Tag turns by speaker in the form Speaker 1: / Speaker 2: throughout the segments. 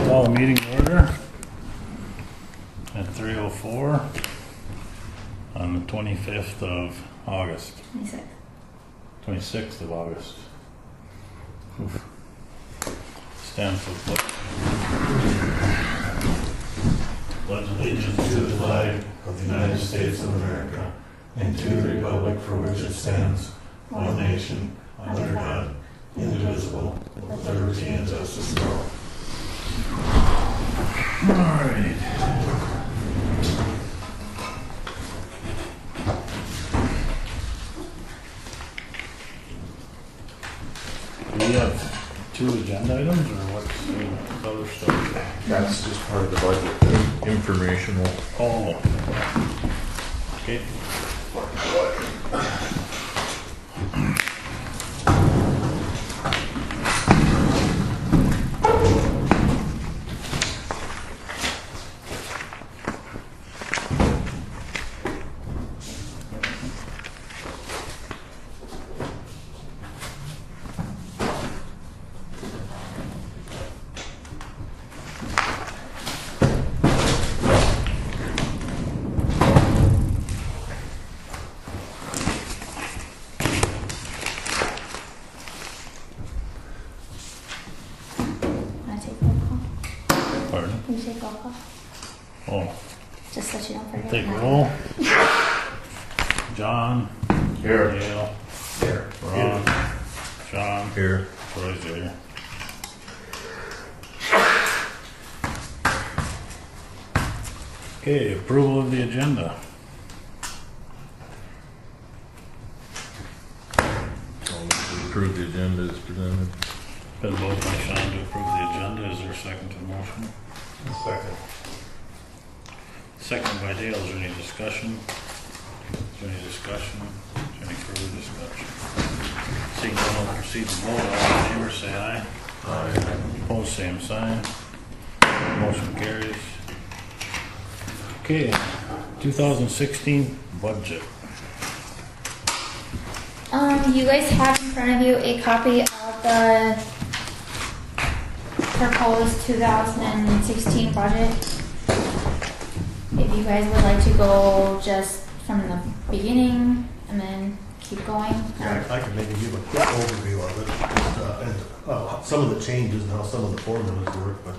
Speaker 1: Call the meeting to order at 3:04 on the 25th of August. 26th of August. Oof. Stand for the pledge allegiance to the flag of the United States of America and to the republic for which it stands, one nation, under God, indivisible, with liberty and justice for all. All right. Do we have two agenda items, or what's the other stuff?
Speaker 2: That's just part of the budget, informational.
Speaker 1: Oh. Okay. Pardon?
Speaker 3: Can you take roll call?
Speaker 1: Oh.
Speaker 3: Just so you don't forget.
Speaker 1: Take roll. John.
Speaker 2: Here.
Speaker 1: Dale.
Speaker 2: Here.
Speaker 1: Ron. John.
Speaker 2: Here.
Speaker 1: Troy's here. Okay, approval of the agenda.
Speaker 2: I'll approve the agenda as presented.
Speaker 1: Been voted by Sean to approve the agenda. Is there a second to the motion?
Speaker 2: Second.
Speaker 1: Second by Dale. Is there any discussion? Is there any discussion? Is there any further discussion? Seeing none, we'll proceed to vote. All in favor, say aye.
Speaker 2: Aye.
Speaker 1: Opposed, same sign. Motion carries. Okay, 2016 budget.
Speaker 3: You guys have in front of you a copy of the proposed 2016 budget. If you guys would like to go just from the beginning and then keep going.
Speaker 4: Yeah, I can maybe give a quick overview of it, and some of the changes and how some of the formulas work, but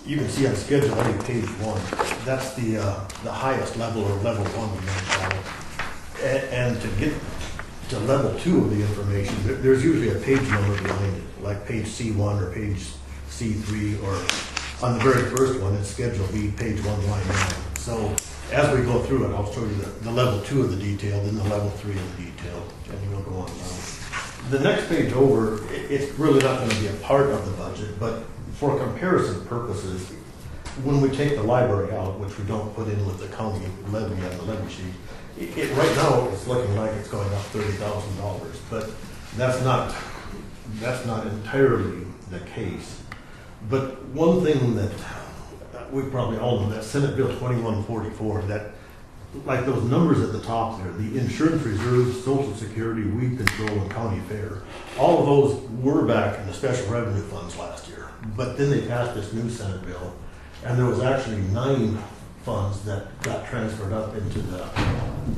Speaker 4: you can see on schedule A, page 1, that's the highest level, or level 1 we might call it. And to get to level 2 of the information, there's usually a page number behind it, like page C1 or page C3, or on the very first one, it's schedule B, page 1, line 9. So as we go through it, I'll show you the level 2 of the detail, then the level 3 of the detail, and we'll go on down. The next page over, it's really not going to be a part of the budget, but for comparison purposes, when we take the library out, which we don't put in with the county levy on the levy sheet, right now it's looking like it's going up $30,000, but that's not entirely the case. But one thing that we probably all know, that Senate Bill 2144, that, like those numbers at the top there, the insurance reserves, Social Security, weed control, and county fair, all of those were back in the special revenue funds last year. But then they passed this new Senate bill, and there was actually 9 funds that got transferred up into the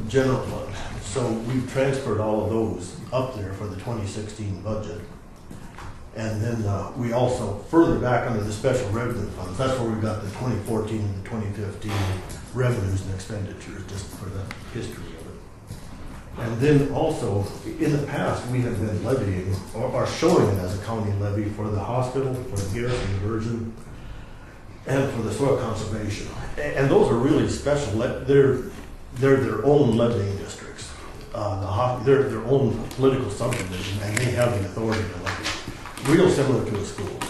Speaker 4: general fund. So we've transferred all of those up there for the 2016 budget. And then we also, further back under the special revenue funds, that's where we got the 2014 and the 2015 revenues and expenditures, just for the history of it. And then also, in the past, we have been levying, or showing it as a county levy for the hospital, for the Garrison Diversion, and for the soil conservation. And those are really special, they're their own levying districts. They're their own political subdivision, and they have the authority to levy. Real similar to a school.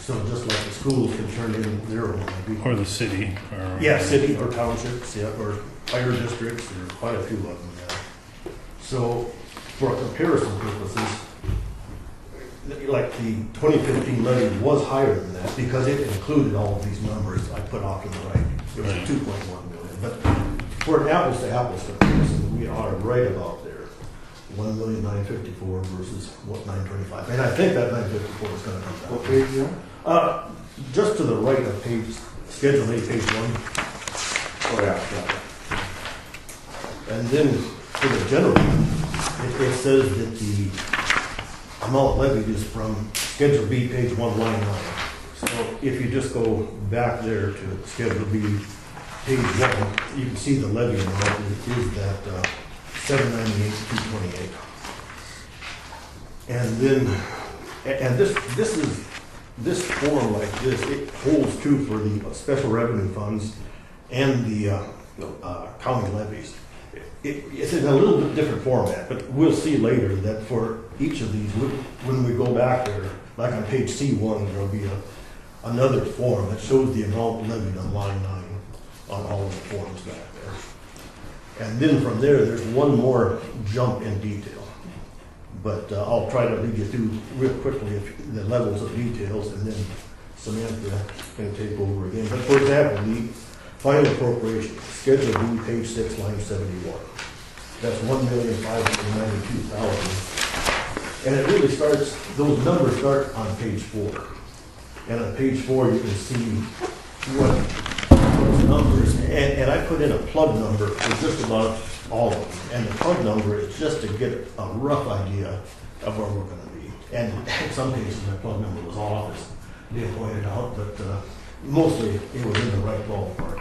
Speaker 4: So just like the schools can turn in their own levy.
Speaker 1: Or the city.
Speaker 4: Yeah, city or townships, yeah, or fire districts, there are quite a few of them now. So for comparison purposes, like the 2015 levy was higher than that because it included all of these numbers I put off to the right. It was 2.1 million. But for an apples to apples comparison, we are right about there. 1,954,000 versus what 925. And I think that 954 is going to come down.
Speaker 2: What page is that?
Speaker 4: just to the right of Schedule A, page 1.
Speaker 5: Oh, yeah.
Speaker 4: And then for the general, it says that the amount levied is from Schedule B, page 1, line 9. So if you just go back there to Schedule B, page 1, you can see the levy amount is that 798,228. And then, and this form like this, it holds true for the special revenue funds and the county levies. It's in a little bit different format, but we'll see later that for each of these, when we go back there, like on page C1, there'll be another form that shows the amount levied on line 9 on all of the forms back there. And then from there, there's one more jump in detail. But I'll try to lead you through real quickly the levels of details, and then Samantha can take over again. But for example, the final appropriation, Schedule B, page 6, line 71. That's $1,592,000. And it really starts, those numbers start on page 4. And on page 4, you can see what those numbers, and I put in a plug number for just about all of them. And the plug number is just to get a rough idea of where we're going to be. And in some cases, my plug number was off, as Dave pointed out, but mostly it was in the right ballpark.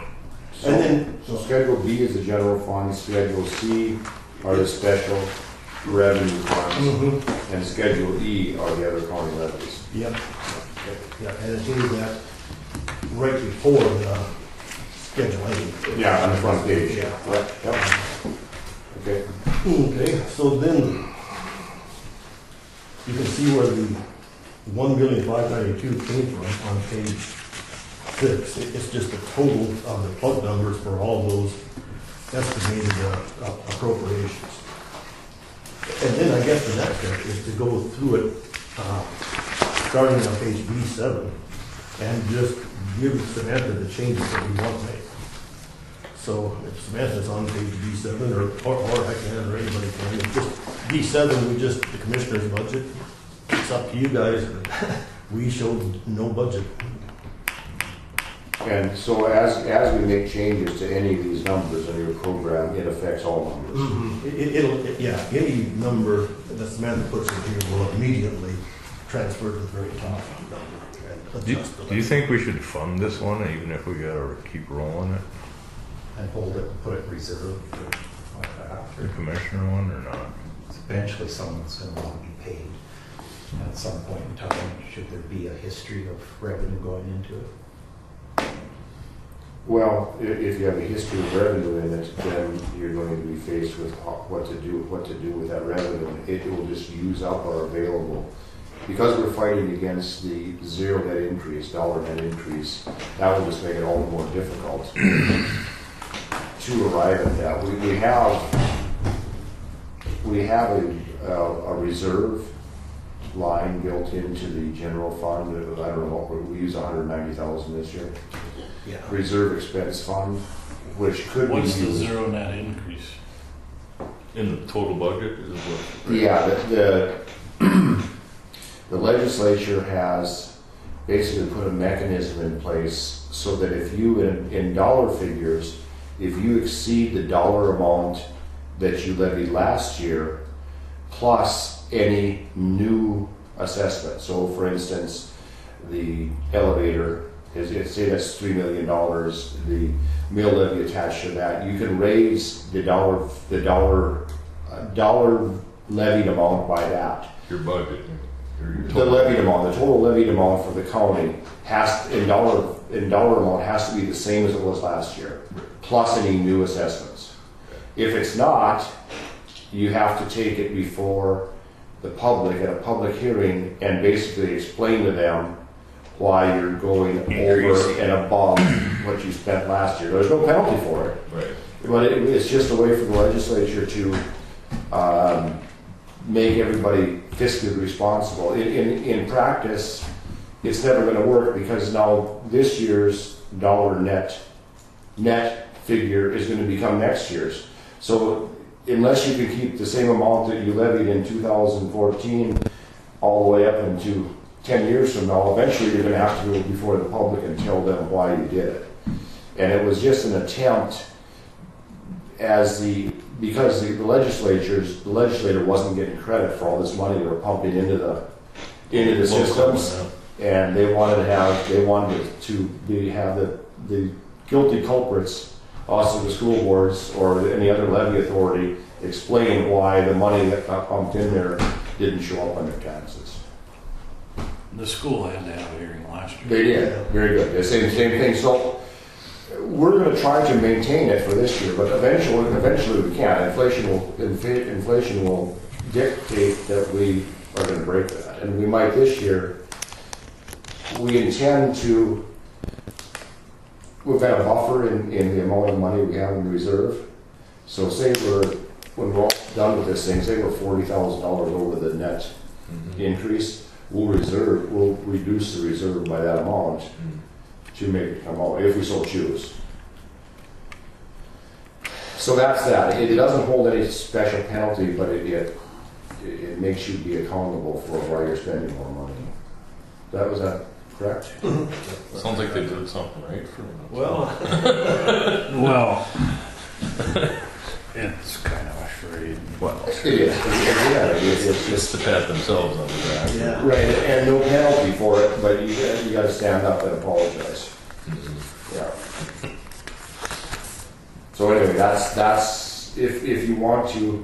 Speaker 5: So Schedule B is the general fund, Schedule C are the special revenue funds, and Schedule E are the other county levies.
Speaker 4: Yep. Yeah, and it is that right before the Schedule A.
Speaker 5: Yeah, on the front page.
Speaker 4: Yeah.
Speaker 5: Right. Yep. Okay.
Speaker 4: Okay, so then you can see where the 1,592,000 came from on page 6. It's just the total of the plug numbers for all those estimated appropriations. And then I guess the next step is to go through it, starting on page B7, and just give Samantha the changes that we want to make. So if Samantha's on page B7, or I can, or anybody can, it's just B7, the commissioner's budget. It's up to you guys. We showed no budget.
Speaker 5: And so as we make changes to any of these numbers in your program, it affects all numbers.
Speaker 4: Any number that Samantha puts in here will immediately transfer to the very top number. And adjust
Speaker 2: Do you think we should fund this one, even if we gotta keep rolling it?
Speaker 6: And hold it, put it reserved for
Speaker 2: The
Speaker 6: after.
Speaker 2: commissioner one or not?
Speaker 6: Eventually someone's going to want to be paid at some point in time. Should there be a history of revenue going into it?
Speaker 5: Well, if you have a history of revenue in it, then you're going to be faced with what to do with that revenue. It will just use up our available. Because we're fighting against the zero net increase, dollar net increase, that will just make it all the more difficult to arrive at that. We have a reserve line built into the general fund. I don't know, we use $190,000 this year.
Speaker 4: Yeah.
Speaker 5: Reserve expense fund, which could
Speaker 1: What's
Speaker 5: be
Speaker 1: the
Speaker 5: used.
Speaker 1: zero net increase?
Speaker 2: In the total budget is what?
Speaker 5: Yeah, the legislature has basically put a mechanism in place so that if you, in dollar figures, if you exceed the dollar amount that you levied last year, plus any new assessment. So for instance, the elevator, say that's $3 million, the mill levy attached to that, you can raise the dollar levied amount by that.
Speaker 2: Your budget.
Speaker 5: The levied amount, the total levied amount for the county in dollar amount has to be the same as it was last year, plus any new assessments. If it's not, you have to take it before the public at a public hearing and basically explain to them why you're going over and above what you spent last year. There's no penalty for it.
Speaker 2: Right.
Speaker 5: But it's just a way for the legislature to make everybody fiscally responsible. In practice, it's never going to work because now this year's dollar net figure is going to become next year's. So unless you can keep the same amount that you levied in 2014 all the way up into 10 years from now, eventually you're gonna have to go before the public and tell them why you did it. And it was just an attempt because the legislator wasn't getting credit for all this money they were pumping into the systems. And they wanted to have the guilty culprits, also the school boards or any other levy authority, explain why the money that got pumped in there didn't show up on their taxes.
Speaker 1: The school had to have a hearing last year.
Speaker 5: They did, very good. The same thing. So we're going to try to maintain it for this year, but eventually we can't. Inflation will dictate that we are going to break that, and we might this year. We intend to. We've got a buffer in the amount of money we have in reserve. So say when we're all done with this thing, say we're $40,000 over the net increase, we'll reduce the reserve by that amount to make it come out, if we so choose. So that's that. It doesn't hold any special penalty, but it makes you be accountable for why you're spending more money. Was that correct?
Speaker 2: Sounds like they did something right for them.
Speaker 1: Well, it's kind of a charade.
Speaker 2: Well,
Speaker 5: It is. It's
Speaker 2: just to pat themselves on the back.
Speaker 4: Yeah.
Speaker 5: right, and no penalty for it, but you got to stand up and apologize. Yeah. So anyway, that's if you want to,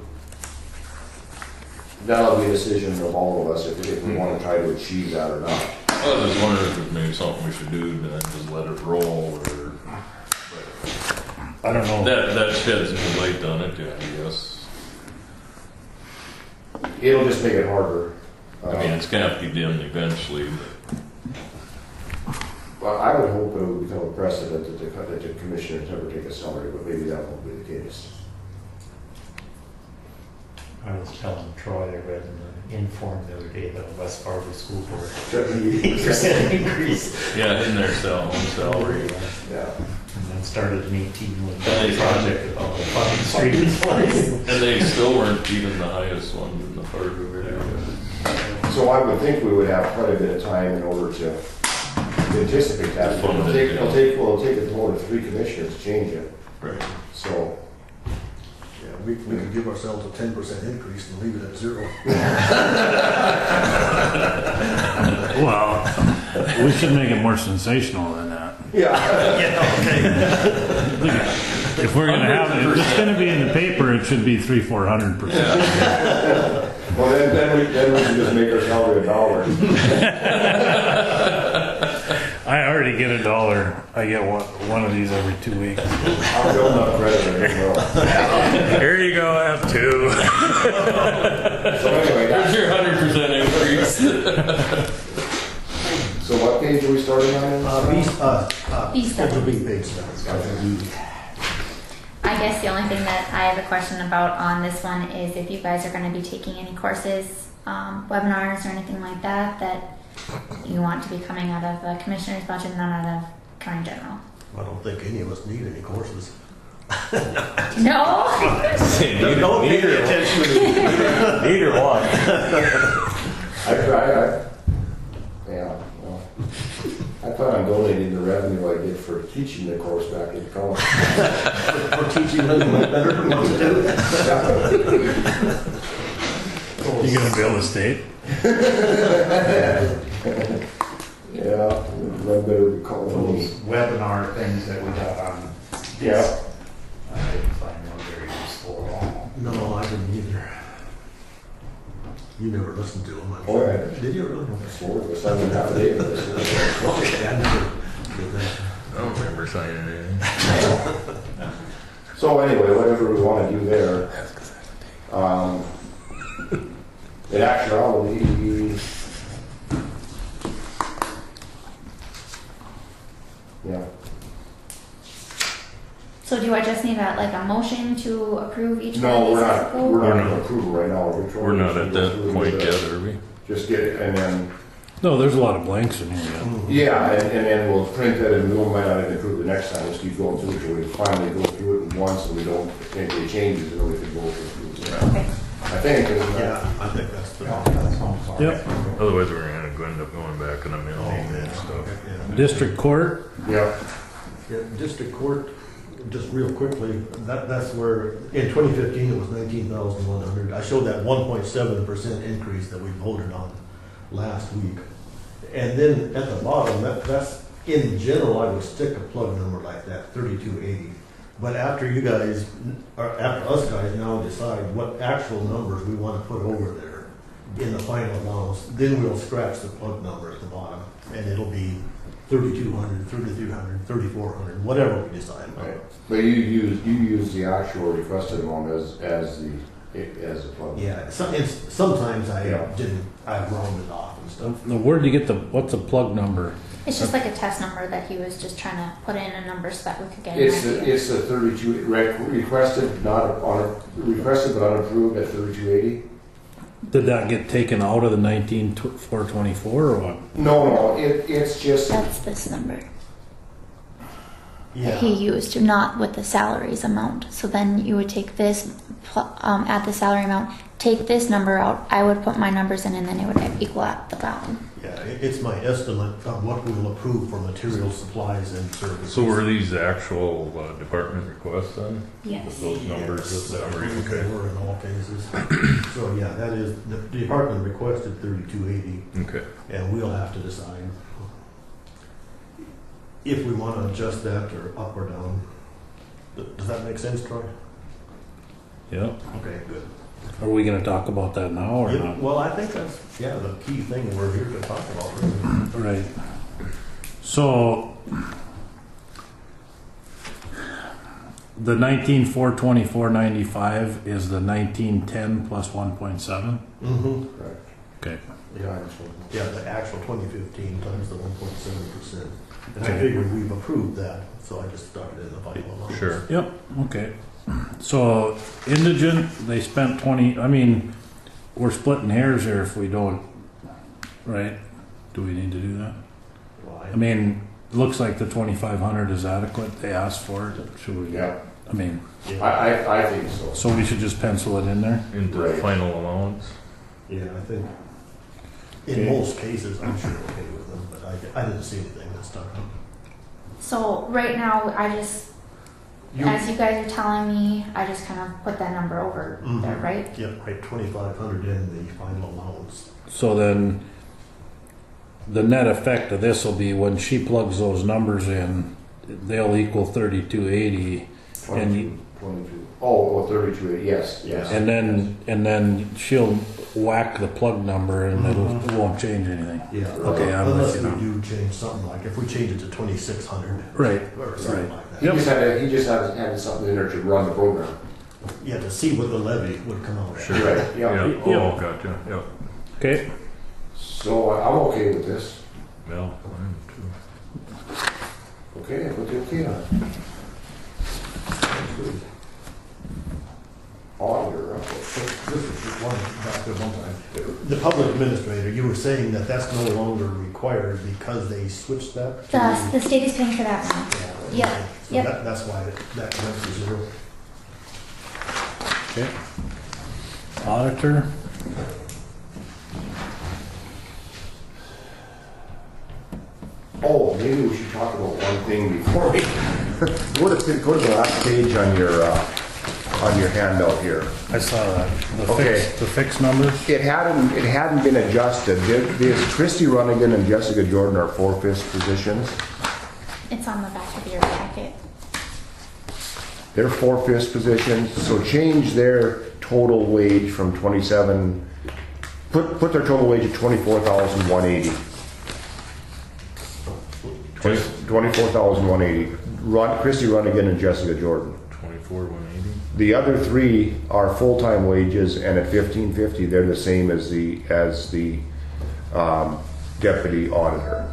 Speaker 5: that'll be a decision of all of us if we want to try to achieve that or not.
Speaker 2: I was just wondering if it's maybe something we should do and then just let it roll, or
Speaker 1: I don't know.
Speaker 2: that sheds new light on it, yeah, I guess.
Speaker 5: It'll just make it harder.
Speaker 2: I mean, it's gonna have to be done eventually.
Speaker 5: Well, I would hope it would become a precedent that the commissioners never take a salary, but maybe that won't be the case.
Speaker 6: I was telling Troy, I read in the Inform the other day that West Fargo School Board 8% increase.
Speaker 2: Yeah, in their salary.
Speaker 5: Yeah.
Speaker 6: And then started an 18 million project about the fucking streets.
Speaker 2: And they still weren't even the highest one in the Fargo area.
Speaker 5: So I would think we would have quite a bit of time in order to anticipate that. It'll take a total of 3 commissioners to change it.
Speaker 2: Right.
Speaker 5: So.
Speaker 4: Yeah, we could give ourselves a 10% increase and leave it at 0.
Speaker 1: Well, we should make it more sensational than that.
Speaker 5: Yeah.
Speaker 1: If we're gonna have it, if it's gonna be in the paper, it should be 300-400%.
Speaker 5: Well, then we can just make our salary $1.
Speaker 1: I already get $1. I get one of these every 2 weeks.
Speaker 5: I'm building up credit as well.
Speaker 1: Here you go, I have 2.
Speaker 5: So anyway,
Speaker 2: Here's your 100% increase.
Speaker 5: so what page are we starting on?
Speaker 3: B stuff.
Speaker 4: Schedule B page stuff.
Speaker 3: I guess the only thing that I have a question about on this one is if you guys are going to be taking any courses, webinars or anything like that, that you want to be coming out of the commissioner's budget, not out of county general.
Speaker 4: I don't think any of us need any courses.
Speaker 3: No?
Speaker 4: Don't pay attention to me.
Speaker 2: Neither one.
Speaker 5: Yeah, well, I plan on donating the revenue I get for teaching the course back in college.
Speaker 4: For teaching them better what to do.
Speaker 1: You gonna build a state?
Speaker 5: Yeah, I better be calling
Speaker 6: Those
Speaker 5: those.
Speaker 6: webinar things that we got on.
Speaker 5: Yeah.
Speaker 6: I didn't find them very useful at all.
Speaker 4: No, I didn't either. You never listened to them. I'm
Speaker 5: Oh,
Speaker 4: sure.
Speaker 5: yeah.
Speaker 4: Did you really?
Speaker 5: Forward with 7.5 days.
Speaker 4: Okay, I never did that.
Speaker 2: I don't remember signing anything.
Speaker 5: So anyway, whatever we want to do there. In actuality, yeah.
Speaker 3: So do I just need a motion to approve each
Speaker 5: No,
Speaker 3: one of
Speaker 5: we're
Speaker 3: these as a
Speaker 5: not.
Speaker 3: whole?
Speaker 5: We're not in approval right now.
Speaker 2: We're not at that point yet, are we?
Speaker 5: Just get it, and then
Speaker 1: No, there's a lot of blanks in here.
Speaker 5: yeah, and then we'll print it, and we might not even approve the next time. Just keep going through it till we finally go through it once, and we don't make any changes, and then we can go through it.
Speaker 3: Okay.
Speaker 5: I think. Isn't that?
Speaker 4: Yeah, I think that's the.
Speaker 1: Yep.
Speaker 2: Otherwise, we're gonna go end up going back in a mill and stuff.
Speaker 4: Yeah.
Speaker 7: District Court,
Speaker 5: Yeah.
Speaker 4: Yeah, District Court, just real quickly, that's where, in 2015, it was 19,100. I showed that 1.7% increase that we voted on last week. And then at the bottom, that's, in general, I would stick a plug number like that, 3280. But after you guys, or after us guys now decide what actual numbers we want to put over there in the final allowance, then we'll scratch the plug number at the bottom, and it'll be 3,200, 3,300, 3,400, whatever we decide.
Speaker 5: Right. But you use the actual requested amount as a plug.
Speaker 4: Yeah, sometimes I
Speaker 5: Yeah.
Speaker 4: I rounded off and stuff.
Speaker 7: where'd you get what's the plug number?
Speaker 3: It's just like a test number that he was just trying to put in a number so that we could get an
Speaker 5: It's
Speaker 3: idea.
Speaker 5: the 32 requested, requested but unapproved at 3280.
Speaker 7: Did that get taken out of the 19,424 or what?
Speaker 5: No, it's just
Speaker 3: That's this number
Speaker 4: Yeah.
Speaker 3: that he used, not with the salaries amount. So then you would take this, add the salary amount, take this number out. I would put my numbers in, and then it would equal at the bottom.
Speaker 4: Yeah, it's my estimate of what we will approve for materials, supplies, and services.
Speaker 2: So were these actual department requests then?
Speaker 3: Yes.
Speaker 2: Those numbers,
Speaker 4: Yes,
Speaker 2: that number,
Speaker 4: they
Speaker 2: okay.
Speaker 4: were in all cases. So yeah, that is, the department requested 3280,
Speaker 2: Okay.
Speaker 4: and we'll have to decide if we want to adjust that or up or down. Does that make sense, Troy?
Speaker 7: Yeah.
Speaker 4: Okay, good.
Speaker 7: Are we gonna talk about that now or
Speaker 4: Yeah,
Speaker 7: not?
Speaker 4: well, I think that's, the key thing we're here to talk about, really.
Speaker 7: Right. So, the 19,424.95 is the 1910 plus 1.7?
Speaker 4: Mm-hmm.
Speaker 5: correct.
Speaker 7: Okay.
Speaker 4: Yeah, the actual 2015 times the 1.7%. And I
Speaker 7: Okay.
Speaker 4: figured we've approved that, so I just stuck it in the final amount.
Speaker 2: Sure.
Speaker 7: Yep, okay. So indigent, they spent 20, I mean, we're splitting hairs here if we don't, right? Do we need to do that?
Speaker 4: Well,
Speaker 7: I mean, it looks like the 2,500 is adequate, they asked for it, should we?
Speaker 5: Yeah,
Speaker 7: I mean,
Speaker 5: I think so.
Speaker 7: so we should just pencil it in there?
Speaker 2: Into the
Speaker 5: Right.
Speaker 2: final allowance?
Speaker 4: Yeah, I think in
Speaker 7: Okay.
Speaker 4: most cases, I'm sure okay with them, but I didn't see anything this time.
Speaker 3: So right now, I just, as you guys are telling me, I just kind of put that number over
Speaker 4: Mhm.
Speaker 3: there, right?
Speaker 4: Yep, right, 2,500 in the final allowance.
Speaker 7: So then, the net effect of this will be when she plugs those numbers in, they'll equal 3280,
Speaker 5: 22. Oh, 3280, yes, yes.
Speaker 7: and then she'll whack the plug number and it won't change anything.
Speaker 4: Yeah,
Speaker 7: Okay, I'm with
Speaker 4: unless
Speaker 7: you
Speaker 4: we
Speaker 7: now.
Speaker 4: do change something like, if we change it to 2,600
Speaker 7: Right,
Speaker 4: or something
Speaker 7: right.
Speaker 4: like that.
Speaker 5: He just had something in there to run the program.
Speaker 4: Yeah, to see what the levy would come out at.
Speaker 2: Sure.
Speaker 5: Right, yeah.
Speaker 2: Yeah. Oh, gotcha. Yep.
Speaker 7: Okay,
Speaker 5: So I'm okay with this.
Speaker 2: Well, mine too.
Speaker 5: Okay, I put the okay on it. Auditor, okay.
Speaker 4: This is one, back to one time. The public administrator, you were saying that that's no longer required because they switched that? to-
Speaker 3: The state is paying for that now.
Speaker 4: Yeah,
Speaker 3: Yep,
Speaker 4: okay. So
Speaker 3: yep.
Speaker 4: that's why that went to zero.
Speaker 7: okay. Auditor,
Speaker 5: Oh, maybe we should talk about one thing before we go to the last page on your handout here.
Speaker 7: I saw that.
Speaker 5: Okay.
Speaker 7: The fixed numbers?
Speaker 5: It hadn't been adjusted. There's Christy Runnigan and Jessica Jordan are 4/5 positions.
Speaker 3: It's on the back of your packet.
Speaker 5: They're 4/5 positions, so change their total wage from 27, put their total wage at 24,180. 24,180. Christy Runnigan and Jessica Jordan.
Speaker 2: 24,180.
Speaker 5: The other three are full-time wages, and at 1550, they're the same as the deputy auditor.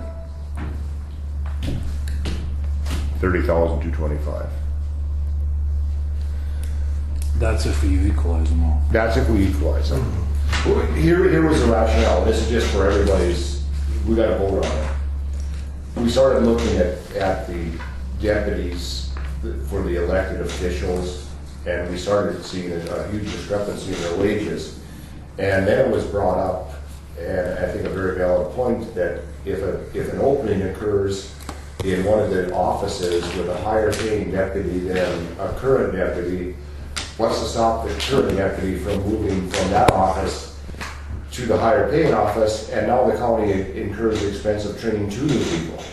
Speaker 5: 30,225.
Speaker 7: That's if you equalize them all.
Speaker 5: That's if we equalize them. Here was the rationale. This is just for everybody's. We got to vote on it. We started looking at the deputies for the elected officials, and we started seeing a huge discrepancy in their wages. And then it was brought up and I think a very valid point, that if an opening occurs in one of the offices with a higher paying deputy than a current deputy, what's to stop the current deputy from moving from that office to the higher paying office, and now the county incurs the expense of training 2 new people?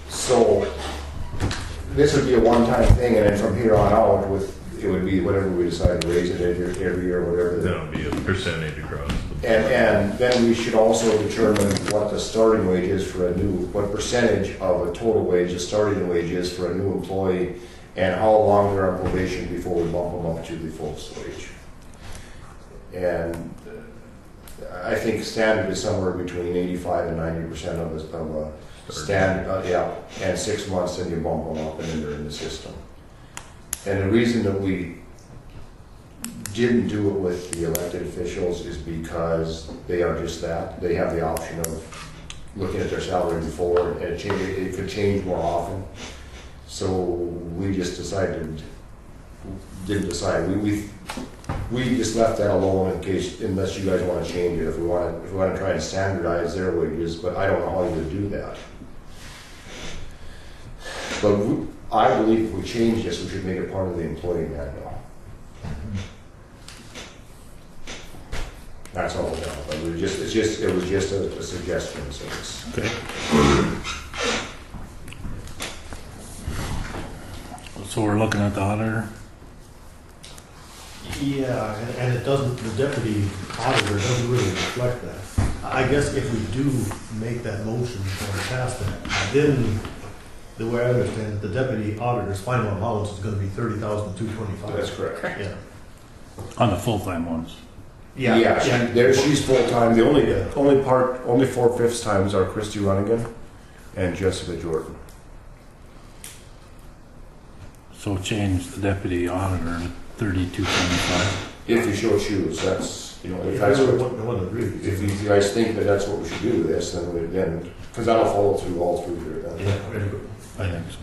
Speaker 5: So this would be a one-time thing, and then from here on out, it would be whatever we decide to raise it every year, whatever.
Speaker 2: That'll be a percentage across.
Speaker 5: And then we should also determine what the starting wage is for what percentage of a total wage the starting wage is for a new employee, and how long they're on probation before we bump them up to the full wage. And I think standard is somewhere between 85 and 90% of a standard, and 6 months, then you bump them up and then they're in the system. And the reason that we didn't do it with the elected officials is because they are just that. They have the option of looking at their salary before, and it could change more often. So we just didn't decide. We just left that alone unless you guys want to change it. If we want to try and standardize their wages, but I don't know how you would do that. But I believe if we change this, we should make it part of the employee manual. That's all we know. But it was just a suggestion. So
Speaker 7: Okay. So we're looking at the auditor.
Speaker 4: Yeah, and it doesn't, the deputy auditor doesn't really reflect that. I guess if we do make that motion or pass that, then the way I understand it, the deputy auditor's final allowance is gonna be $30,225.
Speaker 5: that's correct.
Speaker 4: Yeah.
Speaker 7: On the full-time ones.
Speaker 5: Yeah, she's full time. The only 4/5 times are Christy Runnigan and Jessica Jordan.
Speaker 7: So change the deputy auditor to 32.25.
Speaker 5: If you show shoes, that's if
Speaker 4: If
Speaker 5: that's
Speaker 4: everyone would agree.
Speaker 5: if you guys think that that's what we should do with this, then because that'll follow through all through here. Then.
Speaker 4: Yeah, very good.
Speaker 7: I think so.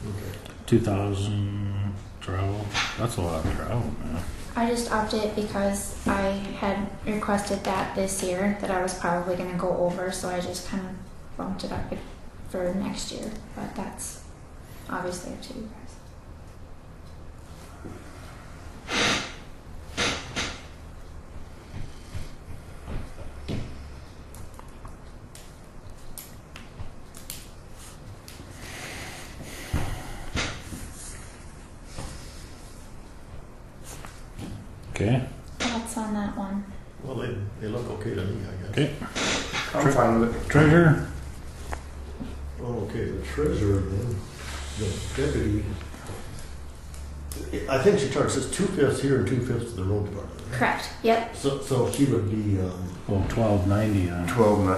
Speaker 4: Okay.
Speaker 7: 2,000 travel. That's a lot of travel, man.
Speaker 3: I just upped it because I had requested that this year, that I was probably going to go over, so I just kind of bumped it up for next year. But that's obviously up to you guys.
Speaker 7: Okay.
Speaker 3: Thoughts on that one?
Speaker 4: Well, they look okay to me, I guess.
Speaker 7: Okay.
Speaker 5: I'm fine with it.
Speaker 7: Treasurer.
Speaker 4: Okay, the treasurer then, the deputy, I think she charges 2/5 here and 2/5 to the road department. Right?
Speaker 3: Correct. Yep.
Speaker 4: So she would be,
Speaker 7: Well, 1290 on.
Speaker 5: 12. I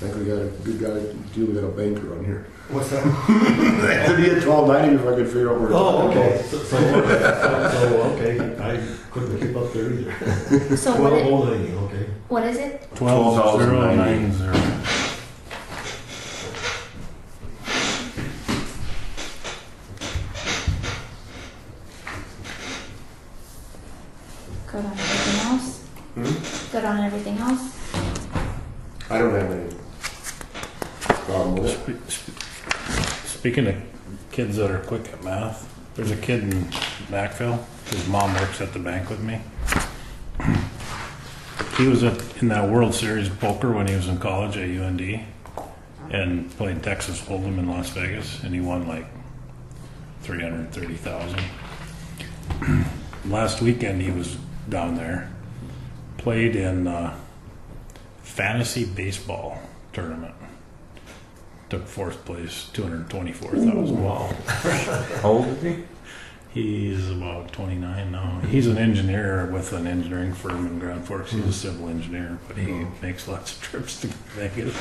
Speaker 5: think we got a good guy. We got a banker on here.
Speaker 4: what's that?
Speaker 5: It could be at 12.90 if I could figure out where.
Speaker 4: Oh, okay. So okay, I couldn't keep up there either.
Speaker 3: So what,
Speaker 4: 12.90, okay.
Speaker 3: what is it?
Speaker 7: 12,090.
Speaker 3: Good on everything else? Good on everything else?
Speaker 5: I don't have any problem with it.
Speaker 7: Speaking of kids that are quick at math, there's a kid in Mackville. His mom works at the bank with me. He was in that World Series poker when he was in college at UND and played Texas Hold'em in Las Vegas, and he won like $330,000. Last weekend he was down there, played in fantasy baseball tournament. Took fourth place, $224,000.
Speaker 4: Wow.
Speaker 2: How old is he?
Speaker 7: He's about 29 now. He's an engineer with an engineering firm in Grand Forks. He's a civil engineer, but he makes lots of trips to Vegas.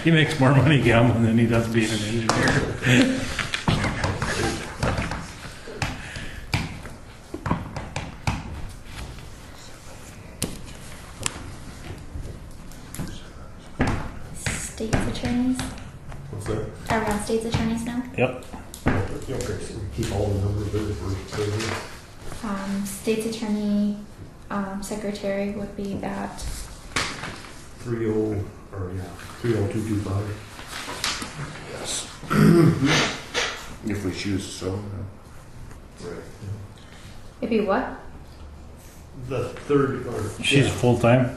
Speaker 7: He makes more money gambling than he does being an engineer.
Speaker 3: State's attorneys?
Speaker 4: What's that?
Speaker 3: Are we on state's attorneys now?
Speaker 7: Yep.
Speaker 4: Okay, so we keep all the numbers there for treasurer.
Speaker 3: State's attorney, secretary would be that.
Speaker 4: 30225.
Speaker 5: Yes. If we choose so.
Speaker 4: Right.
Speaker 3: It'd be what?
Speaker 4: The third, or.
Speaker 7: She's
Speaker 4: yeah,
Speaker 7: full-time,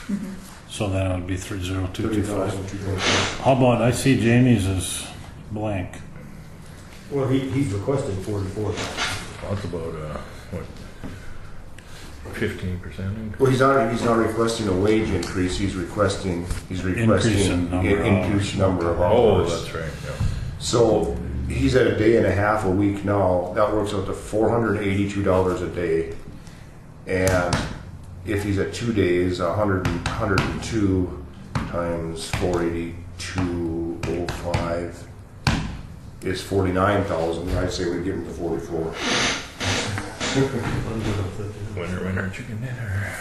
Speaker 3: Mm-hmm.
Speaker 7: so then it would be 30225.
Speaker 5: 30,225.
Speaker 7: How about, I see Jamie's is blank.
Speaker 4: Well, he's requesting 44,000.
Speaker 2: That's about, what, 15% increase?
Speaker 5: Well, he's not requesting a wage increase, he's requesting
Speaker 7: Increase in number of
Speaker 5: increased
Speaker 7: hours.
Speaker 5: number of
Speaker 2: Oh,
Speaker 5: hours.
Speaker 2: that's right, yeah.
Speaker 5: So he's at a day and a half a week now. That works out to $482 a day. And if he's at 2 days, 102 times 482.05 is 49,000. I'd say we give him the 44.
Speaker 2: Winner, chicken dinner.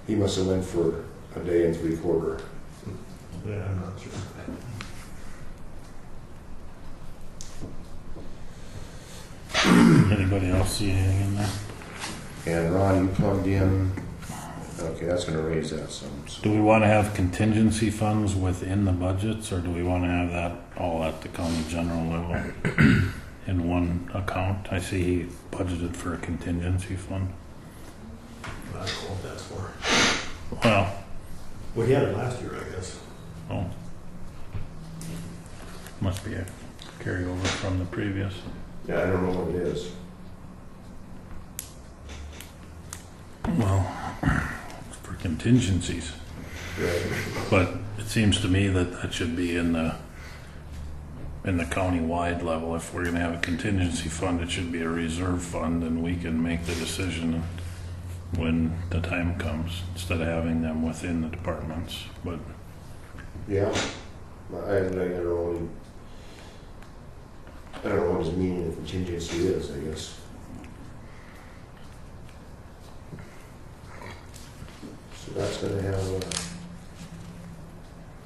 Speaker 5: He must have went for a day and 3/4.
Speaker 4: Yeah, I'm not sure.
Speaker 7: Anybody else see anything in there?
Speaker 5: And Ron, you plugged in. Okay, that's going to raise that some. So.
Speaker 7: Do we want to have contingency funds within the budgets, or do we want to have that all at the county general level in one account? I see he budgeted for a contingency fund.
Speaker 4: I don't know what that's for.
Speaker 7: Well,
Speaker 4: Well, he had it last year, I guess.
Speaker 7: oh, must be a carryover from the previous.
Speaker 5: Yeah, I don't know what it is.
Speaker 7: Well, it's for contingencies,
Speaker 5: Right.
Speaker 7: but it seems to me that that should be in the county-wide level. If we're going to have a contingency fund, it should be a reserve fund, and we can make the decision when the time comes, instead of having them within the departments. But
Speaker 5: Yeah. I don't know what his meaning of contingency is, I guess. So that's going to have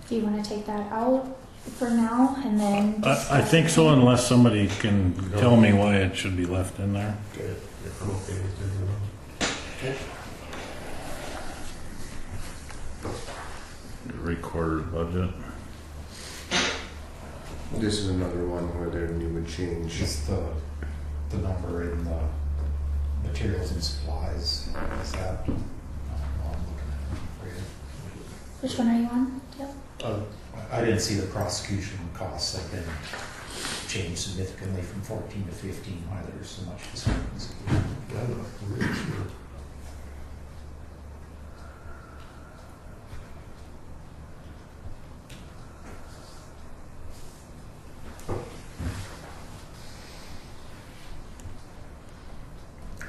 Speaker 3: Do you want to take that out for now and then?
Speaker 7: I think so, unless somebody can tell me why it should be left in there.
Speaker 4: Okay. If I'm okay with it.
Speaker 2: Recorded budget.
Speaker 5: this is another one where then you would change.
Speaker 6: Just the number in the materials and supplies, is that? I'm looking at it for you.
Speaker 3: Which one are you on? Yep.
Speaker 6: I didn't see the prosecution costs have been changed significantly from 14 to 15, why there's so much discrepancy.
Speaker 4: I'm not really sure.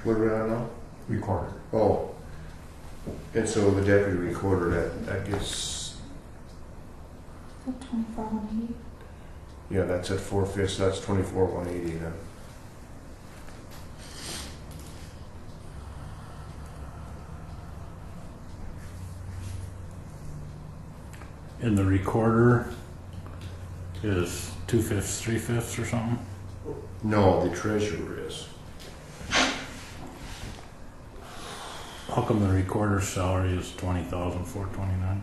Speaker 5: What are we on now?
Speaker 6: Recorder.
Speaker 5: Oh. And so the deputy recorder, that gets,
Speaker 3: 24,180.
Speaker 5: yeah, that's at 4/5, so that's 24,180 then.
Speaker 7: And the recorder is 2/5, 3/5 or something?
Speaker 5: No, the treasurer is.
Speaker 7: How come the recorder's salary is $20,429?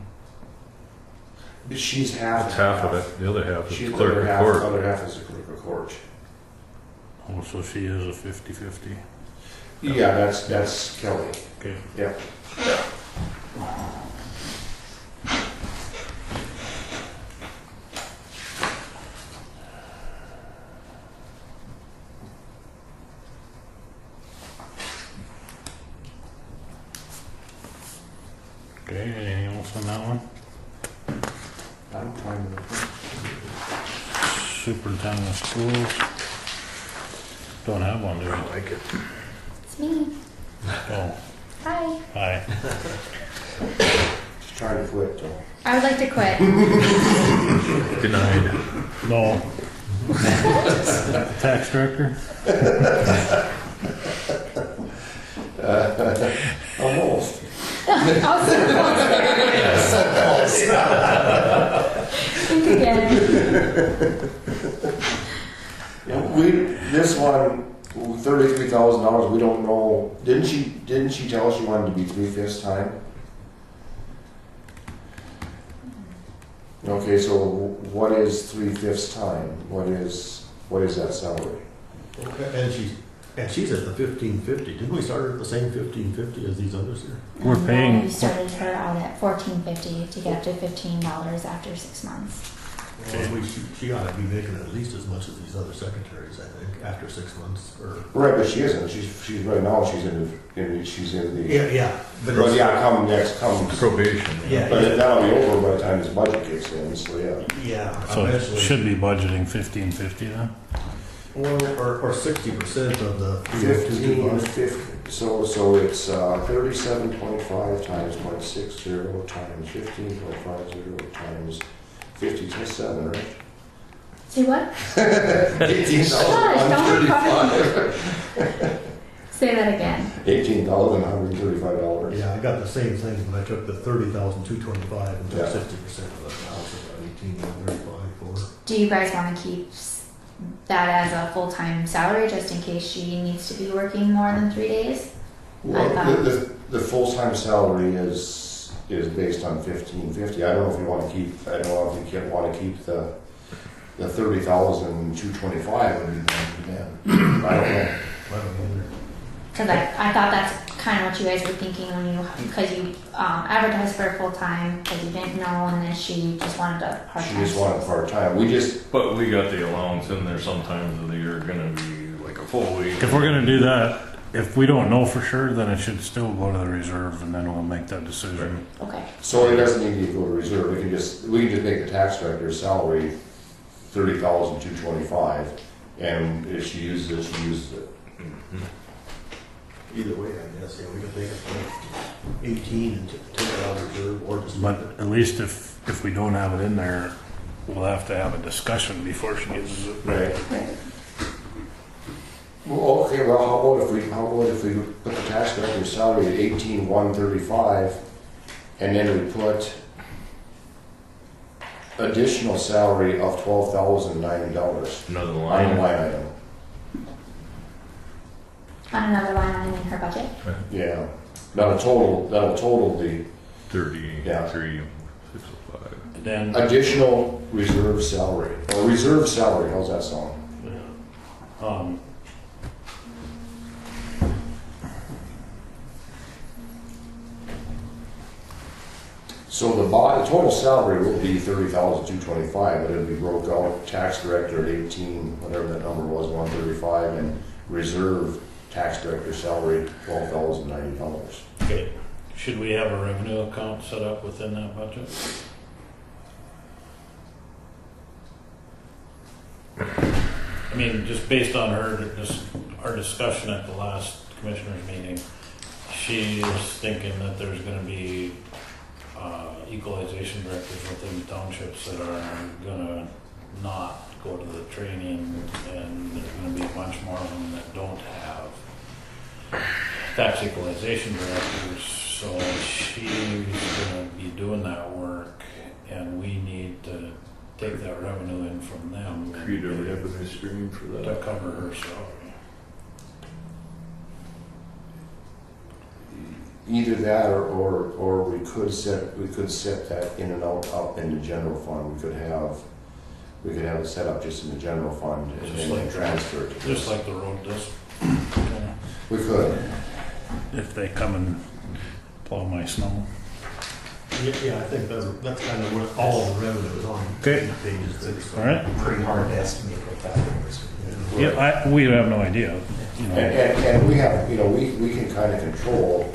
Speaker 5: She's half.
Speaker 2: That's half of it. The other half is
Speaker 5: She's the
Speaker 2: clerk
Speaker 5: other
Speaker 2: of
Speaker 5: half,
Speaker 2: court.
Speaker 5: the other half is the clerk of court.
Speaker 7: Oh, so she is a 50/50.
Speaker 5: Yeah, that's Kelly.
Speaker 7: Okay.
Speaker 5: Yeah.
Speaker 7: Okay, anything else on that one?
Speaker 5: I'm fine with it.
Speaker 7: Superintendent of schools. Don't have one, do we?
Speaker 2: I like it.
Speaker 3: It's me.
Speaker 7: Oh,
Speaker 3: Hi.
Speaker 7: hi.
Speaker 5: She's trying to quit though.
Speaker 3: I would like to quit.
Speaker 2: Denied.
Speaker 7: No. Tax director?
Speaker 5: Almost.
Speaker 3: I'll sit Think again.
Speaker 5: This one, 30,000 $30,000, we don't know, didn't she tell us she wanted to be 3/5 time? Okay, so what is 3/5 time? What is that salary?
Speaker 4: And she's at the 1550. Didn't we start her at the same 1550 as these others here?
Speaker 7: We're
Speaker 3: No,
Speaker 7: paying-
Speaker 3: We started her out at $14.50 to get up to $15 after 6 months.
Speaker 4: Well, she ought to be making at least as much as these other secretaries, I think, after 6 months.
Speaker 5: Right, but she isn't. She's right now. She's in the.
Speaker 4: Yeah.
Speaker 5: But yeah, come.
Speaker 2: Probation.
Speaker 4: Yeah.
Speaker 5: But that'll be over by the time this budget kicks in. So yeah.
Speaker 4: Yeah.
Speaker 7: So it
Speaker 4: eventually.
Speaker 7: should be budgeting 1550 then?
Speaker 4: Or 60% of the
Speaker 5: 1550. So it's 37.5 times 0.60 times 15.50 times 50 to 7, right?
Speaker 3: See what?
Speaker 5: 18,135.
Speaker 3: Say that again.
Speaker 5: $18,135.
Speaker 4: Yeah, I got the same thing when I took the 30,225 and took
Speaker 5: Yeah.
Speaker 4: 60% of the house, about 18,135
Speaker 3: Do you guys want to keep that as a full-time salary just in case she needs to be working more than 3 days?
Speaker 5: Well, the full-time salary is based on 1550. I don't know if you want to keep. I don't know if you want to keep the 30,225. I don't know.
Speaker 4: I don't either.
Speaker 3: Because I thought that's kind of what you guys were thinking when because you advertised for full-time because you didn't know, and then she just wanted a
Speaker 5: She
Speaker 3: part-time.
Speaker 5: just wanted part-time.
Speaker 2: But we got the allowance in there sometimes of the year gonna be like a full week.
Speaker 7: If we're gonna do that, if we don't know for sure, then it should still go to the reserve and then we'll make that decision.
Speaker 3: Okay.
Speaker 5: So it doesn't need to go to reserve. We can just make the tax director's salary 30,225, and if she uses it, she uses it.
Speaker 4: Either way, I guess, yeah, we could make it like 18 and take it out of reserve, or just.
Speaker 7: But at least if we don't have it in there, we'll have to have a discussion before she uses it.
Speaker 5: Right.
Speaker 3: Right.
Speaker 5: Well, okay. Well, how about if we put the tax director's salary at 18,135, and then we put additional salary of $12,090
Speaker 2: Another
Speaker 5: on the
Speaker 2: line.
Speaker 5: line item.
Speaker 3: On another line item in her budget?
Speaker 5: Yeah. That'll total the
Speaker 2: 33,605.
Speaker 7: Then,
Speaker 5: additional reserve salary. Or reserve salary, how's that sound? So the total salary will be 30,225, but it'll be broke out, tax director at 18, whatever that number was, 135, and reserve tax director salary, $12,090.
Speaker 7: okay, should we have a revenue account set up within that budget? I mean, just based on our discussion at the last commissioners meeting, she is thinking that there's gonna be equalization directors within the townships that are gonna not go to the training, and there's gonna be a bunch more of them that don't have tax equalization directors, so she's gonna be doing that work, and we need to take that revenue in from them
Speaker 2: Create a revenue stream for
Speaker 7: to
Speaker 2: that.
Speaker 7: cover her salary.
Speaker 5: Either that, or we could set that in and out up in the general fund. We could have it set up just in the general fund and
Speaker 7: Just
Speaker 5: then
Speaker 7: like-
Speaker 5: transfer it. to
Speaker 7: Just
Speaker 5: this.
Speaker 7: like the road does.
Speaker 5: We could.
Speaker 7: If they come and plow my snow.
Speaker 4: Yeah, I think that's kind of what all of the revenue is on.
Speaker 7: Okay.
Speaker 4: The pages there, so.
Speaker 7: All right?
Speaker 6: Pretty hard to estimate what that is.
Speaker 7: Yeah, we have no idea, you know.
Speaker 5: And we have, we can kind of control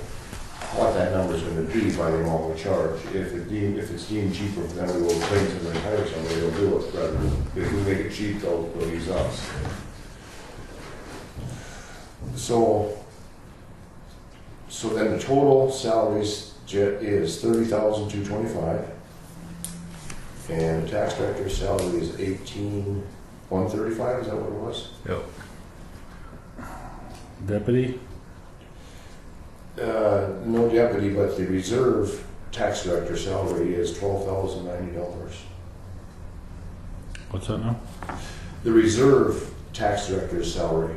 Speaker 5: what that number's gonna be by the amount we charge. If it's deemed cheaper, then we will claim to the hire somebody, they'll do it, rather than, if we make it cheap, they'll use us. So then the total salaries is 30,225. And the tax director's salary is 18,135, is that what it was?
Speaker 2: Yep.
Speaker 7: Deputy?
Speaker 5: No deputy, but the reserve tax director salary is $12,090.
Speaker 7: What's that now?
Speaker 5: The reserve tax director's salary,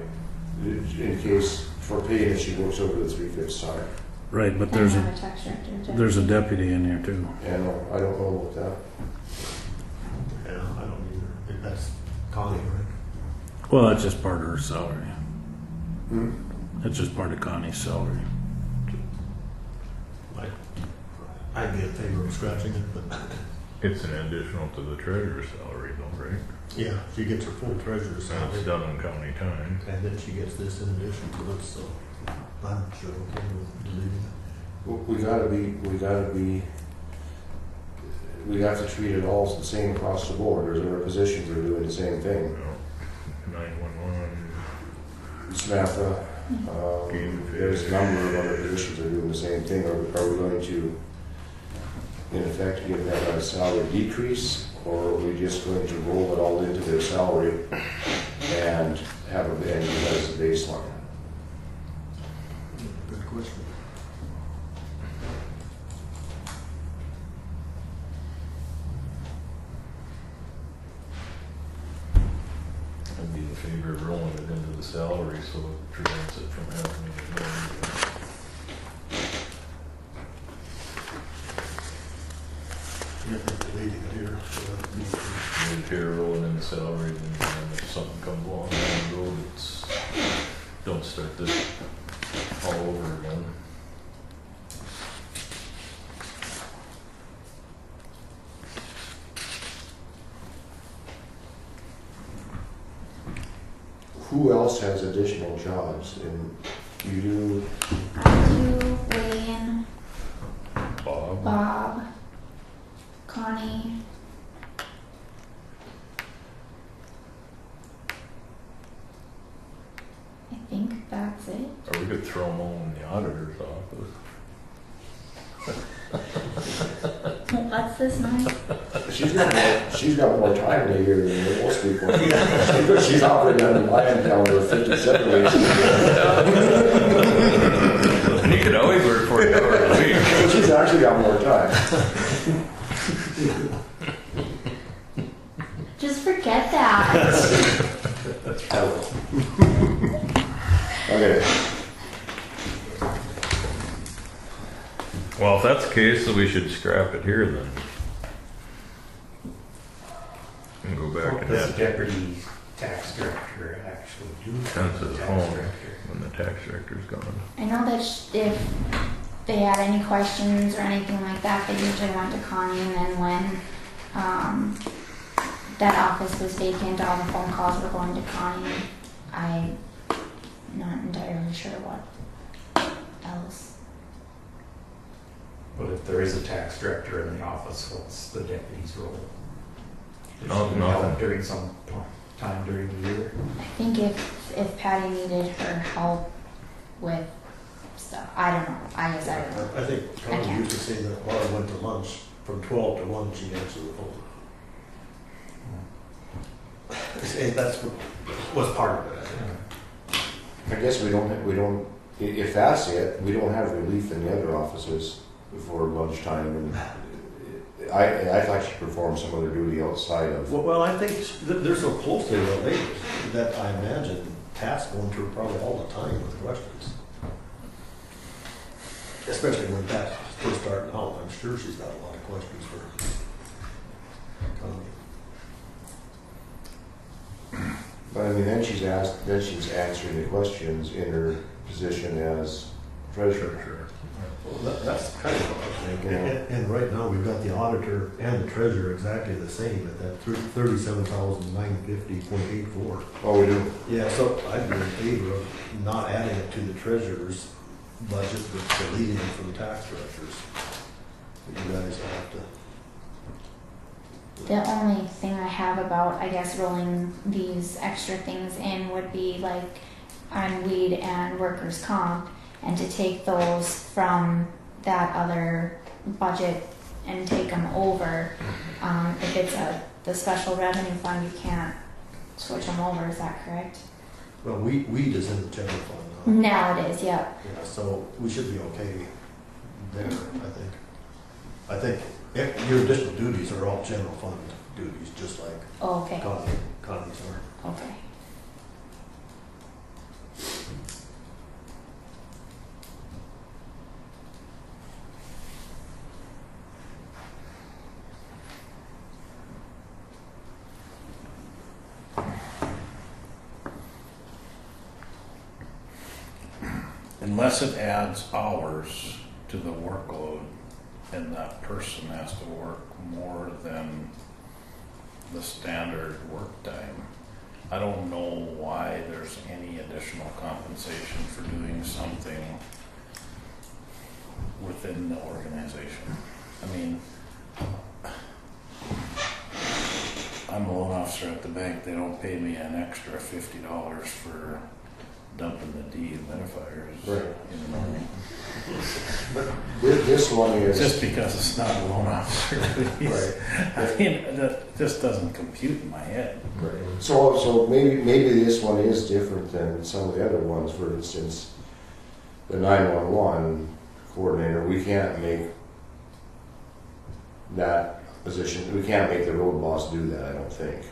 Speaker 5: in case for pay if she works over the 3/5 time.
Speaker 7: Right, but
Speaker 3: And
Speaker 7: there's
Speaker 3: have
Speaker 7: a,
Speaker 3: a tax director.
Speaker 7: there's a deputy in here too.
Speaker 5: And I don't know about that.
Speaker 4: Yeah, I don't either. I think that's Connie, right?
Speaker 7: Well, that's just part of her salary.
Speaker 5: Hmm?
Speaker 7: That's just part of Connie's salary.
Speaker 4: I'd be in favor of scratching it, but
Speaker 2: It's an additional to the treasurer's salary though, right?
Speaker 4: yeah, she gets her full treasurer's
Speaker 2: That's
Speaker 4: salary.
Speaker 2: done on county time.
Speaker 4: And then she gets this in addition to it, so I'm sure okay with deleting it.
Speaker 5: We have to treat it all the same across the board. There's other positions that are doing the same thing.
Speaker 2: 911.
Speaker 5: Samantha, there's a number of other positions that are doing the same thing. Are we going to, in effect, give them a salary decrease, or are we just going to roll it all into their salary and have and use that as a baseline?
Speaker 4: Good question.
Speaker 2: I'd be in favor of rolling it into the salary so it prevents it from happening again.
Speaker 4: Yeah, deleting it here.
Speaker 2: Move here, roll it in the salary, and then if something comes along down the road, it's, don't start this all over again.
Speaker 5: Who else has additional jobs? And you do,
Speaker 3: You, Wayne,
Speaker 2: Bob?
Speaker 3: Bob, Connie. I think that's it.
Speaker 2: Or we could throw them all in the auditor's office.
Speaker 3: What's this noise?
Speaker 5: she's got more time in a year than most people. She's operating on a land calendar 57 days.
Speaker 2: You could always work 40 hours a week.
Speaker 5: So she's actually got more time.
Speaker 3: Just forget that.
Speaker 5: Okay.
Speaker 2: Well, if that's the case, then we should scrap it here then. And go back
Speaker 6: What
Speaker 2: and
Speaker 6: does the
Speaker 2: have
Speaker 6: deputy tax director actually do?
Speaker 2: That's his
Speaker 6: Tax
Speaker 2: home.
Speaker 6: director.
Speaker 2: when the tax director's gone.
Speaker 3: I know that if they had any questions or anything like that, they usually went to Connie, and then when that office was vacant, all the phone calls were going to Connie. I'm not entirely sure what else.
Speaker 6: But if there is a tax director in the office, what's the deputy's role?
Speaker 2: No,
Speaker 6: Does she
Speaker 2: nothing.
Speaker 6: help during some time during the year?
Speaker 3: I think if Patty needed her help with stuff, I don't know. I guess I don't know.
Speaker 4: I think Connie
Speaker 3: can't.
Speaker 4: used to say that while I went to lunch, from 12 to 1, she'd answer the phone. And that's what was part of it, I think.
Speaker 5: I guess we don't, if that's it, we don't have relief in the other offices before lunchtime. And I thought she performed some other duty outside of.
Speaker 4: Well, I think they're so closely related that I imagine Pat's going through probably all the time with questions. Especially when Pat's first starting out, I'm sure she's got a lot of questions for Connie.
Speaker 5: But I mean, then she's answering the questions in her position as treasurer.
Speaker 4: Well, that's kind of what I think.
Speaker 5: Yeah.
Speaker 4: And right now, we've got the auditor and the treasurer exactly the same at that 37,950.84.
Speaker 5: Oh, we do?
Speaker 4: Yeah, so I'd be in favor of not adding it to the treasurer's budget, but deleting it from the tax directors. But you guys have to.
Speaker 3: The only thing I have about, I guess, rolling these extra things in would be like on weed and workers' comp, and to take those from that other budget and take them over. If it's the special revenue fund, you can't switch them over. Is that correct?
Speaker 4: Well, weed is in the general fund now.
Speaker 3: Now it is. Yep.
Speaker 4: Yeah, so we should be okay there, I think your additional duties are all general fund duties, just like
Speaker 3: Oh, okay.
Speaker 4: Connie's are.
Speaker 3: Okay.
Speaker 7: unless it adds hours to the workload and that person has to work more than the standard work time, I don't know why there's any additional compensation for doing something within the organization. I mean, I'm a loan officer at the bank. They don't pay me an extra $50 for dumping the dehumidifiers
Speaker 5: Right.
Speaker 7: in the morning.
Speaker 5: This one is.
Speaker 7: Just because it's not a loan officer.
Speaker 5: Right.
Speaker 7: I mean, that just doesn't compute in my head.
Speaker 5: Right. So maybe this one is different than some of the other ones. For instance, the 911 coordinator, we can't make that position. We can't make the road boss do that. I don't think,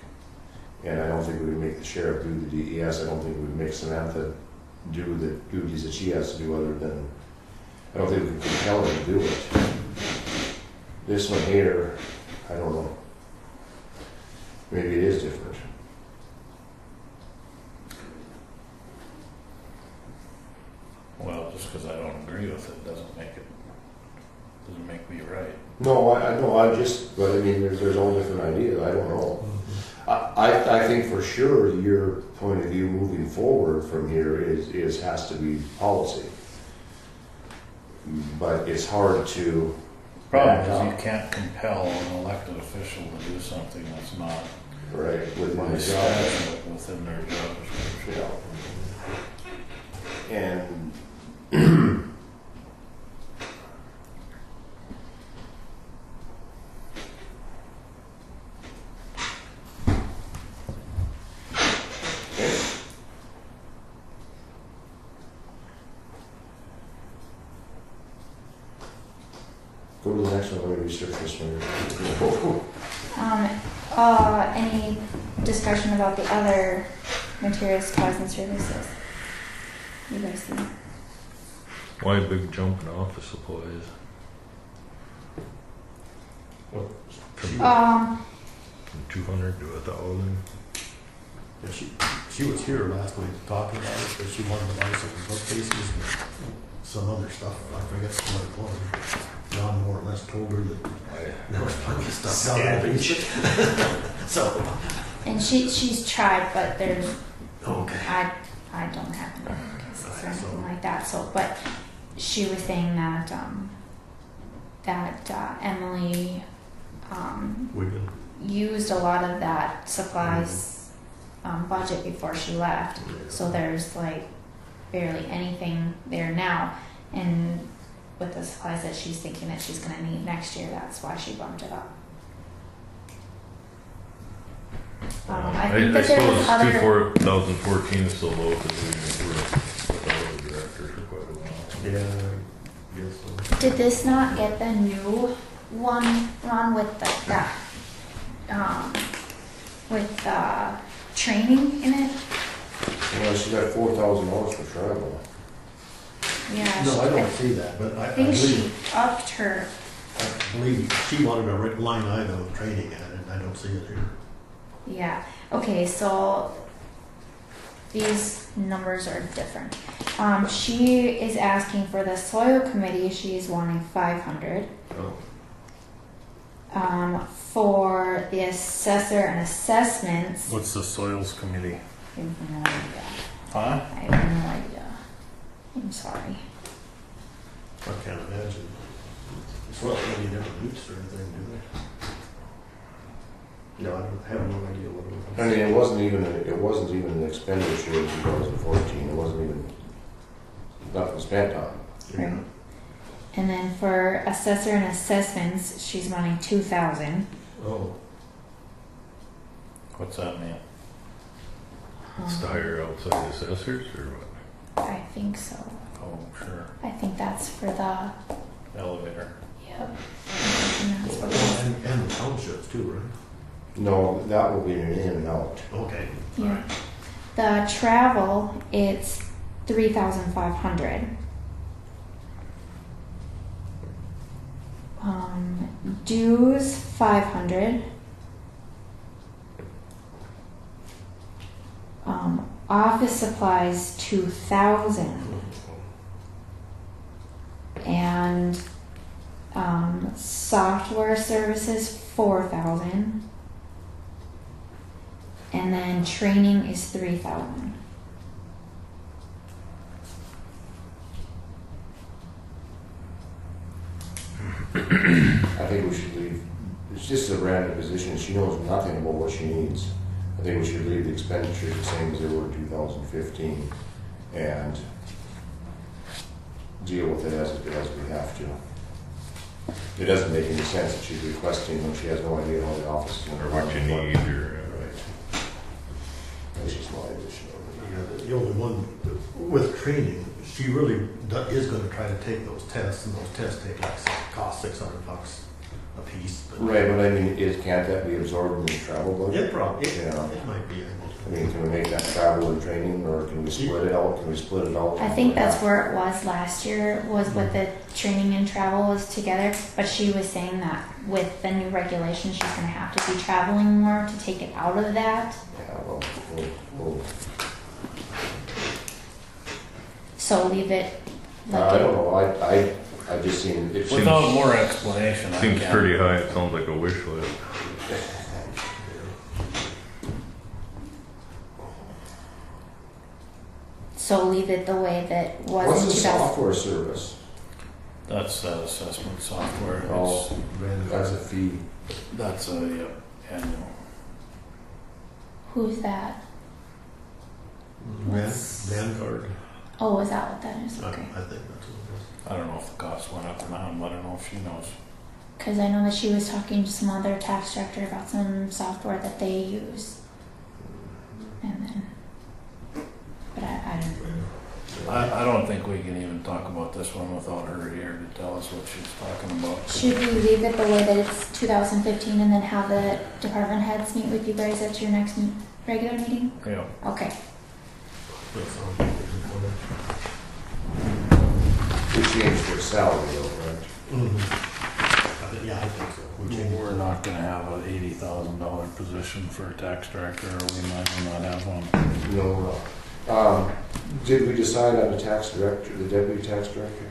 Speaker 5: and I don't think we would make the sheriff do the DES. I don't think we would make Samantha do the duties that she has to do. Other than, I don't think we can compel her to do it. This one here, I don't know. Maybe it is different.
Speaker 7: Well, just because I don't agree with it doesn't make me right.
Speaker 5: No, I know. But I mean, there's all different ideas. I don't know. I think for sure your point of view moving forward from here has to be policy. But it's hard to.
Speaker 7: Problem
Speaker 5: back
Speaker 7: is
Speaker 5: up.
Speaker 7: you can't compel an elected official to do something that's not
Speaker 5: Right, within
Speaker 7: by
Speaker 5: the job.
Speaker 7: statute within their job description.
Speaker 5: Yeah. And go to the next one. Let me research this one.
Speaker 3: Any discussion about the other materials, supplies, and services? You guys see?
Speaker 2: Why a big jump in office supplies?
Speaker 3: Um,
Speaker 2: From 200 to 1,000?
Speaker 4: Yeah, she was here last week talking about it, but she wanted to buy some bookcases and some other stuff. I forget what it was. John more or less told her that there was plenty of stuff down at the beach. So,
Speaker 3: and she's tried, but there's
Speaker 4: okay.
Speaker 3: I don't have any cases or anything like that. So, but she was saying that Emily
Speaker 4: Wigan.
Speaker 3: used a lot of that supplies budget before she left. So there's like barely anything there now, and with the supplies that she's thinking that she's going to need next year, that's why she bumped it up. I think that there was other.
Speaker 2: 2014 is so low because we were without a director for quite a while.
Speaker 4: Yeah, I guess so.
Speaker 3: Did this not get the new one run with the training in it?
Speaker 5: Well, she got $4,000 for travel.
Speaker 3: Yeah.
Speaker 4: No, I don't see that, but I
Speaker 3: I think she
Speaker 4: believe,
Speaker 3: upped her.
Speaker 4: I believe she wanted a line item of training at it. I don't see it here.
Speaker 3: Yeah. Okay, so these numbers are different. She is asking for the soil committee. She's wanting 500.
Speaker 4: Oh.
Speaker 3: For the assessor and assessments.
Speaker 7: What's the soils committee?
Speaker 3: I have no idea.
Speaker 7: Huh?
Speaker 3: I have no idea. I'm sorry.
Speaker 4: I can't imagine. It's not really different routes or anything, do they? No, I have no idea what it was.
Speaker 5: I mean, it wasn't even an expenditure in 2014. It wasn't even nothing spent on.
Speaker 3: Right. And then for assessor and assessments, she's wanting 2,000.
Speaker 4: Oh,
Speaker 7: What's that mean?
Speaker 2: It's to hire outside assessors or what?
Speaker 3: I think so.
Speaker 7: Oh, sure.
Speaker 3: I think that's for the.
Speaker 7: Elevator.
Speaker 3: Yep. And that's what it is.
Speaker 4: and the townships too, right?
Speaker 5: No, that will be an in and out.
Speaker 4: Okay.
Speaker 3: Yeah. The travel, it's 3,500. Dues 500. Office supplies 2,000. and software services 4,000, and then training is 3,000.
Speaker 5: I think we should leave, it's just a random position, she knows nothing about what she needs. I think we should leave the expenditures the same as they were in 2015 and deal with it as we have to. It doesn't make any sense that she's requesting when she has no idea how the office is going to
Speaker 2: Or
Speaker 5: run.
Speaker 2: what you need, or,
Speaker 5: Right. That's just my addition.
Speaker 4: Yeah, the only one with training, she really is going to try to take those tests, and those tests take like cost $600 a piece. But
Speaker 5: Right, but I mean, can't that be absorbed in the travel budget?
Speaker 4: it probably
Speaker 5: Yeah.
Speaker 4: it might be able
Speaker 5: I mean, can we make that travel and training, or can we split it out? Can we split it out?
Speaker 3: I think that's where it was last year, was with the training and travel was together, but she was saying that with the new regulations, she's gonna have to be traveling more to take it out of that.
Speaker 5: Yeah, well, we'll
Speaker 3: So leave it like
Speaker 5: I
Speaker 3: it.
Speaker 5: don't know, I just seen it.
Speaker 7: Without more explanation, I
Speaker 2: seems
Speaker 7: can't.
Speaker 2: pretty high, it sounds like a wish list.
Speaker 3: So leave it the way that was
Speaker 5: What's
Speaker 3: in
Speaker 5: the
Speaker 3: 2000.
Speaker 5: software service?
Speaker 7: That's that assessment software.
Speaker 5: Oh, that's a fee.
Speaker 7: That's a, yep, annual.
Speaker 3: Who's that?
Speaker 4: Vanguard.
Speaker 3: Oh, is that what that is?
Speaker 4: I
Speaker 3: Okay.
Speaker 4: think that's what it
Speaker 7: I don't know if the cost went up or not, but I don't know if she knows.
Speaker 3: Because I know that she was talking to some other tax director about some software that they use. And then, but I don't know.
Speaker 7: I don't think we can even talk about this one without her here to tell us what she's talking about.
Speaker 3: Should we leave it the way that it's 2015 and then have the department heads meet with you guys at your next regular meeting?
Speaker 7: Yeah.
Speaker 3: Okay.
Speaker 5: We changed their salary though, right?
Speaker 4: Mm-hmm. Yeah, I think so. We changed
Speaker 7: We're not gonna have an $80,000 position for a tax director, or we might as well not have one.
Speaker 5: No. Did we decide on the tax director, the deputy tax director?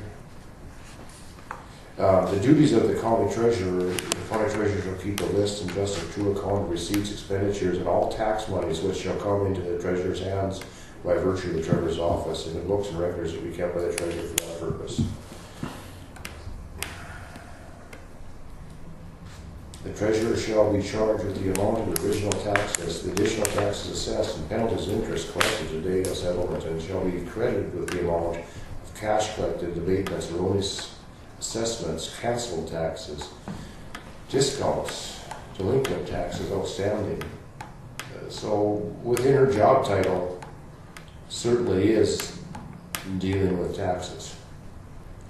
Speaker 5: The duties of the county treasurer shall keep a list and just a true account of receipts, expenditures, and all tax monies which shall come into the treasurer's hands by virtue of the treasurer's office, and the books and records will be kept by the treasurer for that purpose. The treasurer shall be charged with the amount of the original taxes, the additional taxes assessed, and penalties and interest collected to date of settlement, and shall be credited with the amount of cash collected, abatements, erroneous assessments, canceled taxes, discounts, delinquent taxes outstanding. So within her job title, certainly is dealing with taxes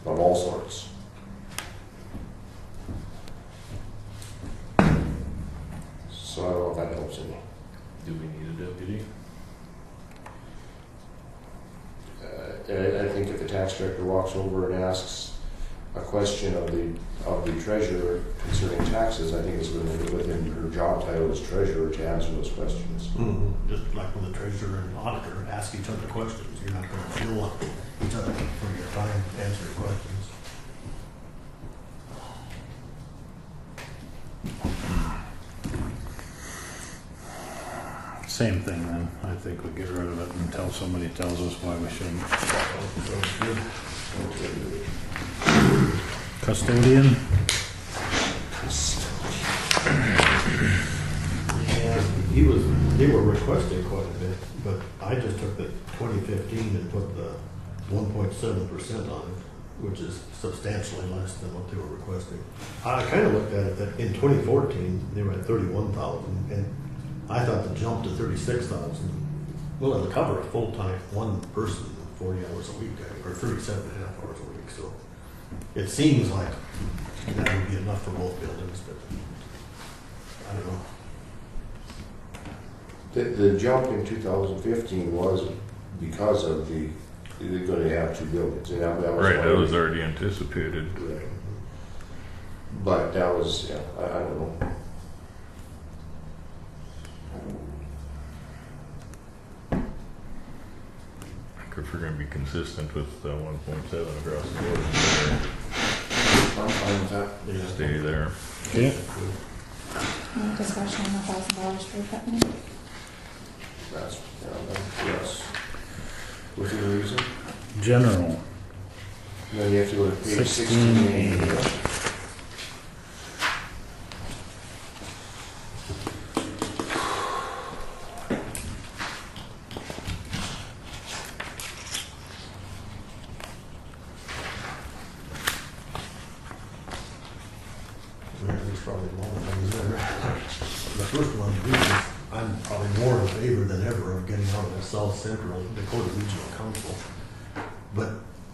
Speaker 5: of all sorts. So I don't know if that helps any.
Speaker 2: Do we need a deputy?
Speaker 5: I think if the tax director walks over and asks a question of the treasurer concerning taxes, I think it's within her job title as treasurer to answer those questions.
Speaker 4: Mm-hmm. Just like when the treasurer and auditor ask each other questions, you're not going to feel each other for your time to answer your questions.
Speaker 7: Same thing then. I think we get rid of it until somebody tells us why we shouldn't. Custodian?
Speaker 4: And they were requesting quite a bit, but I just took the 2015 and put the 1.7% on it, which is substantially less than what they were requesting. I kind of looked at it that in 2014, they were at 31,000, and I thought the jump to 36,000, well, it'll cover a full-time one person, 40 hours a week, or 37 and a half hours a week, so it seems like that would be enough for both buildings, but I don't know.
Speaker 5: The jump in 2015 was because of they're going to have two buildings. And that was
Speaker 2: Right,
Speaker 5: why
Speaker 2: that was
Speaker 5: we-
Speaker 2: already anticipated.
Speaker 5: Right. But that was, yeah, I don't know.
Speaker 2: I could if we're gonna be consistent with 1.7 across the board,
Speaker 5: I'm fine with that.
Speaker 2: stay there.
Speaker 7: Okay.
Speaker 3: Any discussion on $1,000 for equipment?
Speaker 5: That's, yes. Within reason.
Speaker 7: General,
Speaker 5: Then you have to go to page
Speaker 7: 16.
Speaker 5: 16.
Speaker 4: There's probably more things there. The first one, I'm probably more in favor than ever of getting out of the South Central Dakota Regional Council. But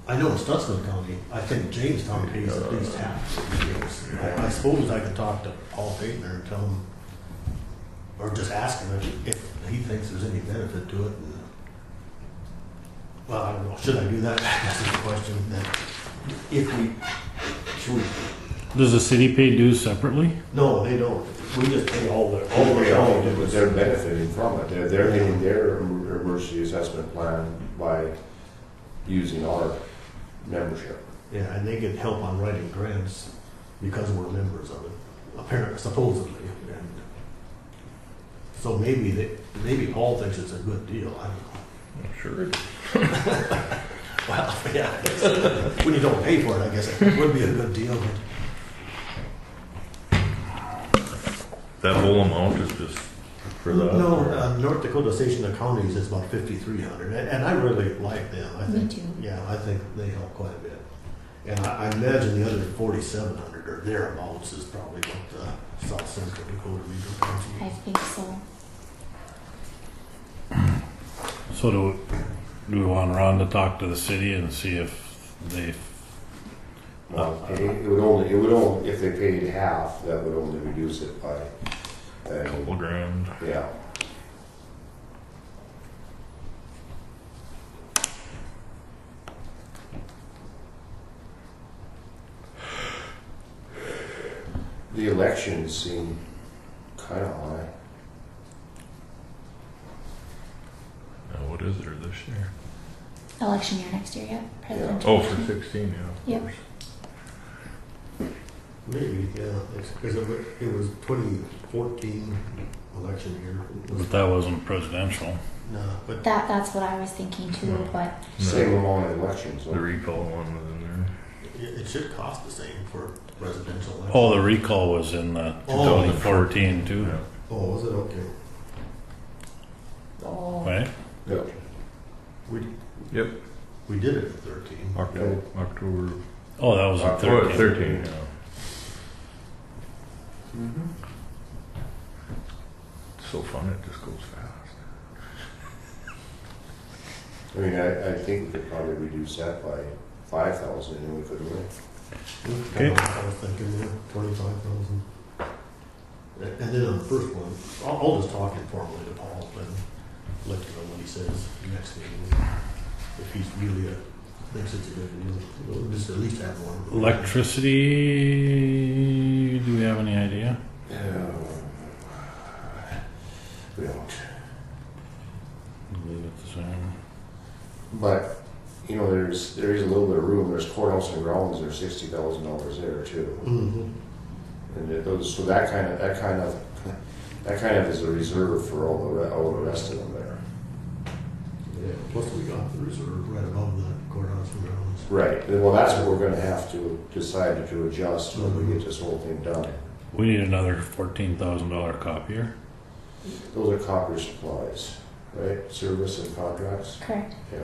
Speaker 4: I know in Stutsman County, I think Jamestown pays at least half of the bills. I suppose I could talk to Paul Payton and tell him, or just ask him if he thinks there's any benefit to it. And, well, I don't know, should I do that? That's the question. That if we, should we?
Speaker 7: does the city pay dues separately?
Speaker 4: No, they don't. We just pay all the
Speaker 5: But they're benefiting from it. They're hitting their emergency assessment plan by using our membership.
Speaker 4: Yeah, and they get help on writing grants because we're members of it, apparently, supposedly. And so maybe Paul thinks it's a good deal. I don't know.
Speaker 2: Sure.
Speaker 4: Well, yeah, when you don't pay for it, I guess it would be a good deal. But
Speaker 2: That whole amount is just for that?
Speaker 4: no,
Speaker 2: or-
Speaker 4: North Dakota Station of Counties is about 5,300, and I really like them. I
Speaker 3: Me
Speaker 4: think,
Speaker 3: too.
Speaker 4: yeah, I think they help quite a bit. And I imagine the other 4,700 or thereabouts is probably what the South Central Dakota Regional Council.
Speaker 3: I think so.
Speaker 7: So do we want Ron to talk to the city and see if they,
Speaker 5: Well, it would only, if they paid half, that would only reduce it by,
Speaker 2: Couple grand.
Speaker 5: yeah. The elections seem kind of high.
Speaker 2: Now, what is there this year?
Speaker 3: Election year next year, yeah. Presidential
Speaker 2: Oh, for
Speaker 3: election.
Speaker 2: 16, yeah. Of
Speaker 3: Yep.
Speaker 2: course.
Speaker 4: Maybe, yeah, because it was 2014 election year.
Speaker 7: but that wasn't presidential.
Speaker 4: No, but
Speaker 3: That's what I was thinking too,
Speaker 2: No.
Speaker 3: but
Speaker 5: Same amount of elections.
Speaker 2: The recall one was in there.
Speaker 4: it should cost the same for presidential election.
Speaker 7: Oh, the recall was in the
Speaker 4: Oh,
Speaker 7: 2014 too,
Speaker 2: Yeah.
Speaker 4: Oh, was it? Okay.
Speaker 7: right?
Speaker 5: Yep.
Speaker 2: Yep.
Speaker 4: We did it in 13.
Speaker 2: October.
Speaker 7: Oh, that was in
Speaker 2: October
Speaker 7: 13.
Speaker 2: 13, yeah.
Speaker 5: Mm-hmm.
Speaker 2: It's so fun, it just goes fast.
Speaker 5: I mean, I think we could probably reduce that by 5,000 and we could win.
Speaker 7: Okay.
Speaker 4: I was thinking, yeah, 25,000. And then on the first one, I'll just talk informally to Paul and let you know what he says next meeting. If he's really thinks it's a good deal, we'll just at least have one.
Speaker 7: Electricity, do we have any idea?
Speaker 5: We don't.
Speaker 7: Leave it the same.
Speaker 5: But, you know, there is a little bit of room. There's courthouse and grounds, there's $60,000 there too.
Speaker 4: Mm-hmm.
Speaker 5: And so that kind of is a reserve for all the rest of them there.
Speaker 4: Yeah, plus we got the reserve right above the courthouse and grounds.
Speaker 5: Right. Well, that's what we're gonna have to decide to adjust when we get this whole thing done.
Speaker 7: We need another $14,000 copier.
Speaker 5: Those are copper supplies, right? Service and contracts.
Speaker 3: correct.
Speaker 5: Yeah.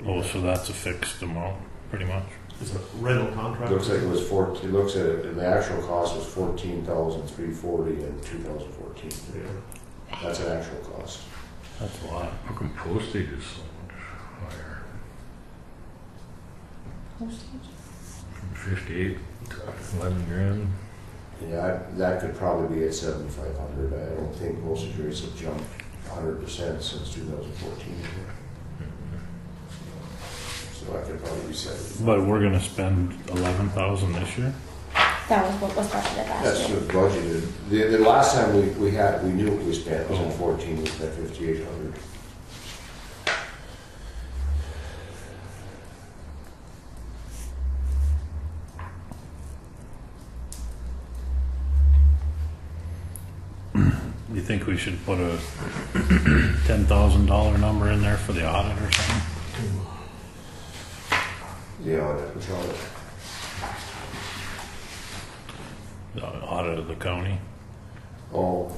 Speaker 7: Oh, so that's a fixed amount, pretty much.
Speaker 4: It's a rental contract.
Speaker 5: Looks like it was it looks at it, and the actual cost was $14,340 in 2014.
Speaker 4: Yeah.
Speaker 5: That's an actual cost.
Speaker 7: That's a lot.
Speaker 2: How come postage is so much higher? From 58 to 11 grand.
Speaker 5: Yeah, that could probably be at 7,500. I don't think postage rates have jumped 100% since 2014. So I could probably be 75.
Speaker 7: But we're gonna spend 11,000 this year?
Speaker 3: That was what was budgeted last
Speaker 5: That's
Speaker 3: year.
Speaker 5: what's budgeted. The last time we knew what we spent was in 14, we spent 5,800.
Speaker 7: you think we should put a $10,000 number in there for the audit or something?
Speaker 5: The audit, which audit?
Speaker 7: The audit of the county.
Speaker 5: Oh,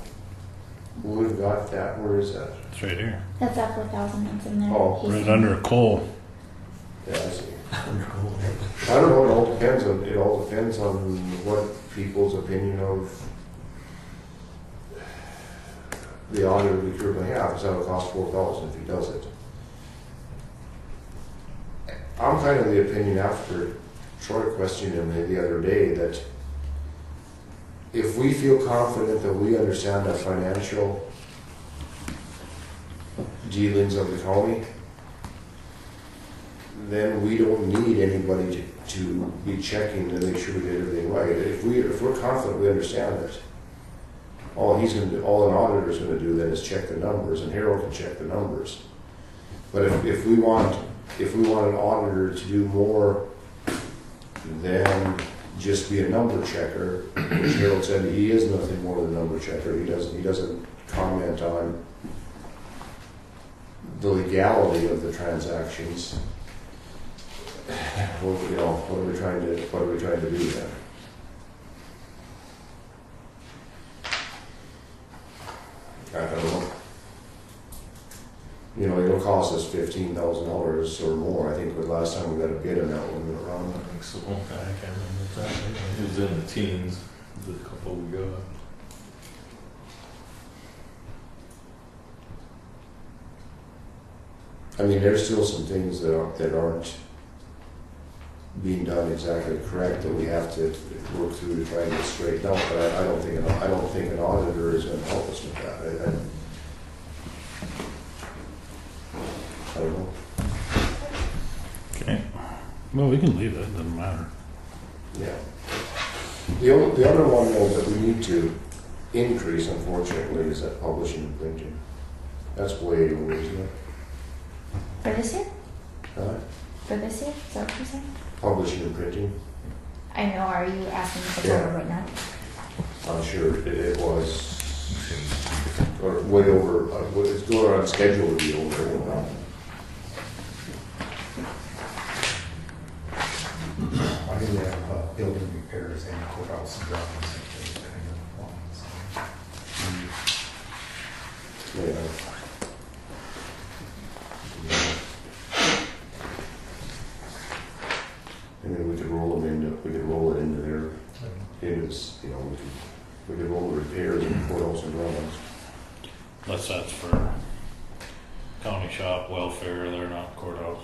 Speaker 5: we've got that. Where is that?
Speaker 7: It's right here.
Speaker 3: That's that 4,000 that's in there.
Speaker 5: Oh,
Speaker 3: He's-
Speaker 7: Right under coal.
Speaker 5: Yeah, I see. I don't know. It all depends on. It all depends on what people's opinion of the auditor we currently have. Because that'll cost $4,000 if he does it. I'm kind of the opinion after Troy questioned him the other day that if we feel confident that we understand the financial dealings of the county, then we don't need anybody to be checking to make sure we did everything right. If we're confident we understand it, all an auditor's gonna do then is check the numbers, and Harold can check the numbers. But if we want an auditor to do more than just be a number checker, which Harold said he is nothing more than a number checker. He doesn't comment on the legality of the transactions. Well, what are we trying to do then? I don't know. It'll cost us $15,000 or more. I think the last time we got a bid on that one, we were around.
Speaker 2: I think so.
Speaker 1: I can't remember exactly.
Speaker 2: It was in the teens, the couple we got.
Speaker 5: I mean, there's still some things that aren't being done exactly correct that we have to work through to try and get straightened out. But I don't think an auditor is going to help us with that. I don't know.
Speaker 7: Okay. Well, we can leave it. Doesn't matter.
Speaker 5: Yeah. The other one though that we need to increase, unfortunately, is that publishing and printing. That's way over, isn't it?
Speaker 3: For this year?
Speaker 5: Huh?
Speaker 3: For this year? Is that what you're saying?
Speaker 5: Publishing and printing.
Speaker 3: I know. Are you asking for
Speaker 5: Yeah.
Speaker 3: total right now?
Speaker 5: I'm sure it was, or way over, it's going on schedule to be over.
Speaker 6: Why do we have building repairs and courthouse and grounds and those kind of ones?
Speaker 5: Yeah. And then we could roll it into their, we could roll the repairs and courthouse and grounds.
Speaker 7: That's for county shop, welfare, they're not courthouse.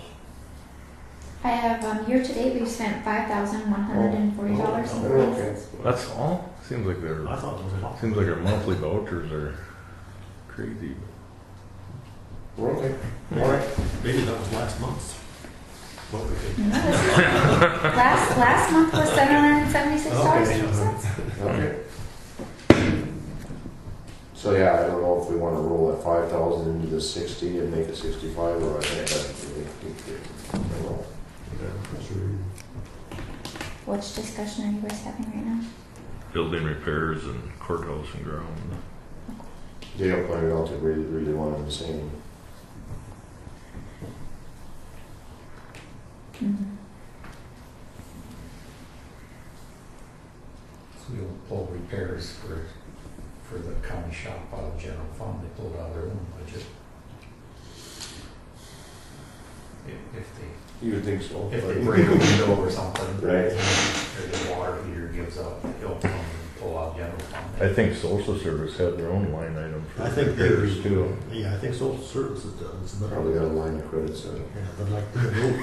Speaker 3: I have year to date we've spent $5,140.
Speaker 5: Oh, okay.
Speaker 2: That's all? Seems like
Speaker 1: I thought it was a lot.
Speaker 2: Seems like our monthly vouchers are crazy.
Speaker 5: We're okay. All right.
Speaker 1: Maybe that was last month. What we did.
Speaker 3: last month was $776.
Speaker 5: Okay. So yeah, I don't know if we want to roll that 5,000 into the 60 and make it 65, or I think that's really, I don't know.
Speaker 3: Which discussion are you guys having right now?
Speaker 2: Building repairs and courthouse and ground.
Speaker 5: Dale pointed out that we really wanted the same.
Speaker 3: Mm-hmm.
Speaker 6: So we'll pull repairs for the county shop out of the general fund. They pulled out of their own budget.
Speaker 5: You would think so.
Speaker 6: If they break a window or something,
Speaker 5: Right.
Speaker 6: or the water heater gives up, he'll come and pull out general fund.
Speaker 2: I think social service had their own line item for
Speaker 4: I think they
Speaker 2: repairs too.
Speaker 4: Yeah, I think social services does. But
Speaker 5: Probably got a line of credit set.
Speaker 4: yeah, but like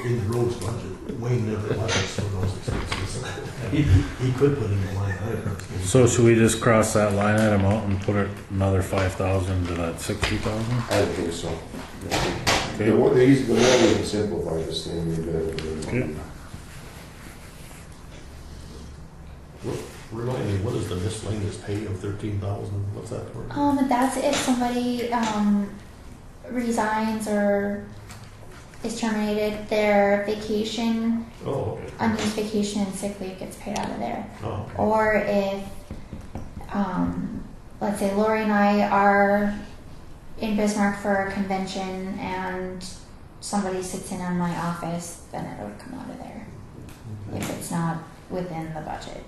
Speaker 4: in the roads budget, Wayne never allows for those expenses. He could put in a line item.
Speaker 7: So should we just cross that line item out and put another 5,000 to that 60,000?
Speaker 5: I don't think so.
Speaker 7: Okay.
Speaker 5: The more we can simplify this thing, the better.
Speaker 7: Okay.
Speaker 4: Remind me, what is the miscellaneous pay of 13,000? What's that for?
Speaker 3: That's if somebody resigns or is terminated, their vacation,
Speaker 4: Oh, okay.
Speaker 3: unused vacation and sick leave gets paid out of there.
Speaker 4: Oh, okay.
Speaker 3: Or if let's say Lori and I are in Bismarck for a convention and somebody sits in on my office, then it would come out of there if it's not within the budget.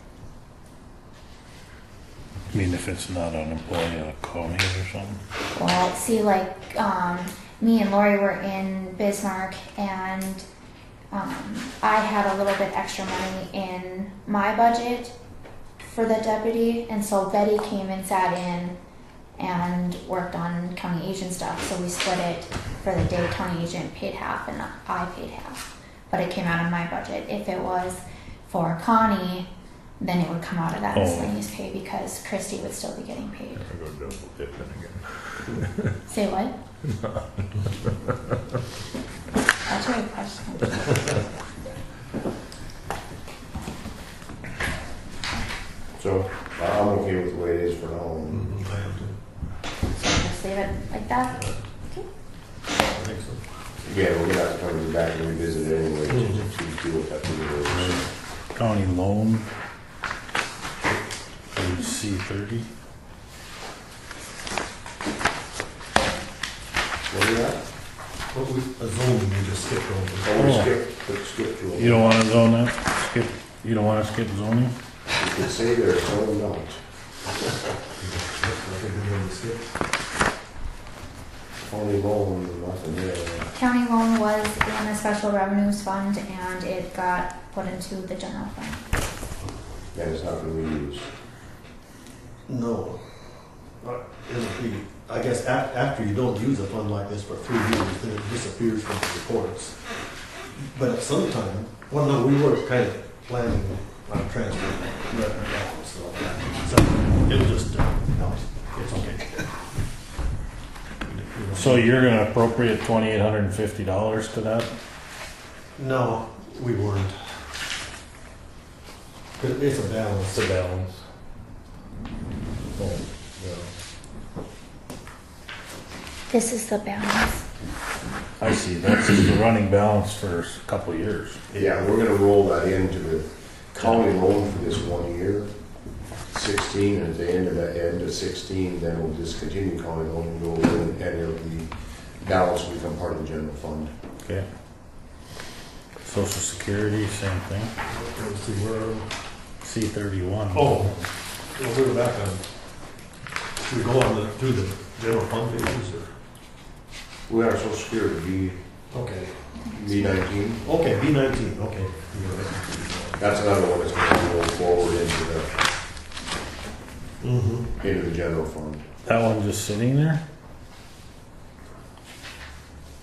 Speaker 7: I mean, if it's not an employee of the county or something.
Speaker 3: Well, see, like, me and Lori were in Bismarck, and I had a little bit extra money in my budget for the deputy, and so Betty came and sat in and worked on county agent stuff, so we split it for the day. County agent paid half and I paid half, but it came out of my budget. If it was for Connie, then it would come out of that miscellaneous pay because Christy would still be getting paid.
Speaker 2: I go double dipping again.
Speaker 3: Say what? That's a great question.
Speaker 5: So I'm okay with the way it is for now.
Speaker 3: So just leave it like that? Okay.
Speaker 4: I think so.
Speaker 5: Again, we're gonna have to come back and revisit it anyway to see what that figure is.
Speaker 7: County loan, page C30.
Speaker 5: What are you at?
Speaker 4: What we, a zone we just skipped over.
Speaker 5: Oh, we
Speaker 7: Oh.
Speaker 5: skip to it.
Speaker 7: You don't want to zone that? Skip, you don't want to skip zoning?
Speaker 5: You can say there, so we don't. Only loan, nothing there.
Speaker 3: County loan was in the special revenues fund and it got put into the general fund.
Speaker 5: And it's not gonna be used.
Speaker 4: No. It'll be, I guess after you don't use a fund like this for 3 years, then it disappears from the reports. But at some time, well, no, we were kind of planning on transferring revenue balance, so it'll just, no, it's okay.
Speaker 7: So you're going to appropriate $2,850 to that?
Speaker 4: No, we weren't. But it's a balance.
Speaker 2: It's a balance. Oh,
Speaker 3: This is the balance.
Speaker 7: I see, that's the running balance for a couple of years.
Speaker 5: Yeah, we're gonna roll that into the county loan for this 1 year. 16, and at the end of 16, then we'll discontinue county loan and go in, and it'll be balance will become part of the general fund.
Speaker 7: Okay. Social Security, same thing.
Speaker 4: Let's see, where,
Speaker 7: C31.
Speaker 4: oh, well, we're back on, should we go on through the general fund pages, or?
Speaker 5: We got our social security,
Speaker 4: Okay.
Speaker 5: B19.
Speaker 4: Okay, B19, okay. You're right.
Speaker 5: That's another one that's gonna roll forward
Speaker 4: Mm-hmm.
Speaker 5: into the general fund.
Speaker 7: That one just sitting there?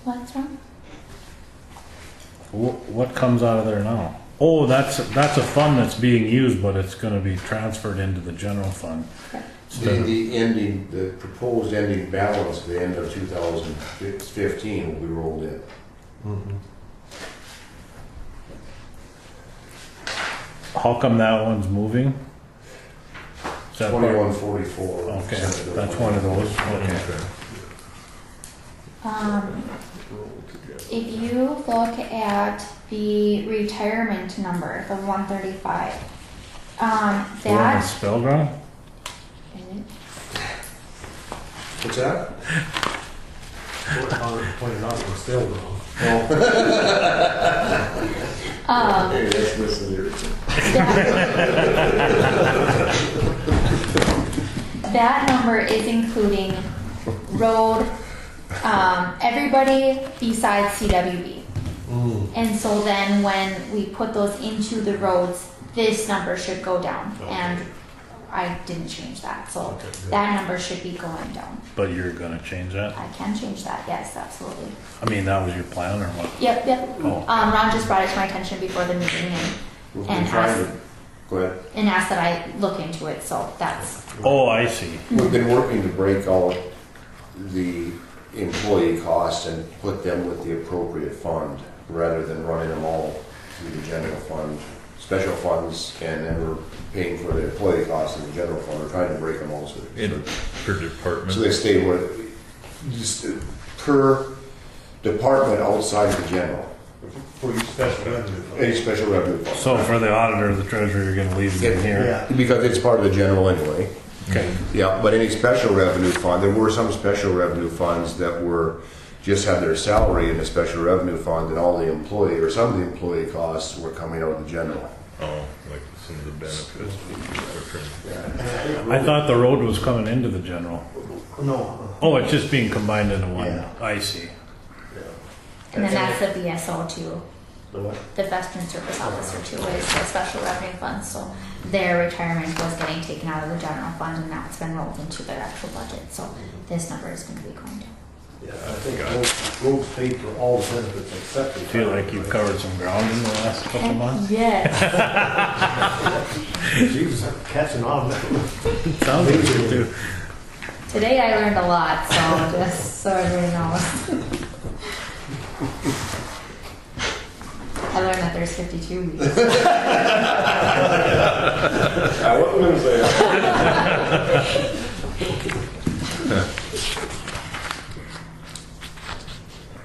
Speaker 3: What's wrong?
Speaker 7: What comes out of there now? Oh, that's a fund that's being used, but it's going to be transferred into the general fund.
Speaker 5: The proposed ending balance at the end of 2015 will be rolled in.
Speaker 4: Mm-hmm.
Speaker 7: How come that one's moving? Is that part-
Speaker 5: 2144.
Speaker 7: Okay, that's one of those. Okay.
Speaker 3: If you look at the retirement number, the 135,
Speaker 7: The one
Speaker 3: that
Speaker 7: that's spelled wrong?
Speaker 5: What's that?
Speaker 4: Pointed out it was still wrong.
Speaker 5: Hey, that's missing the original.
Speaker 3: that number is including road, everybody besides CWB. And so then when we put those into the roads, this number should go down.
Speaker 4: Okay.
Speaker 3: And I didn't change that, so
Speaker 4: Okay, good.
Speaker 3: that number should be going down.
Speaker 7: But you're going to change that?
Speaker 3: I can change that, yes, absolutely.
Speaker 7: I mean, that was your plan or what?
Speaker 3: Yep, yep.
Speaker 7: Oh.
Speaker 3: Ron just brought it to my attention before the meeting
Speaker 5: We've
Speaker 3: and
Speaker 5: been trying
Speaker 3: asked,
Speaker 5: to, go ahead.
Speaker 3: and asked that I look into it, so that's,
Speaker 7: Oh, I see.
Speaker 5: We've been working to break out the employee costs and put them with the appropriate fund rather than running them all through the general fund, special funds, and then we're paying for the employee costs in the general fund. We're trying to break them all
Speaker 2: per department.
Speaker 5: so they stay where, just per department outside of the general,
Speaker 4: For each special revenue fund.
Speaker 5: any special revenue fund.
Speaker 7: So for the auditor, the treasurer, you're going to leave it in here?
Speaker 4: Yeah.
Speaker 5: Because it's part of the general anyway.
Speaker 7: Okay.
Speaker 5: Yeah, but any special revenue fund, there were some special revenue funds that were, just had their salary in the special revenue fund, and all the employee, or some of the employee costs were coming out of the general.
Speaker 2: Oh, like some of the benefits.
Speaker 7: I thought the road was coming into the general.
Speaker 4: No.
Speaker 7: Oh, it's just being combined into one.
Speaker 4: Yeah.
Speaker 7: I see.
Speaker 3: And then that's the BSO too.
Speaker 4: The what?
Speaker 3: The Veteran Service Officer too is the special revenue fund. So their retirement was getting taken out of the general fund, and now it's been rolled into their actual budget. So this number is going to be going down.
Speaker 4: Yeah, I think roads paid for all the benefits except.
Speaker 7: I feel like you've covered some ground in the last couple months.
Speaker 3: Yes.
Speaker 4: She's catching on.
Speaker 7: Sounds like you do.
Speaker 3: Today I learned a lot, so just so everybody knows. I learned that there's 52 weeks.
Speaker 5: I wasn't gonna say that.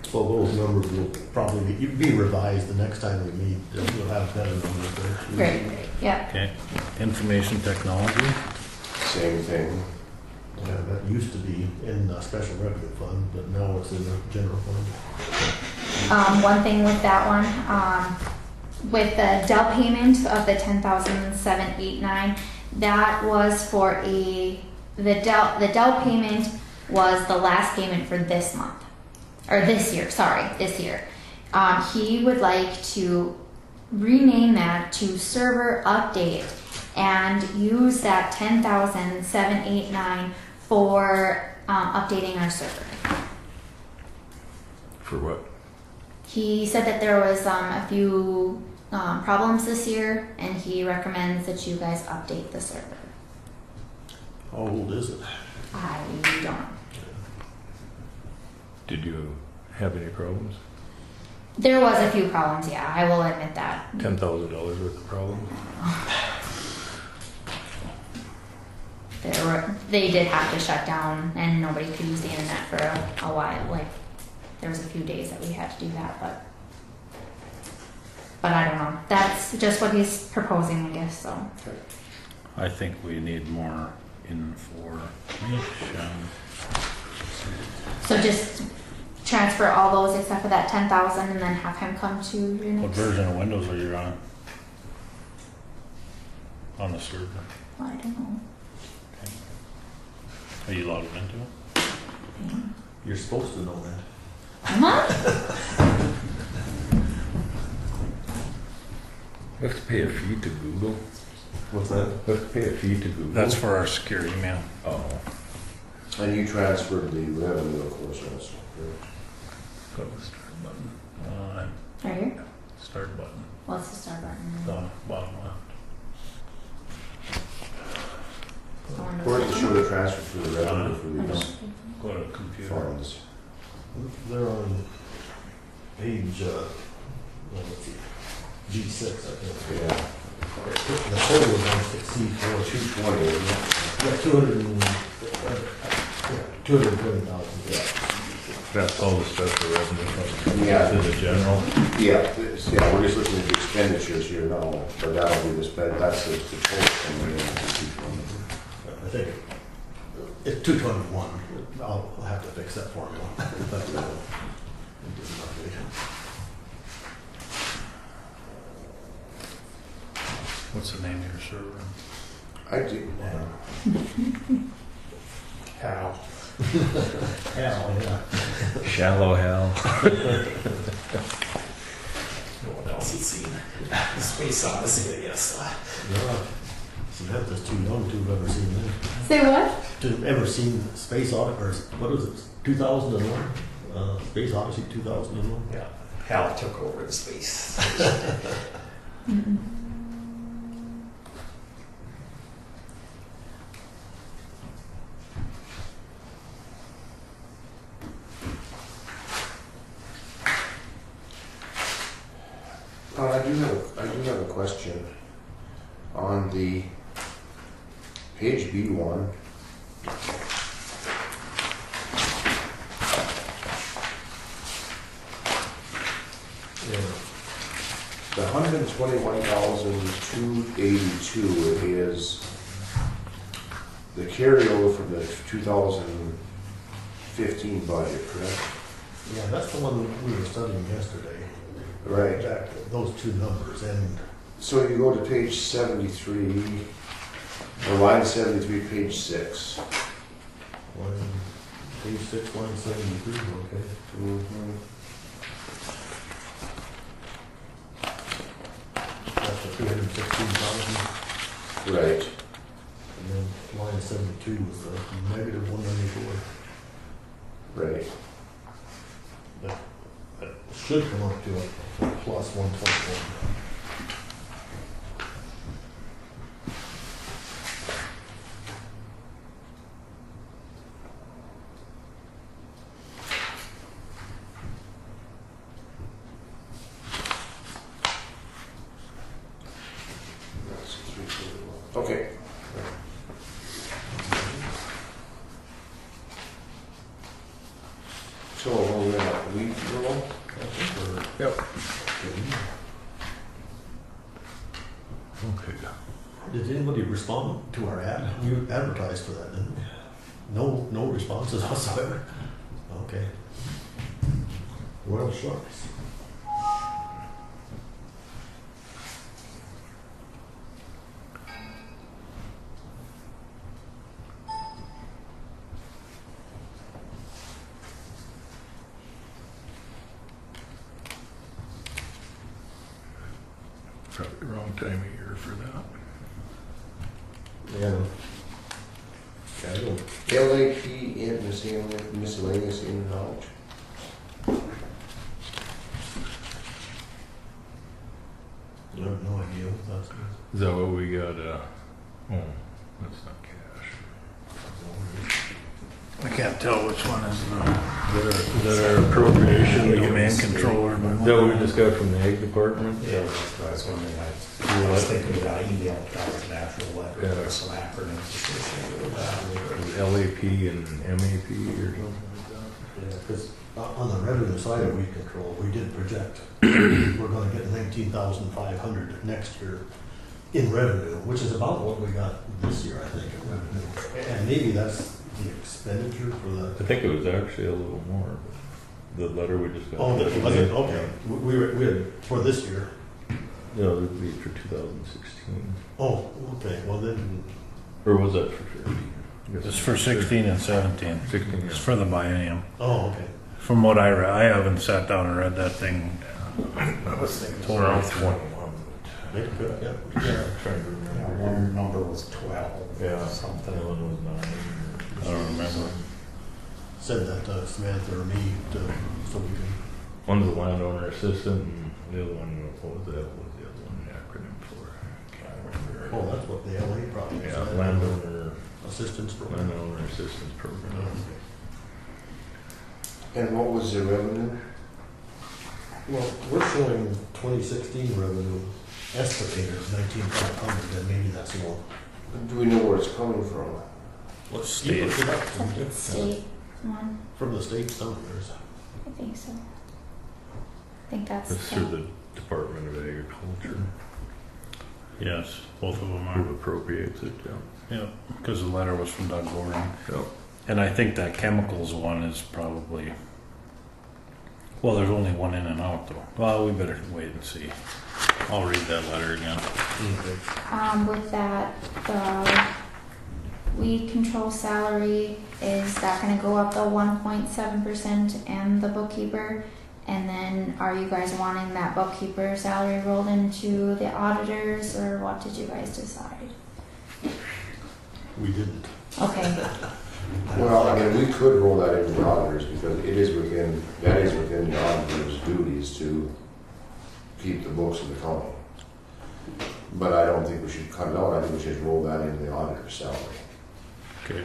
Speaker 4: So those numbers will probably be revised the next time we meet. We'll have better numbers there.
Speaker 3: Great. Yeah.
Speaker 7: Okay. Information technology.
Speaker 5: Same thing.
Speaker 4: Yeah, that used to be in the special revenue fund, but now it's in the general fund.
Speaker 3: One thing with that one, with the Dell payment of the 10,789, that was for the Dell payment was the last payment for this month, or this year. Sorry, this year. He would like to rename that to server update and use that 10,789 for updating our server.
Speaker 2: For what?
Speaker 3: He said that there was a few problems this year, and he recommends that you guys update the server.
Speaker 4: How old is it?
Speaker 3: I don't know.
Speaker 2: Did you have any problems?
Speaker 3: There was a few problems, yeah, I will admit that.
Speaker 2: $10,000 worth of problems?
Speaker 3: They did have to shut down, and nobody could use the internet for a while. Like, there was a few days that we had to do that, but I don't know. That's just what he's proposing, I guess. So.
Speaker 7: I think we need more information.
Speaker 3: So just transfer all those except for that 10,000, and then have him come to your
Speaker 7: What
Speaker 3: next.
Speaker 7: version of Windows are you on? On the server.
Speaker 3: I don't know.
Speaker 7: Are you logged into it?
Speaker 4: You're supposed to know that.
Speaker 3: Am I?
Speaker 2: We have to pay a fee to Google.
Speaker 4: What's that?
Speaker 2: We have to pay a fee to Google.
Speaker 7: That's for our secure email.
Speaker 2: Oh.
Speaker 5: And you transferred the revenue, of course, also.
Speaker 2: Go to the start button.
Speaker 3: Right here.
Speaker 7: Start button.
Speaker 3: What's the start button?
Speaker 7: The bottom left.
Speaker 5: Where does it show the transfer for the revenue for these
Speaker 7: Go to computer.
Speaker 5: funds?
Speaker 4: They're on page, let's see, G6, I think.
Speaker 5: Yeah.
Speaker 4: The total was on C4,
Speaker 5: 220, isn't it?
Speaker 4: yeah, 220,000, yeah.
Speaker 2: That's all the special revenue from
Speaker 5: Yeah.
Speaker 2: to the general.
Speaker 5: Yeah, we're just looking at the expenditures here now, but that'll be the that's the total coming in.
Speaker 4: I think it's 221. I'll have to fix that formula.
Speaker 7: What's the name of your server?
Speaker 5: I do.
Speaker 4: Hal. Hal, yeah.
Speaker 2: Shallow hell.
Speaker 8: No one else has seen the Space Odyssey, I guess.
Speaker 4: No, Samantha's too young to have ever seen that.
Speaker 3: Say what?
Speaker 4: To have ever seen Space Odyssey, or what is it, 2001? Space Odyssey 2001?
Speaker 8: Yeah, Hal took over the space.
Speaker 5: I do have a question on the page B1.
Speaker 4: Yeah.
Speaker 5: The 121,282 is the carryover from the 2015 budget, correct?
Speaker 4: Yeah, that's the one we were studying yesterday.
Speaker 5: Right.
Speaker 4: Those two numbers, and
Speaker 5: So you go to page 73, or line 73, page 6.
Speaker 4: page 6, line 73, okay.
Speaker 5: Mm-hmm.
Speaker 4: That's the 316,000.
Speaker 5: Right.
Speaker 4: And then line 72 was the negative 194.
Speaker 5: Right.
Speaker 4: That should come up to a plus 121.
Speaker 5: Okay. So we're gonna leave the roll?
Speaker 2: Yep.
Speaker 7: Okay.
Speaker 4: Did anybody respond to our ad? We advertised for that, didn't we? No responses whatsoever? Okay. Royal Sharks.
Speaker 7: Probably wrong time of year for that.
Speaker 4: Yeah. I don't,
Speaker 5: LAP in miscellaneous in and out.
Speaker 4: I have no idea what that's.
Speaker 7: Is that what we got? Oh, that's not cash. I can't tell which one is
Speaker 2: Is that our appropriation?
Speaker 7: the command controller.
Speaker 2: Is that what we just got from the ag department?
Speaker 8: Yeah, that's one thing I was thinking about email, that was an actual letter,
Speaker 2: Yeah.
Speaker 8: there's some acronyms associated with that.
Speaker 2: LAP and MAP or something like
Speaker 4: Yeah, because on the revenue side of weed control, we did project we're gonna get 19,500 next year in revenue, which is about what we got this year, I think, in revenue. And maybe that's the expenditure for the.
Speaker 2: that. I think it was actually a little more, but the letter we just got.
Speaker 4: Oh, was it? Okay. We had, for this year.
Speaker 2: No, it would be for 2016.
Speaker 4: Oh, okay, well then,
Speaker 2: Or was that for 15?
Speaker 7: It's for 16 and 17.
Speaker 2: 16, yeah.
Speaker 7: It's for the biennium.
Speaker 4: oh, okay.
Speaker 7: From what I read, I haven't sat down and read that thing.
Speaker 8: I was thinking
Speaker 2: It's around 21.
Speaker 4: Maybe good, yeah.
Speaker 2: I'm trying to
Speaker 8: Yeah,
Speaker 2: remember.
Speaker 8: one number was 12,
Speaker 2: Yeah,
Speaker 8: something.
Speaker 2: the one was 9.
Speaker 7: I don't remember.
Speaker 4: Send that to Samantha or me to, so we can.
Speaker 2: One's the landowner assistant, and the other one, what was that? What was the other one, the acronym for?
Speaker 4: Oh, that's what the LA project is.
Speaker 2: Yeah, landowner
Speaker 4: Assistance program.
Speaker 2: Landowner assistance program.
Speaker 5: And what was the revenue?
Speaker 4: Well, we're showing 2016 revenue estimated 19,500, and maybe that's low.
Speaker 5: Do we know where it's coming from?
Speaker 4: What's
Speaker 7: State.
Speaker 3: It's state one,
Speaker 4: From the state somewheres.
Speaker 3: I think so. I think that's.
Speaker 2: That's through the Department of Agriculture,
Speaker 7: Yes, both of them
Speaker 2: who
Speaker 7: are.
Speaker 2: appropriates it, yeah.
Speaker 7: Yeah, because the letter was from Doug Goring.
Speaker 2: Yep.
Speaker 7: And I think that chemicals one is probably, well, there's only one in and out though. Well, we better wait and see. I'll read that letter again.
Speaker 3: With that, the weed control salary, is that gonna go up the 1.7% and the bookkeeper? And then are you guys wanting that bookkeeper salary rolled into the auditors, or what did you guys decide?
Speaker 4: We didn't.
Speaker 3: Okay,
Speaker 5: Well, I mean, we could roll that into the auditors because that is within the auditor's duties to keep the books of the county. But I don't think we should cut it out. I think we should roll that into the auditor's salary.
Speaker 7: Okay.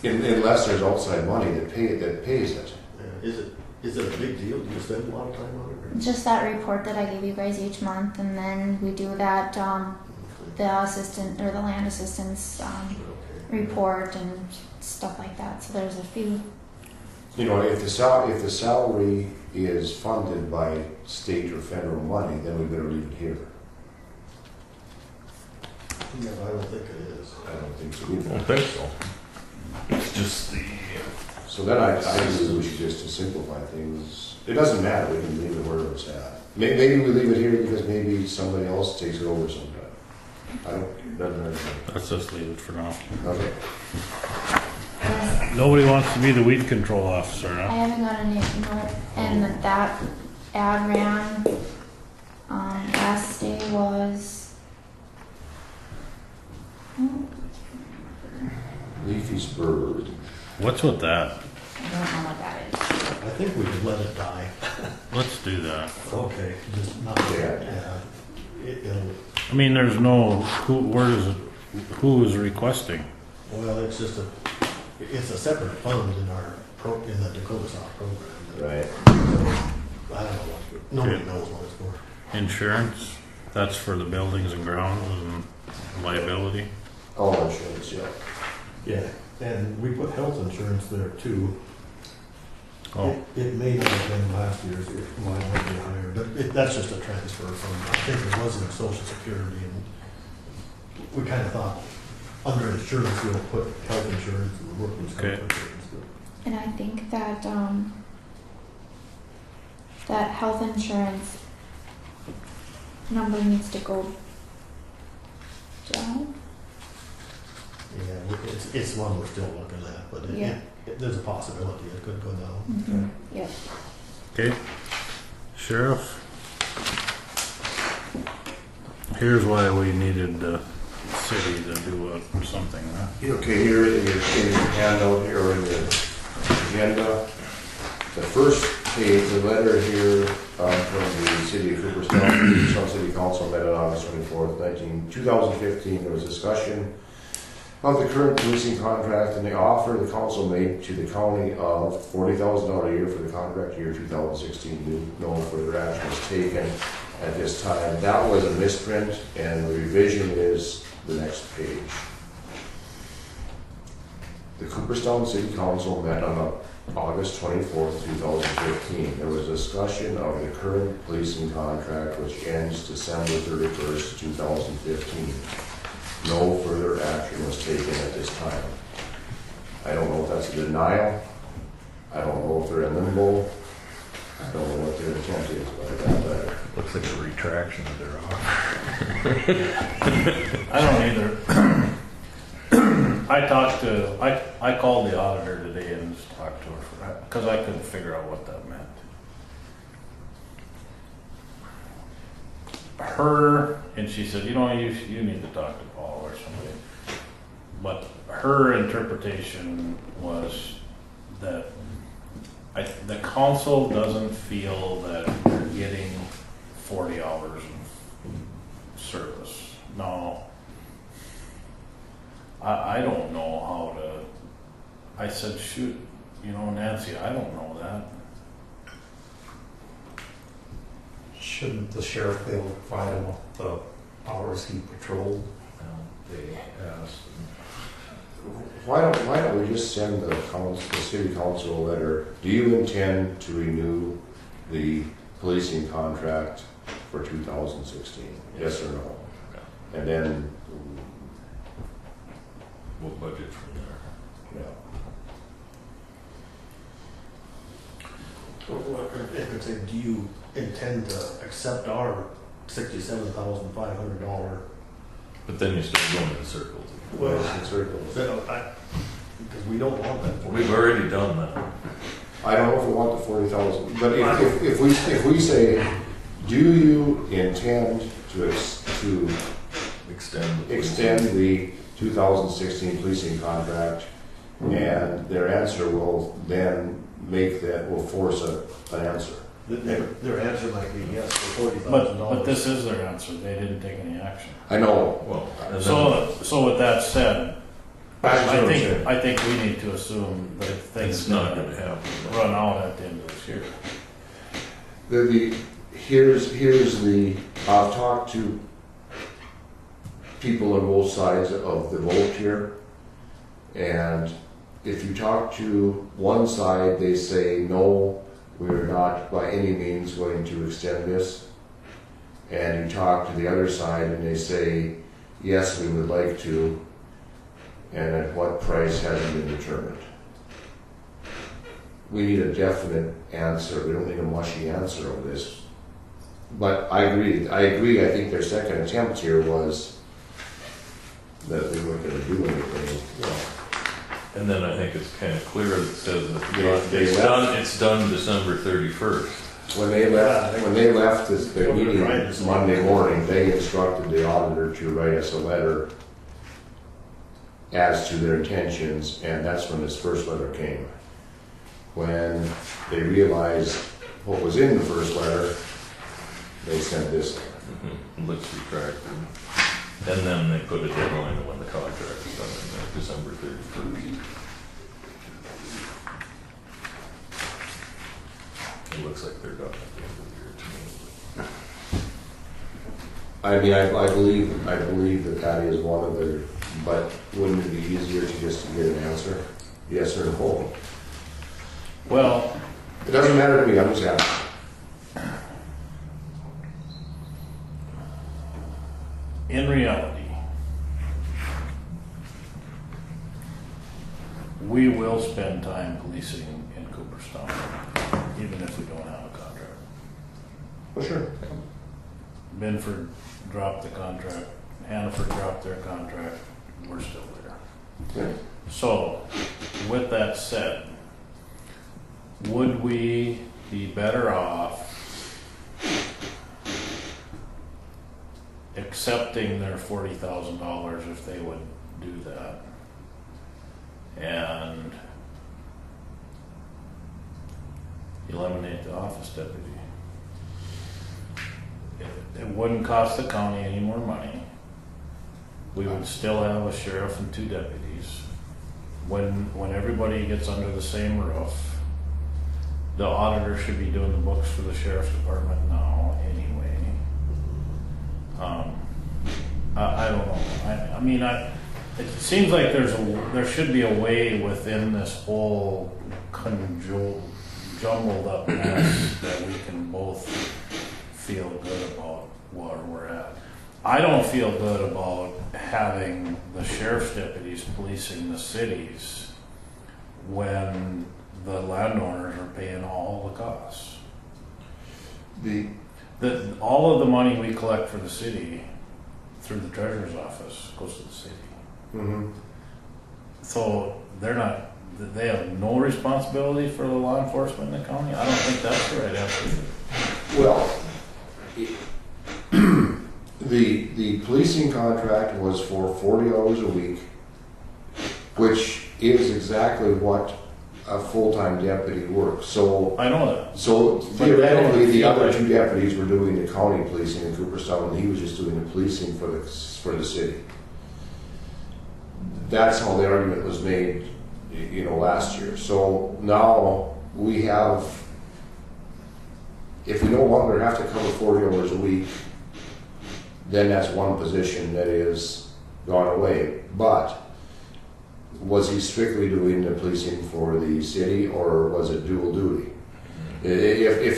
Speaker 5: Unless there's outside money that pays it.
Speaker 4: Is it a big deal? Do you spend a lot of time on it?
Speaker 3: just that report that I give you guys each month, and then we do that, the assistant, or the land assistance, report and stuff like that, so there's a few.
Speaker 5: You know, if the salary is funded by state or federal money, then we better leave it here.
Speaker 4: Yeah, I don't think it is.
Speaker 5: I don't think so
Speaker 2: I don't
Speaker 5: either.
Speaker 2: think so. It's just the,
Speaker 5: So then I believe we should just to simplify things. It doesn't matter, we can leave it where it's at. Maybe we leave it here because maybe somebody else takes it over sometime. I don't, it doesn't matter.
Speaker 7: Let's just leave it for now.
Speaker 5: Okay.
Speaker 7: Nobody wants to be the weed control officer,
Speaker 3: I
Speaker 7: huh?
Speaker 3: haven't got a note, and that ad ran, last day was,
Speaker 5: Leafy spur.
Speaker 7: What's with that?
Speaker 3: I don't know what that is.
Speaker 4: I think we could let it die.
Speaker 7: Let's do that.
Speaker 4: Okay. Just not, yeah. It'll,
Speaker 7: I mean, there's no, who is requesting?
Speaker 4: well, it's just it's a separate fund in in the Dakota South program.
Speaker 5: Right.
Speaker 4: I don't know what, nobody knows what it's for.
Speaker 7: Insurance, that's for the buildings and grounds and liability.
Speaker 5: All insurance, yeah.
Speaker 4: Yeah, and we put health insurance there too.
Speaker 7: Oh,
Speaker 4: It may not have been last year's, it might be higher, but that's just a transfer from, I think it was in Social Security, and we kind of thought, under insurance, we'll put health insurance and workman's comp
Speaker 7: Okay.
Speaker 4: insurance.
Speaker 3: And I think that, that health insurance number needs to go down.
Speaker 4: Yeah, it's one we're still looking at, but
Speaker 3: Yeah.
Speaker 4: there's a possibility it could go down.
Speaker 3: Mm-hmm. Yep.
Speaker 7: okay. Sheriff? Here's why we needed the city to do something, huh?
Speaker 5: Okay, here in your handout here, or in your agenda, the first page, the letter here from the city of Cooperstown, Cooperstown City Council met on August 24th, 2015. There was discussion of the current policing contract and the offer the council made to the county of $40,000 a year for the contract year 2016. No further action was taken at this time. That was a misprint, and the revision is the next page. The Cooperstown City Council met on August 24th, 2015. There was discussion of the current policing contract, which ends December 31st, 2015. No further action was taken at this time. I don't know if that's a denial. I don't know if they're in limbo. I don't know what their intent is, but I got that.
Speaker 2: looks like a retraction of their offer.
Speaker 7: I don't either. I called the auditor today and just talked to her, because I couldn't figure out what that meant. And she said, you need to talk to Paul or somebody. But her interpretation was that the council doesn't feel that they're getting 40 hours of service. No. I don't know how to, I said, shoot, Nancy, I don't know that.
Speaker 8: Shouldn't the sheriff be able to provide him with the hours he patrolled?
Speaker 2: They asked.
Speaker 5: Why don't we just send the city council a letter? Do you intend to renew the policing contract for 2016? Yes or no? And then,
Speaker 2: We'll budget from there.
Speaker 5: yeah.
Speaker 4: It could say, do you intend to accept our $67,500?
Speaker 2: But then you start going in circles.
Speaker 4: Well,
Speaker 5: It's circles.
Speaker 4: because we don't want that.
Speaker 2: We've already done that.
Speaker 5: I don't know if we want the 40,000, but if we say, do you intend to extend the 2016 policing contract, and their answer will then will force an answer.
Speaker 4: Their answer might be yes for $40,000.
Speaker 7: But this is their answer. They didn't take any action.
Speaker 5: I know.
Speaker 2: Well, and then,
Speaker 7: So with that said,
Speaker 5: That's what I'm saying.
Speaker 7: I think we need to assume that
Speaker 2: it's
Speaker 7: things
Speaker 2: not
Speaker 7: gonna
Speaker 2: going to happen.
Speaker 7: run out at the end of this year.
Speaker 5: Here's the, I've talked to people on both sides of the vote here, and if you talk to one side, they say, no, we're not by any means going to extend this. And you talk to the other side and they say, yes, we would like to, and at what price hasn't been determined. We need a definite answer. We don't need a mushy answer on this. But I agree. I think their second attempt here was that they weren't going to do anything.
Speaker 2: And then I think it's kind of clear that it says that
Speaker 5: They
Speaker 2: it's done December 31st.
Speaker 5: When they left the meeting Monday morning, they instructed the auditor to write us a letter as to their intentions, and that's when this first letter came. When they realized what was in the first letter, they sent this letter.
Speaker 2: Looks retracted. And then they put a deadline when the contract is done in December 31st. It looks like they're done at the end of the year to me.
Speaker 5: I mean, I believe that is one of their, but wouldn't it be easier to just get an answer? Yes or no?
Speaker 7: Well,
Speaker 5: It doesn't matter to me, I'm just asking.
Speaker 7: in reality, we will spend time policing in Cooperstown, even if we don't have a contract.
Speaker 5: Well, sure.
Speaker 7: Binford dropped the contract, Hannaford dropped their contract, we're still there.
Speaker 5: Yeah.
Speaker 7: So, with that said, would we be better off accepting their $40,000 if they would do that? And eliminate the office deputy. It wouldn't cost the county any more money. We would still have a sheriff and 2 deputies. When everybody gets under the same roof, the auditor should be doing the books for the sheriff's department now anyway. I don't know. I mean, it seems like there should be a way within this whole jumbled up mess that we can both feel good about where we're at. I don't feel good about having the sheriff's deputies policing the cities when the landowners are paying all the costs. All of the money we collect for the city through the treasurer's office goes to the city.
Speaker 5: Mm-hmm.
Speaker 7: So they have no responsibility for the law enforcement in the county? I don't think that's the right answer.
Speaker 5: Well, the policing contract was for 40 hours a week, which is exactly what a full-time deputy works. So
Speaker 7: I know that.
Speaker 5: So theoretically, the other 2 deputies were doing the county policing in Cooperstown, and he was just doing the policing for the city. That's how the argument was made, last year. So now we have, if we no longer have to cover 40 hours a week, then that's one position that is gone away. But was he strictly doing the policing for the city, or was it dual duty? If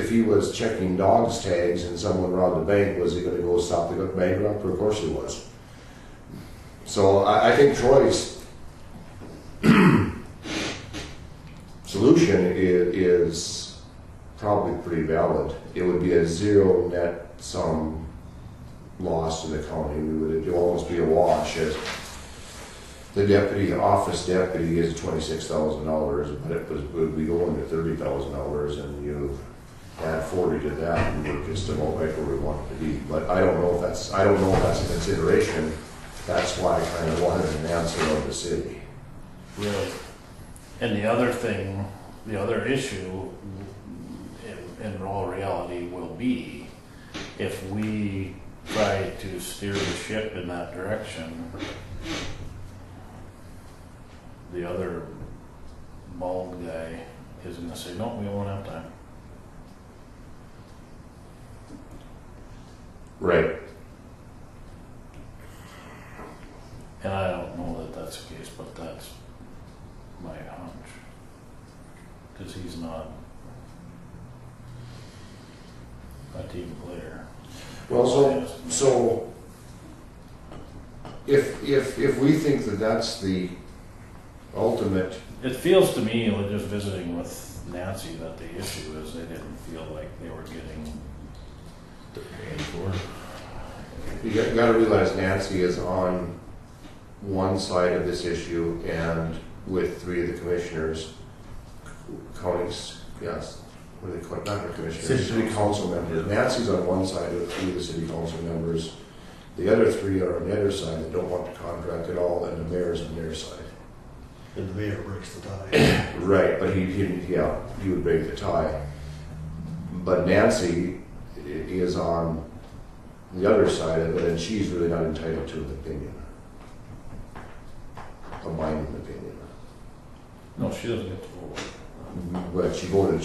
Speaker 5: he was checking dogs tags and someone robbed the bank, was he going to go stop the bank robber? Of course he was. So I think Troy's solution is probably pretty valid. It would be a 0 net sum loss to the county. It would almost be a wash. The office deputy is $26,000, but it would be going to $30,000, and you add 40 to that, and we're just about right where we want it to be. But I don't know if that's a consideration. That's why I kind of wanted an answer of the city.
Speaker 7: Really. And the other issue, in all reality, will be if we try to steer the ship in that direction. The other bald guy is going to say, no, we won't have time.
Speaker 5: Right.
Speaker 7: And I don't know that that's the case, but that's my hunch. Because he's not a team player.
Speaker 5: Well, so if we think that that's the ultimate,
Speaker 7: It feels to me, like just visiting with Nancy, that the issue is they didn't feel like they were getting
Speaker 2: Paid for.
Speaker 5: you gotta realize Nancy is on one side of this issue and with three of the commissioners, counties, yes, what are they called, not the commissioners, city council members. Nancy's on one side with three of the city council members. The other three are on the other side that don't want the contract at all, and the mayor's on their side.
Speaker 4: And the mayor breaks the tie.
Speaker 5: Right, but he would break the tie. But Nancy is on the other side of it, and she's really not entitled to an opinion, a binding opinion.
Speaker 7: No, she doesn't get to vote.
Speaker 5: But she voted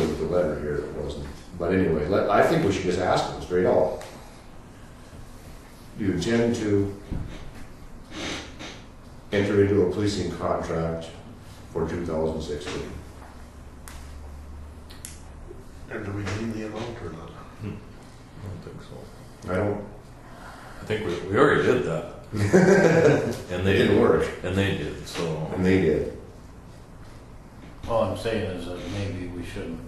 Speaker 5: with the letter here, it wasn't. But anyway, I think we should just ask them straight out. Do you intend to enter into a policing contract for 2016?
Speaker 4: And do we name the amount or not?
Speaker 2: I don't think so.
Speaker 5: I don't.
Speaker 2: I think we already did that. And they
Speaker 5: It didn't work.
Speaker 2: And they did, so.
Speaker 5: And they did.
Speaker 7: All I'm saying is that maybe we shouldn't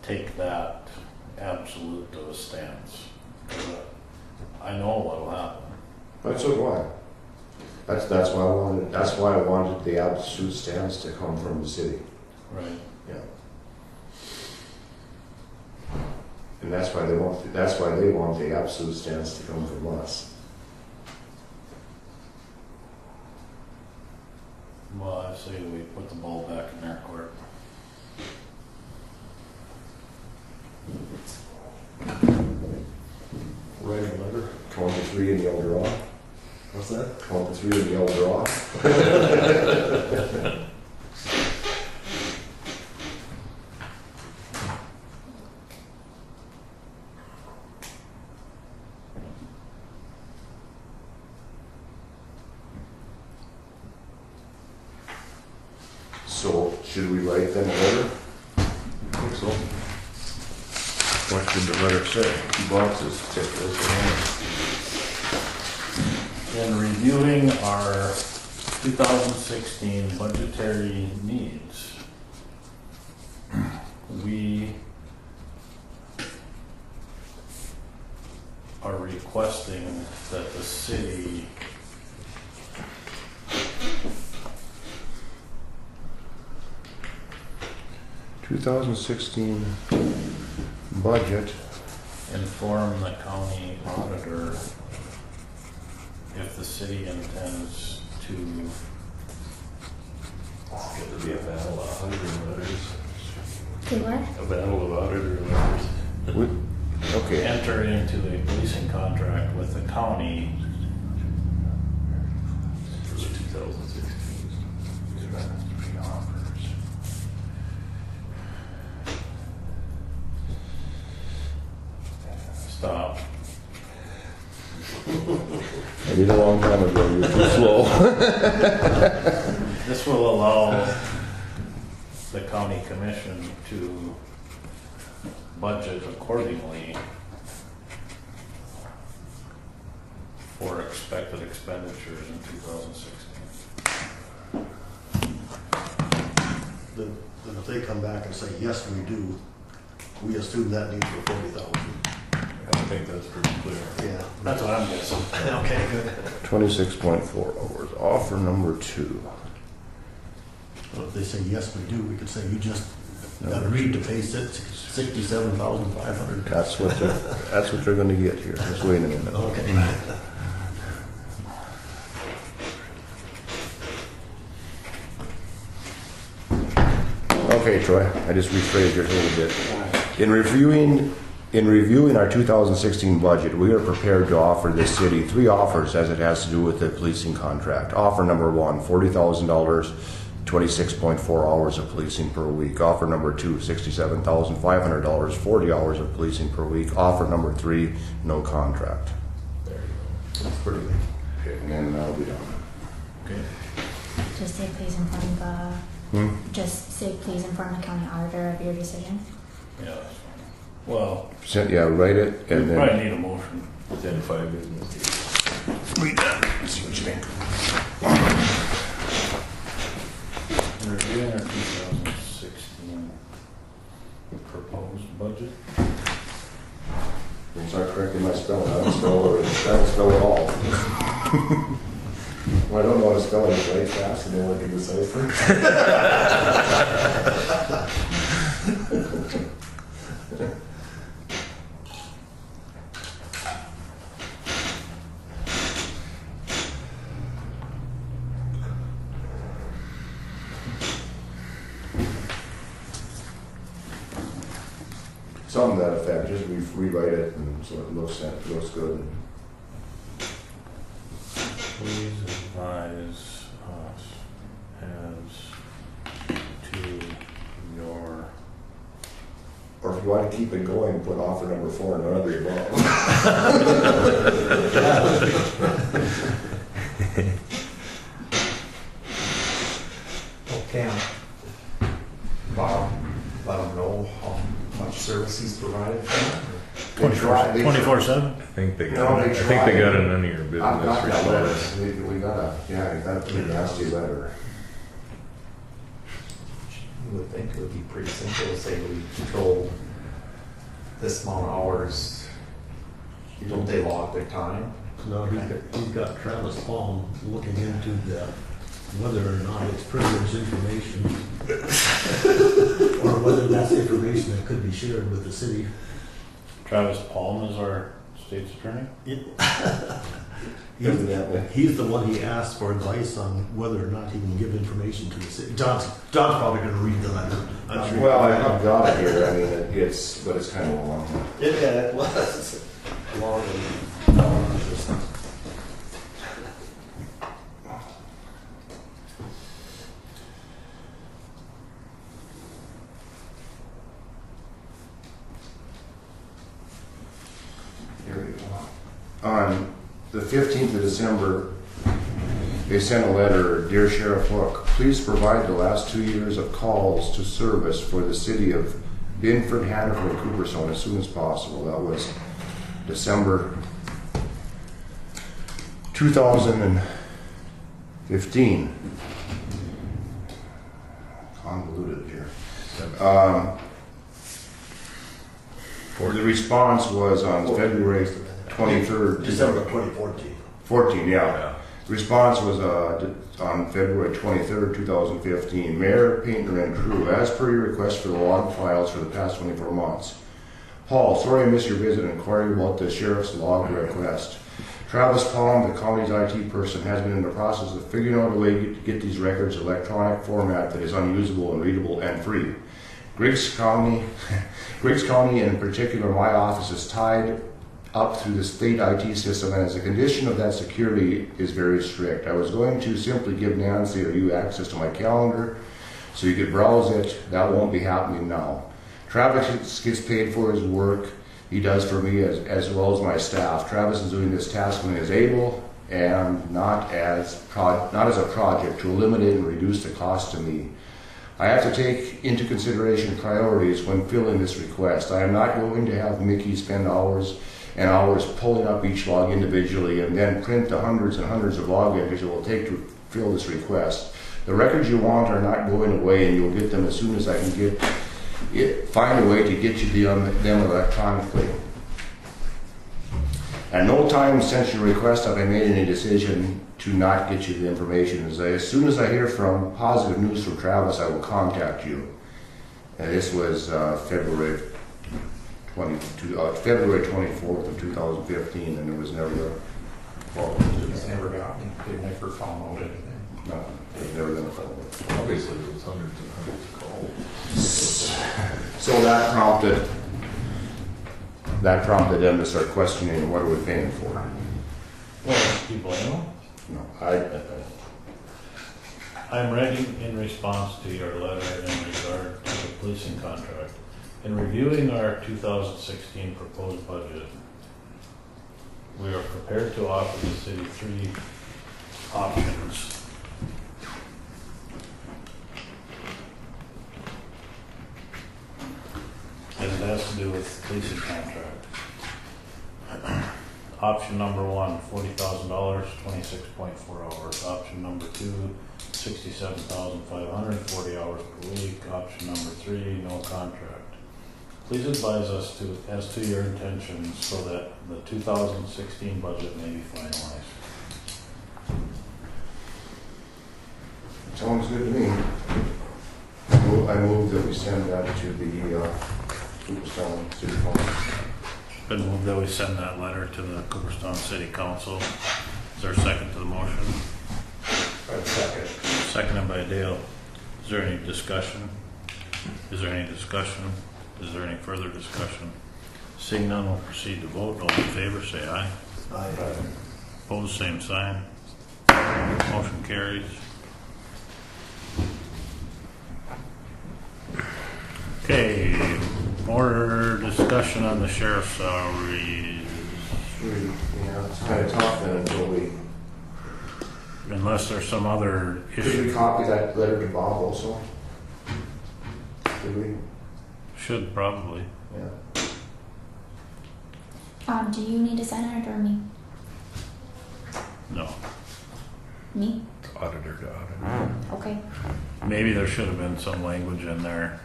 Speaker 7: take that absolute of a stance. 'Cause I know what'll happen.
Speaker 5: But so do I. That's why I wanted the absolute stance to come from the city.
Speaker 7: Right.
Speaker 5: Yeah. And that's why they want the absolute stance to come from us.
Speaker 7: Well, I say we put the ball back in their court.
Speaker 4: Write a letter.
Speaker 5: Count to three and yell draw.
Speaker 4: What's that?
Speaker 5: Count to three and yell draw. So, should we write them a letter?
Speaker 2: I think so.
Speaker 5: What should the letter say?
Speaker 2: 2 boxes, check this
Speaker 7: In reviewing our 2016 budgetary needs, we are requesting that the city
Speaker 5: 2016 budget.
Speaker 7: inform the county auditor if the city intends to
Speaker 2: Got to be a battle of auditor letters.
Speaker 3: Do what?
Speaker 2: A battle of auditor letters.
Speaker 5: Okay.
Speaker 7: enter into a policing contract with the county
Speaker 2: For the 2016.
Speaker 7: Stop.
Speaker 5: I did a long time ago, you're too slow.
Speaker 7: This will allow the county commission to budget accordingly for expected expenditures in 2016.
Speaker 4: Then if they come back and say, yes, we do, we assume that needs for 40,000.
Speaker 2: I think that's pretty clear.
Speaker 4: Yeah.
Speaker 7: That's what I'm guessing.
Speaker 4: Okay, good.
Speaker 5: 26.4 hours. Offer number 2.
Speaker 4: But if they say, yes, we do, we could say, you just agreed to pay $67,500.
Speaker 5: That's what they're going to get here. Just wait a minute.
Speaker 4: Okay.
Speaker 5: Okay, Troy, I just rephrased yours a little bit. In reviewing our 2016 budget, we are prepared to offer this city 3 offers as it has to do with the policing contract. Offer number 1, $40,000, 26.4 hours of policing per week. Offer number 2, $67,500, 40 hours of policing per week. Offer number 3, no contract.
Speaker 2: There you go.
Speaker 4: That's pretty good.
Speaker 5: Okay, and then that'll be done.
Speaker 7: Okay.
Speaker 3: Just say please inform
Speaker 5: Hmm?
Speaker 3: just say please inform the county auditor of your decision.
Speaker 7: Yeah, that's fine. Well,
Speaker 5: Yeah, write it
Speaker 7: we
Speaker 5: and then
Speaker 7: probably need a motion.
Speaker 2: Within 5 business days.
Speaker 5: read that. See what you think.
Speaker 7: Reviewing our 2016 proposed budget.
Speaker 5: Don't start correcting my spelling. I don't spell it all. Well, I don't know how to spell it right fast and then I can decipher. Something to that effect, just rewrite it and so it looks good.
Speaker 7: Please advise us as to your
Speaker 5: Or if you want to keep it going, put offer number 4 and none of the above.
Speaker 8: Okay. Bob, let them know how much service he's provided for them.
Speaker 7: 24/7.
Speaker 2: I think they
Speaker 5: No,
Speaker 2: got
Speaker 5: they
Speaker 2: it. I think they
Speaker 5: tried.
Speaker 2: got it under your business
Speaker 5: I've got that
Speaker 2: request.
Speaker 5: letter. We got a pretty nasty letter.
Speaker 8: You would think it would be pretty simple to say we control this amount of hours. Don't they log their time?
Speaker 4: No, he's got Travis Palm looking into whether or not it's privileged information, or whether that's information that could be shared with the city.
Speaker 7: Travis Palm is our state's attorney.
Speaker 5: Evidently.
Speaker 4: He's the one he asked for advice on whether or not he can give information to the city. John's probably going to read the letter. I'm sure.
Speaker 5: Well, I've got it here. I mean, it's kind of long.
Speaker 4: Yeah, it was long and just.
Speaker 5: Here we go. On the 15th of December, they sent a letter, Dear Sheriff Hook, please provide the last 2 years of calls to service for the city of Binford, Hannaford, and Cooperstown as soon as possible. That was December 2015. Convoluted here. The response was on February 23rd.
Speaker 4: December 2014.
Speaker 5: 14, yeah. The response was on February 23rd, 2015. Mayor, Painter, and crew, as per your request for the log files for the past 24 months. Paul, sorry I missed your visit and inquiry about the sheriff's log request. Travis Palm, the county's IT person, has been in the process of figuring out a way to get these records in electronic format that is unusable and readable and free. Griggs County, and in particular my office, is tied up through the state IT system, and as a condition of that, security is very strict. I was going to simply give Nancy or you access to my calendar so you could browse it. That won't be happening now. Travis gets paid for his work he does for me as well as my staff. Travis is doing this task when he is able and not as a project to eliminate and reduce the cost to me. I have to take into consideration priorities when filling this request. I am not going to have Mickey spend hours and hours pulling up each log individually and then print the hundreds and hundreds of log entries it will take to fill this request. The records you want are not going away, and you'll get them as soon as I can find a way to get you them electronically. At no time since your request have I made any decision to not get you the information. As soon as I hear from positive news from Travis, I will contact you. And this was February 24th of 2015, and there was never
Speaker 8: He's never gotten, they never found out anything.
Speaker 5: nothing. There's never been a phone.
Speaker 2: Obviously, it was hundreds and hundreds of calls.
Speaker 5: So that prompted them to start questioning what are we paying for.
Speaker 7: Well, do you blame them?
Speaker 5: No,
Speaker 7: I'm writing in response to your letter in regard to the policing contract. In reviewing our 2016 proposed budget, we are prepared to offer the city 3 options. As it has to do with leasing contract. Option number one, $40,000, 26.4 hours. Option number two, 67,500, 40 hours per week. Option number three, no contract. Please advise us as to your intentions so that the 2016 budget may be finalized.
Speaker 5: Sounds good to me. I move that we send that to the Cooperstown City Council.
Speaker 7: Been moved that we send that letter to the Cooperstown City Council. Is there a second to the motion?
Speaker 8: Second.
Speaker 7: Seconded by Dale. Is there any discussion? Is there any discussion? Is there any further discussion? Seeing none, we'll proceed to vote. All in favor, say aye.
Speaker 4: Aye.
Speaker 7: Opposed, same sign. Motion carries. Okay, more discussion on the sheriff's salaries.
Speaker 5: Yeah, it's kind of tough then until we,
Speaker 7: Unless there's some other
Speaker 5: could we
Speaker 7: issue.
Speaker 5: copy that letter to Bob also? Did we?
Speaker 7: Should probably.
Speaker 5: Yeah.
Speaker 3: Do you need to sign it or me?
Speaker 7: No.
Speaker 3: Me?
Speaker 2: Auditor to auditor.
Speaker 3: Okay.
Speaker 7: Maybe there should have been some language in there.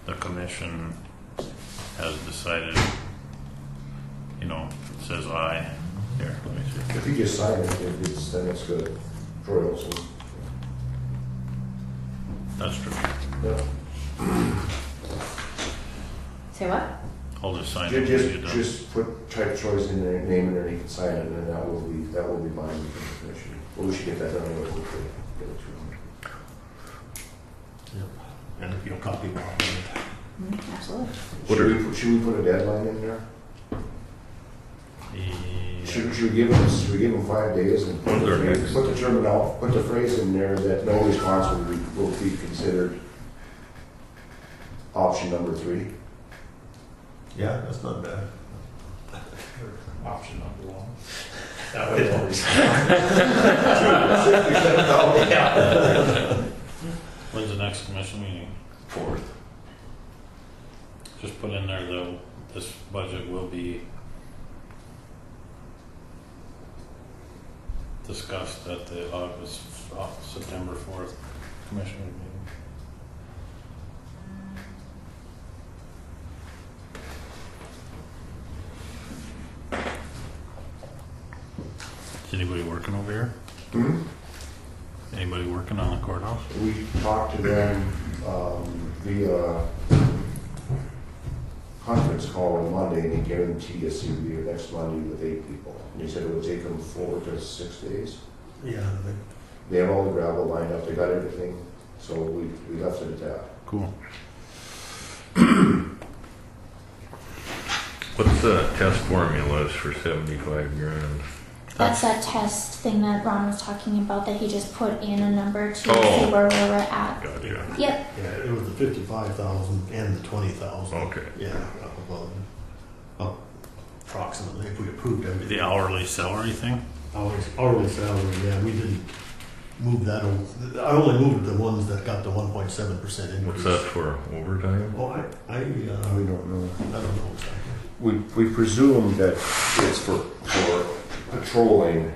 Speaker 7: The commission has decided, you know, it says aye. Here, let me see.
Speaker 5: If you just sign it, then it's good. Troy also.
Speaker 7: That's true.
Speaker 5: Yeah.
Speaker 3: Say what?
Speaker 7: I'll just sign it. when you get done.
Speaker 5: Just type Troy's in there, name in there, and he can sign it, and then that will be binding for the commission. Well, we should get that done anyway. We'll get it to him.
Speaker 4: Yep. And if you'll copy Bob on it.
Speaker 3: Absolutely.
Speaker 5: Should we put a deadline in there?
Speaker 7: Yeah.
Speaker 5: Should we give them 5 days and put the phrase in there that no response will be considered option number 3?
Speaker 4: Yeah, that's not bad.
Speaker 8: Option number one. That way they'll respond.
Speaker 7: When's the next commission meeting?
Speaker 2: 4th.
Speaker 7: Just put in there though, this budget will be discussed at the September 4th commission meeting. Is anybody working over here?
Speaker 5: Hmm?
Speaker 7: Anybody working on the courthouse?
Speaker 5: We talked to them via conference call on Monday, and he guaranteed us he'd be here next Monday with 8 people. And he said it would take them 4 to 6 days.
Speaker 4: Yeah,
Speaker 5: They have all the gravel lined up, they got everything, so we left it at that.
Speaker 7: Cool.
Speaker 2: What's the test formulas for 75 grand?
Speaker 3: That's that test thing that Ron was talking about that he just put in a number to
Speaker 2: Oh.
Speaker 3: see where we were at.
Speaker 2: Gotcha.
Speaker 3: Yep.
Speaker 4: yeah, it was the 55,000 and the 20,000.
Speaker 2: Okay.
Speaker 4: Yeah, well, approximately, if we approved everything.
Speaker 7: The hourly salary thing?
Speaker 4: Hourly salary, yeah, we didn't move that. I only moved the ones that got the 1.7% increase.
Speaker 2: What's that for? Overtime?
Speaker 4: Oh,
Speaker 5: We don't know.
Speaker 4: I don't know exactly.
Speaker 5: We presume that it's for patrolling.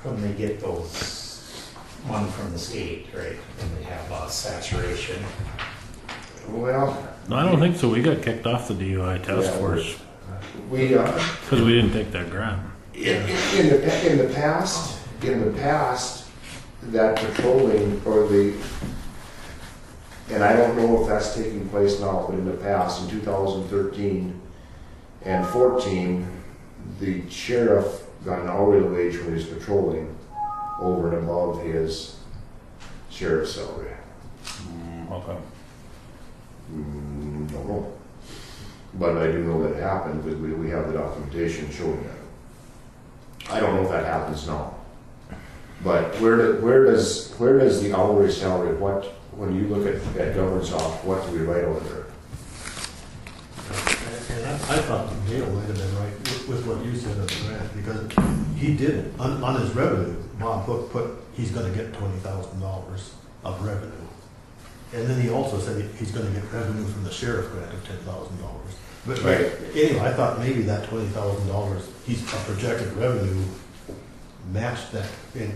Speaker 6: When they get those money from the state, right, and they have saturation.
Speaker 5: Well,
Speaker 7: No, I don't think so. We got kicked off the DUI task
Speaker 5: Yeah,
Speaker 7: force
Speaker 5: we
Speaker 7: because we didn't take that grant.
Speaker 5: in the past, that patrolling and I don't know if that's taking place now, but in the past, in 2013 and 14, the sheriff got an hourly wage when he was patrolling over and above his sheriff's salary.
Speaker 7: Okay.
Speaker 5: Don't know. But I do know that it happened because we have the documentation showing that. I don't know if that happens now. But where does the hourly salary, when you look at governance off, what do we write over there?
Speaker 4: And I thought Gail might have been right with what you said of the grant, because he did, on his revenue, Bob Hook put, he's gonna get $20,000 of revenue. And then he also said he's gonna get revenue from the sheriff grant of $10,000. But
Speaker 5: Right.
Speaker 4: anyway, I thought maybe that $20,000, he's a projected revenue matched that. And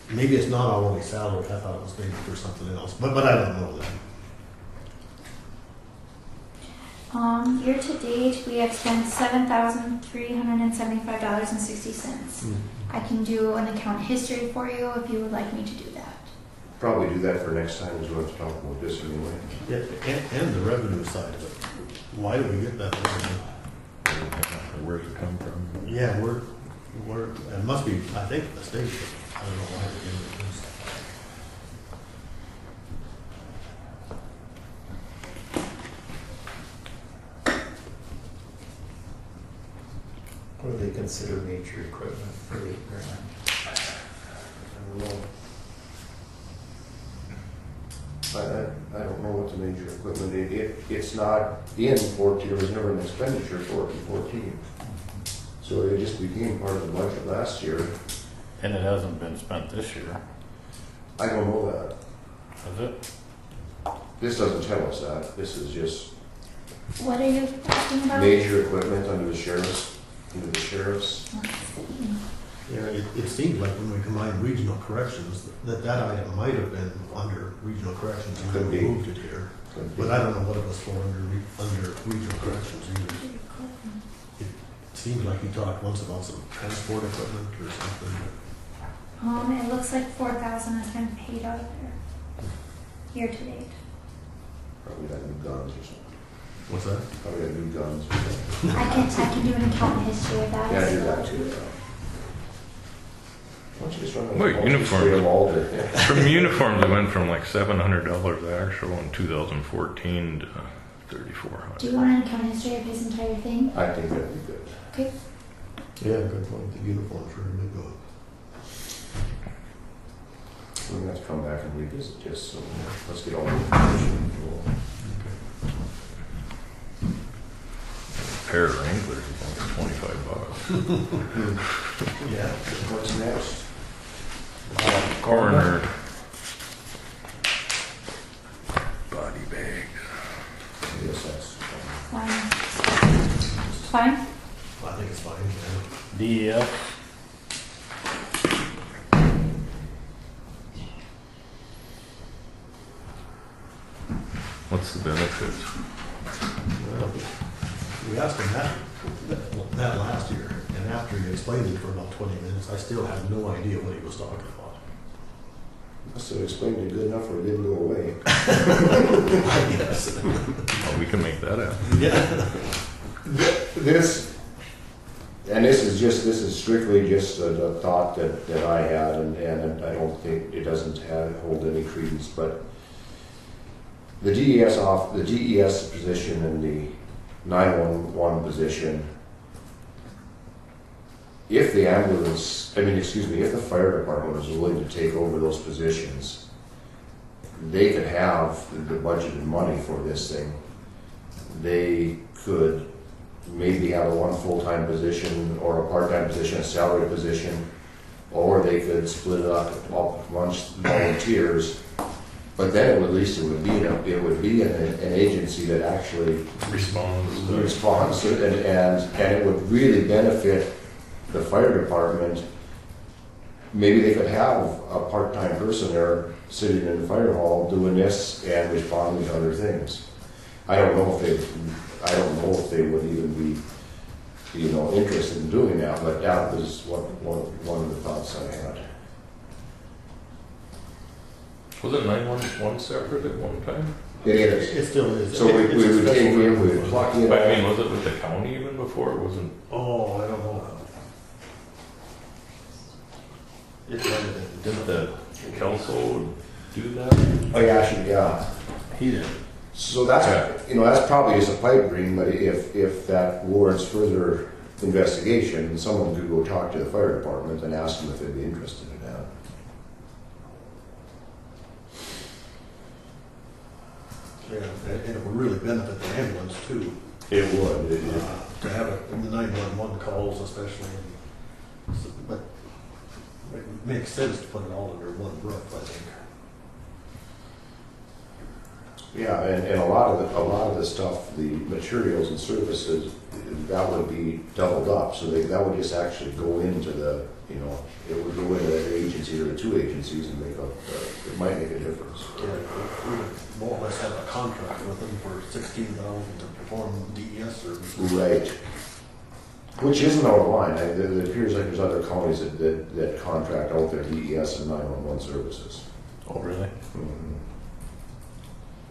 Speaker 4: maybe it's not always salary, I thought it was maybe for something else, but I don't know that.
Speaker 3: Year to date, we have spent $7,375.60. I can do an account history for you if you would like me to do that.
Speaker 5: Probably do that for next time, as we have to talk about this anyway.
Speaker 4: Yeah, and the revenue side of it. Why do we get that revenue?
Speaker 2: Where's it come from?
Speaker 4: Yeah, we're, it must be, I think, the state, but I don't know why we're getting it.
Speaker 6: What do they consider major equipment for $8,000?
Speaker 5: I don't know. I don't know what the major equipment is. It's not in 14, there was never an expenditure for it in 14. So it just became part of the budget last year.
Speaker 7: And it hasn't been spent this year,
Speaker 5: I don't know that.
Speaker 7: has it?
Speaker 5: This doesn't tell us that. This is just
Speaker 3: What are you asking about?
Speaker 5: major equipment under the sheriff's.
Speaker 3: Let's see.
Speaker 4: Yeah, it seems like when we combined regional corrections, that item might have been under regional corrections and
Speaker 5: Could
Speaker 4: then we
Speaker 5: be.
Speaker 4: moved it here. But I don't know what it was for under regional corrections either. It seems like you talked once about some transport equipment or something.
Speaker 3: It looks like 4,000 has been paid out of there, year to date.
Speaker 5: Probably got new guns or something.
Speaker 4: What's that?
Speaker 5: Probably got new guns or something.
Speaker 3: I can do an account history of that.
Speaker 5: Yeah,
Speaker 3: as
Speaker 5: do
Speaker 3: well.
Speaker 5: that too. Why don't you just run
Speaker 2: Wait, uniform.
Speaker 5: them all to,
Speaker 2: From uniforms, it went from like $700 actual in 2014 to
Speaker 3: Do you
Speaker 2: $3,400.
Speaker 3: want an account history of his entire thing?
Speaker 5: I think that'd be good.
Speaker 3: Okay.
Speaker 4: Yeah, good point. The uniforms really did go up.
Speaker 5: We're gonna have to come back and revisit this, so let's get all the information.
Speaker 2: A pair of Wranglers is like $25.
Speaker 5: Yeah. What's next?
Speaker 2: Coroner. Body bags.
Speaker 5: Yes, that's.
Speaker 3: Fine. Fine?
Speaker 4: I think it's fine, yeah.
Speaker 7: DEF,
Speaker 2: What's the benefits?
Speaker 4: Well, we asked him that last year, and after he explained it for about 20 minutes, I still had no idea what he was talking about.
Speaker 5: Must have explained it good enough or it didn't go away.
Speaker 4: I guess.
Speaker 2: Well, we can make that happen.
Speaker 4: Yeah.
Speaker 5: This is strictly just a thought that I had, and I don't think it doesn't hold any credence, but the DES position and the 911 position, if the if the fire department was willing to take over those positions, they could have the budgeted money for this thing. They could maybe have a one full-time position or a part-time position, a salary position, or they could split it up amongst volunteers. But then at least it would be an agency that actually responds and it would really benefit the fire department. Maybe they could have a part-time person there sitting in the fire hall doing this and responding to other things. I don't know if they would even be, interested in doing that, but that was one of the thoughts I had.
Speaker 2: Was it 911 separate at one time?
Speaker 5: It is.
Speaker 4: It still is.
Speaker 5: So we
Speaker 4: It's a
Speaker 5: would
Speaker 4: special
Speaker 5: take him, we
Speaker 4: revenue
Speaker 5: would
Speaker 4: fund.
Speaker 5: pluck it
Speaker 2: I
Speaker 5: out.
Speaker 2: mean, was it with the county even before? It wasn't.
Speaker 4: Oh, I don't know. It might have been.
Speaker 2: Didn't the council do that?
Speaker 5: Oh, yeah.
Speaker 7: he did.
Speaker 5: So that's probably just a pipe dream, but if that warrants further investigation, someone could go talk to the fire department and ask them if they'd be interested in that.
Speaker 4: Yeah, and it would really benefit the ambulance too,
Speaker 5: It would.
Speaker 4: to have it in the 911 calls especially. But it makes sense to put it all under one roof, I think.
Speaker 5: Yeah, and a lot of the stuff, the materials and services, that would be doubled up, so that would just actually go into the, you know, it would go into the agency or the two agencies and make up, it might make a difference.
Speaker 4: Yeah, we would more or less have a contract with them for 16,000 to perform DES services.
Speaker 5: Right. Which isn't out of line. It appears like there's other counties that contract out their DES and 911 services.
Speaker 7: Oh, really?
Speaker 5: Mhm.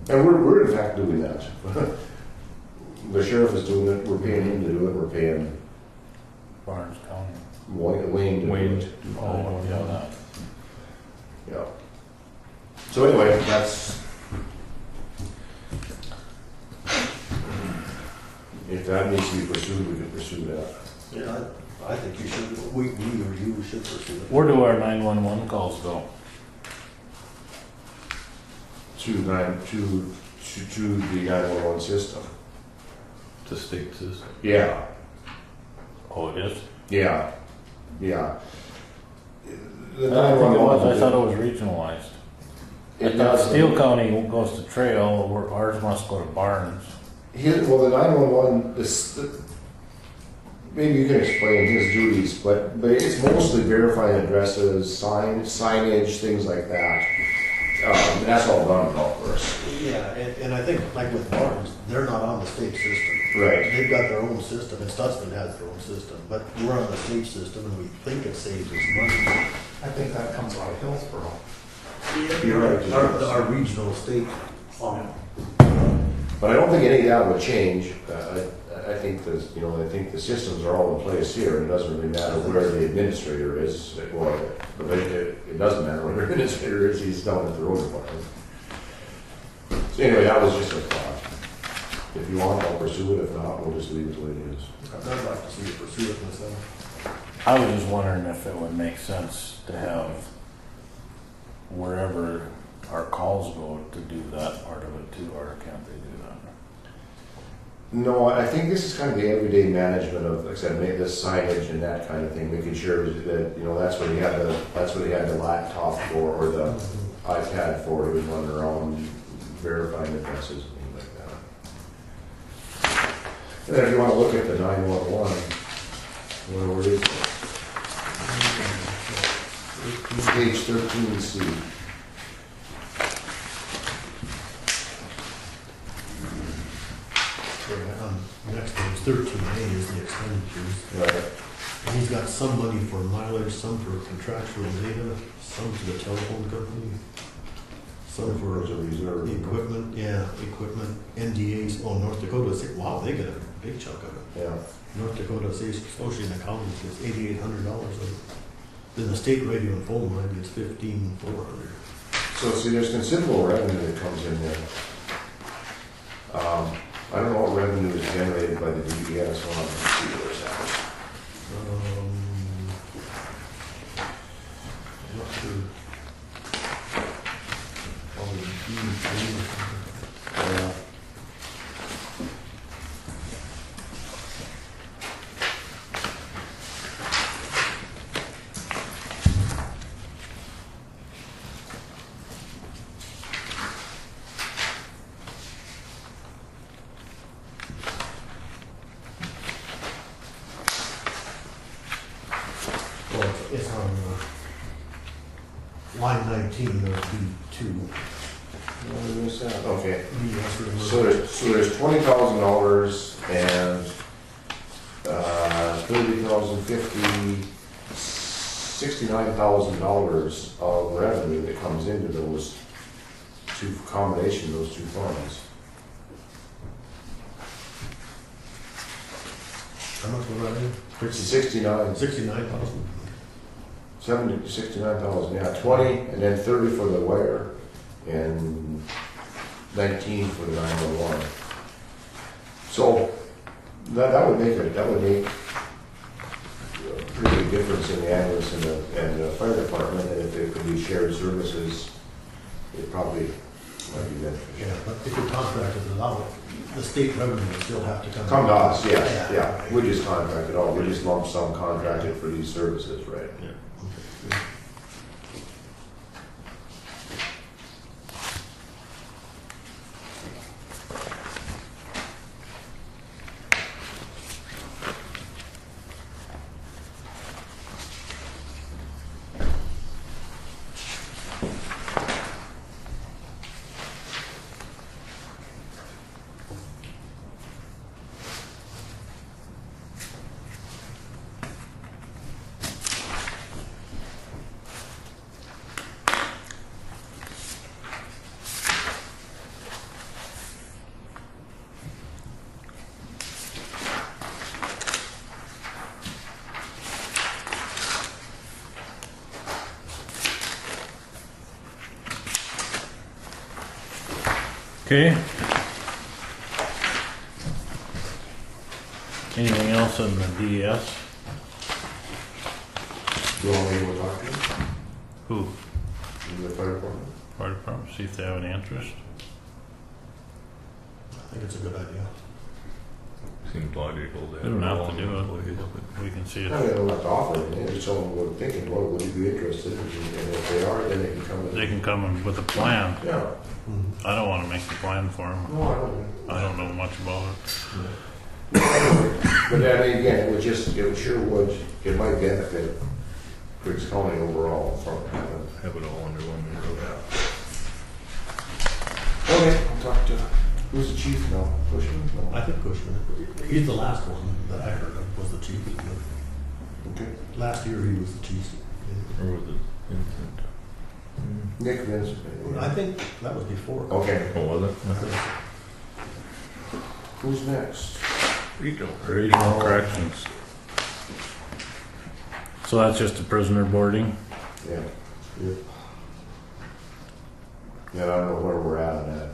Speaker 5: And we're in fact doing that. The sheriff is doing it, we're paying him to do it, we're paying
Speaker 7: Barnes County.
Speaker 5: Wayne to do
Speaker 7: Wayne.
Speaker 5: it.
Speaker 7: Oh, yeah, that.
Speaker 5: Yeah. So anyway, that's, if that needs to be pursued, we can pursue that.
Speaker 4: Yeah, I think you should, we or you should pursue it.
Speaker 7: Where do our 911 calls go?
Speaker 5: To the 911 system.
Speaker 2: The state system.
Speaker 5: Yeah,
Speaker 7: Oh, it is?
Speaker 5: yeah, yeah. The
Speaker 7: I don't think it was. I
Speaker 5: 911,
Speaker 7: thought it was regionalized. I
Speaker 5: it
Speaker 7: thought
Speaker 5: does.
Speaker 7: Steele County goes to Trail, where ours must go to Barnes.
Speaker 5: Well, the 911, maybe you can explain his duties, but it's mostly verifying addresses, signage, things like that. That's all done in golf course.
Speaker 4: Yeah, and I think like with Barnes, they're not on the state system.
Speaker 5: Right.
Speaker 4: They've got their own system, and Stutzman has their own system, but we're on the state system and we think it saves us money.
Speaker 8: I think that comes out of Hillsborough.
Speaker 5: You're right.
Speaker 4: Our regional state.
Speaker 5: But I don't think any of that would change. I think I think the systems are all in place here. It doesn't really matter where the administrator is. Well, it doesn't matter where the administrator is. He's down at the road department. So anyway, that was just a thought. If you want, I'll pursue it. If not, we'll just leave it the way it is.
Speaker 4: I'd like to see it pursue it myself.
Speaker 7: I was just wondering if it would make sense to have wherever our calls go to do that part of it too, or can't they do that?
Speaker 5: No, I think this is kind of the everyday management of, like I said, make this signage and that kind of thing, making sure that, that's what he had the laptop for, or the iPad for. He was running around verifying addresses and things like that. And then if you want to look at the 911, where is it? Page 13C.
Speaker 4: Next page 13A is the expenditures.
Speaker 5: Right.
Speaker 4: And he's got some money for mileage, some for contractual data, some to the telephone company, some for
Speaker 5: There's a reserve.
Speaker 4: the equipment, equipment, NDAs. Oh, North Dakota, wow, they get a big chunk of it.
Speaker 5: Yeah.
Speaker 4: North Dakota Association of Counties gets $8,800 of it. Then the state radio and phone line gets $15,400.
Speaker 5: So see, there's considerable revenue that comes in there. I don't know what revenue is generated by the DES. Well, let's see where it's at.
Speaker 4: I'm not sure. Probably D3 or something.
Speaker 5: Yeah.
Speaker 4: Well, it's on line 19 of D2.
Speaker 5: What is that? Okay.
Speaker 4: DES reimbursement.
Speaker 5: So there's $20,000 and 30,000, 50, $69,000 of revenue that comes into those two combination of those two funds.
Speaker 4: How much was that in?
Speaker 5: 69,
Speaker 4: 69,000.
Speaker 5: 70 to 69,000, yeah, 20 and then 30 for the wire and 19 for the 911. So that would make a pretty big difference in the ambulance and the fire department, and if it could be shared services, it probably might be beneficial.
Speaker 4: Yeah, but if you contracted it out, the state revenue would still have to come.
Speaker 5: Come to us, yes, yeah, we just contract it all, we just lump sum contracted for these services, right?
Speaker 4: Yeah.
Speaker 7: Okay. Anything else on the DES?
Speaker 5: You want me to talk to you?
Speaker 7: Who?
Speaker 5: In the fire department?
Speaker 7: Fire department, see if they have any interest.
Speaker 4: I think it's a good idea.
Speaker 2: Seems logical.
Speaker 7: They don't have to do it. We can see
Speaker 5: I
Speaker 7: it.
Speaker 5: mean, they don't have to offer anything, just tell them what they're thinking, what would you be interested in, and if they are, then they can come in.
Speaker 7: They can come in with a plan.
Speaker 5: Yeah.
Speaker 7: I don't want to make the plan for them.
Speaker 5: No, I don't.
Speaker 7: I don't know much about it.
Speaker 5: But I mean, again, it sure would, it might benefit Griggs County overall from having.
Speaker 2: Have it all under one roof.
Speaker 5: Okay, I'll talk to, who's the chief now? Bushman? No.
Speaker 4: I think Cushman, he's the last one that I heard of, was the chief.
Speaker 5: Okay.
Speaker 4: Last year he was the chief.
Speaker 2: Or was it infant?
Speaker 5: Nick Vince.
Speaker 4: I think that was before.
Speaker 5: Okay.
Speaker 2: Oh, was it?
Speaker 5: Who's next?
Speaker 7: Regional corrections. So that's just a prisoner boarding?
Speaker 5: Yeah. Yeah. Yeah, I don't know where we're at on that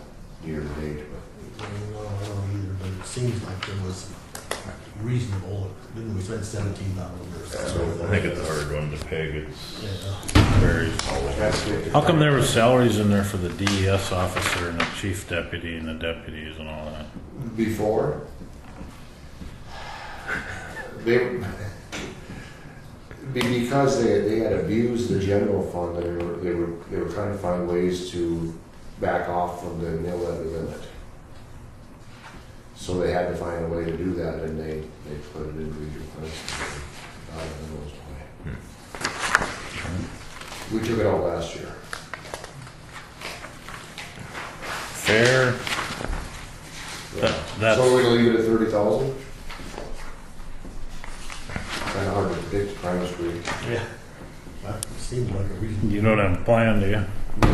Speaker 5: year to date, but.
Speaker 4: No, I don't either, but it seems like it was reasonable. Didn't we spend 17,000 or something?
Speaker 2: I think it's a hard one to peg. It's
Speaker 4: Yeah.
Speaker 2: very.
Speaker 5: That's it.
Speaker 7: How come there were salaries in there for the DES officer and the chief deputy and the deputies and all that?
Speaker 5: Before? Because they had abused the general fund, and they were trying to find ways to back off from the mill levy limit. So they had to find a way to do that, and they put it in regional funds. We took it out last year.
Speaker 7: Fair. That's,
Speaker 5: So we're gonna leave it at 30,000? Kind of hard to predict Prime Street.
Speaker 4: Yeah. That seems like a reason.
Speaker 7: you don't have a plan, do you?
Speaker 5: I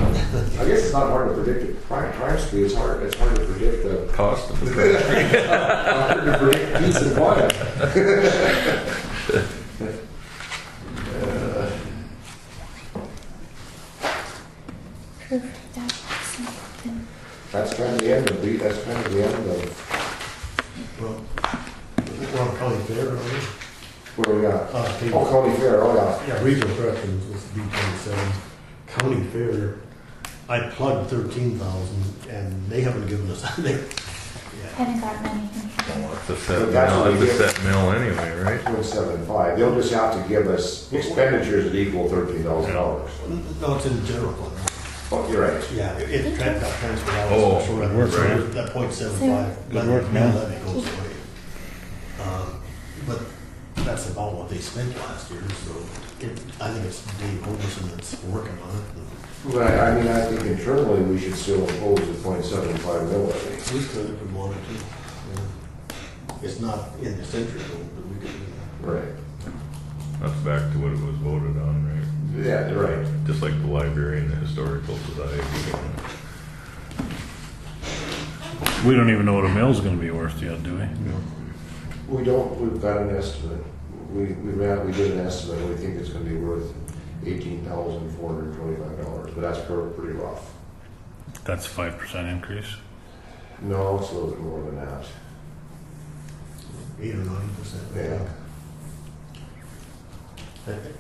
Speaker 5: guess it's not hard to predict it. Prime Street, it's hard to predict the
Speaker 2: Cost of the
Speaker 5: hard to predict peace and quiet. That's kind of the end of that's kind of the end of
Speaker 4: Well, we're on county fair, aren't we?
Speaker 5: what do we got?
Speaker 4: Table.
Speaker 5: Oh, County Fair, oh yeah.
Speaker 4: Yeah, regional corrections was B27. County fair, I plugged 13,000 and they haven't given us,
Speaker 3: Haven't gotten anything.
Speaker 2: Well, it's a set mill, it's a set mill anyway, right?
Speaker 5: 0.75. They'll just have to give us expenditures that equal $13,000.
Speaker 4: no, it's in the general fund.
Speaker 5: Oh, you're right.
Speaker 4: Yeah, it got transferred out.
Speaker 2: Oh,
Speaker 4: so
Speaker 2: good work,
Speaker 4: so
Speaker 2: right.
Speaker 4: that 0.75.
Speaker 7: Good work,
Speaker 4: that
Speaker 7: man.
Speaker 4: levy goes away. But that's about what they spent last year, so I think it's Dave Overson that's working on it.
Speaker 5: But I mean, I think internally we should still impose a 0.75 mill levy.
Speaker 4: We could if we wanted to. Yeah. It's not in the century, but we could do that.
Speaker 5: Right.
Speaker 2: That's back to what it was voted on, right?
Speaker 5: Yeah, you're right.
Speaker 2: Just like the library and the historical society.
Speaker 7: We don't even know what a mill's going to be worth yet, do we?
Speaker 5: We don't, we've got an estimate. We did an estimate, we think it's gonna be worth $18,425, but that's pretty rough.
Speaker 7: That's a 5% increase.
Speaker 5: No, it's a little bit more than that.
Speaker 4: 8 or 9%.
Speaker 5: Yeah.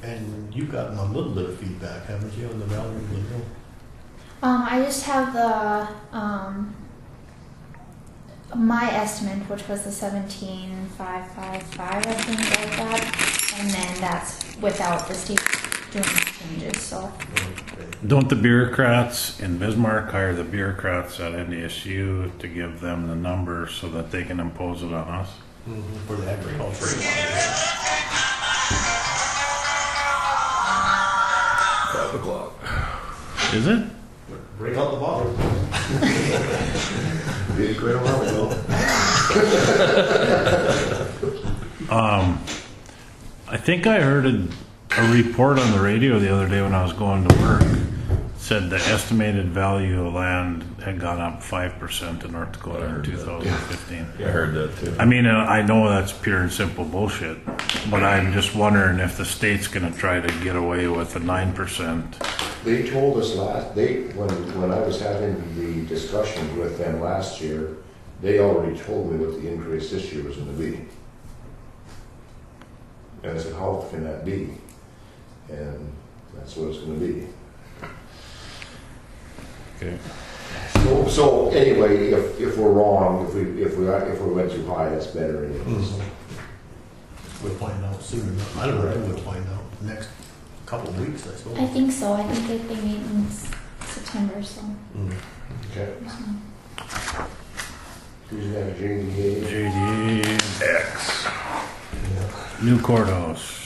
Speaker 4: And you've gotten a little bit of feedback, haven't you, on the value of the mill?
Speaker 3: I just have the my estimate, which was the 17,555, I think, like that, and then that's without the state doing changes. So
Speaker 7: Don't the bureaucrats in Bismarck hire the bureaucrats at NDSU to give them the number so that they can impose it on us?
Speaker 4: For the agriculture.
Speaker 2: 5 o'clock.
Speaker 7: Is it?
Speaker 4: Bring out the bottle.
Speaker 5: Did quite a while ago.
Speaker 7: I think I heard a report on the radio the other day when I was going to work. Said the estimated value of land had gone up 5% in North Dakota in 2015.
Speaker 2: I heard that too.
Speaker 7: I mean, I know that's pure and simple bullshit, but I'm just wondering if the state's going to try to get away with a 9%
Speaker 5: They told us when I was having the discussion with them last year, they already told me what the increase this year was gonna be. And I said, how can that be? And that's what it's gonna be.
Speaker 7: Okay.
Speaker 5: So anyway, if we're wrong, if we went too high, that's better anyways.
Speaker 4: We'll find out soon enough. I don't know when we'll find out. Next couple of weeks, I suppose.
Speaker 3: I think so. I think they meet in September, so.
Speaker 4: Mm.
Speaker 5: Okay. Who's that, JDA?
Speaker 7: JDA
Speaker 4: Yeah.
Speaker 7: new courthouse.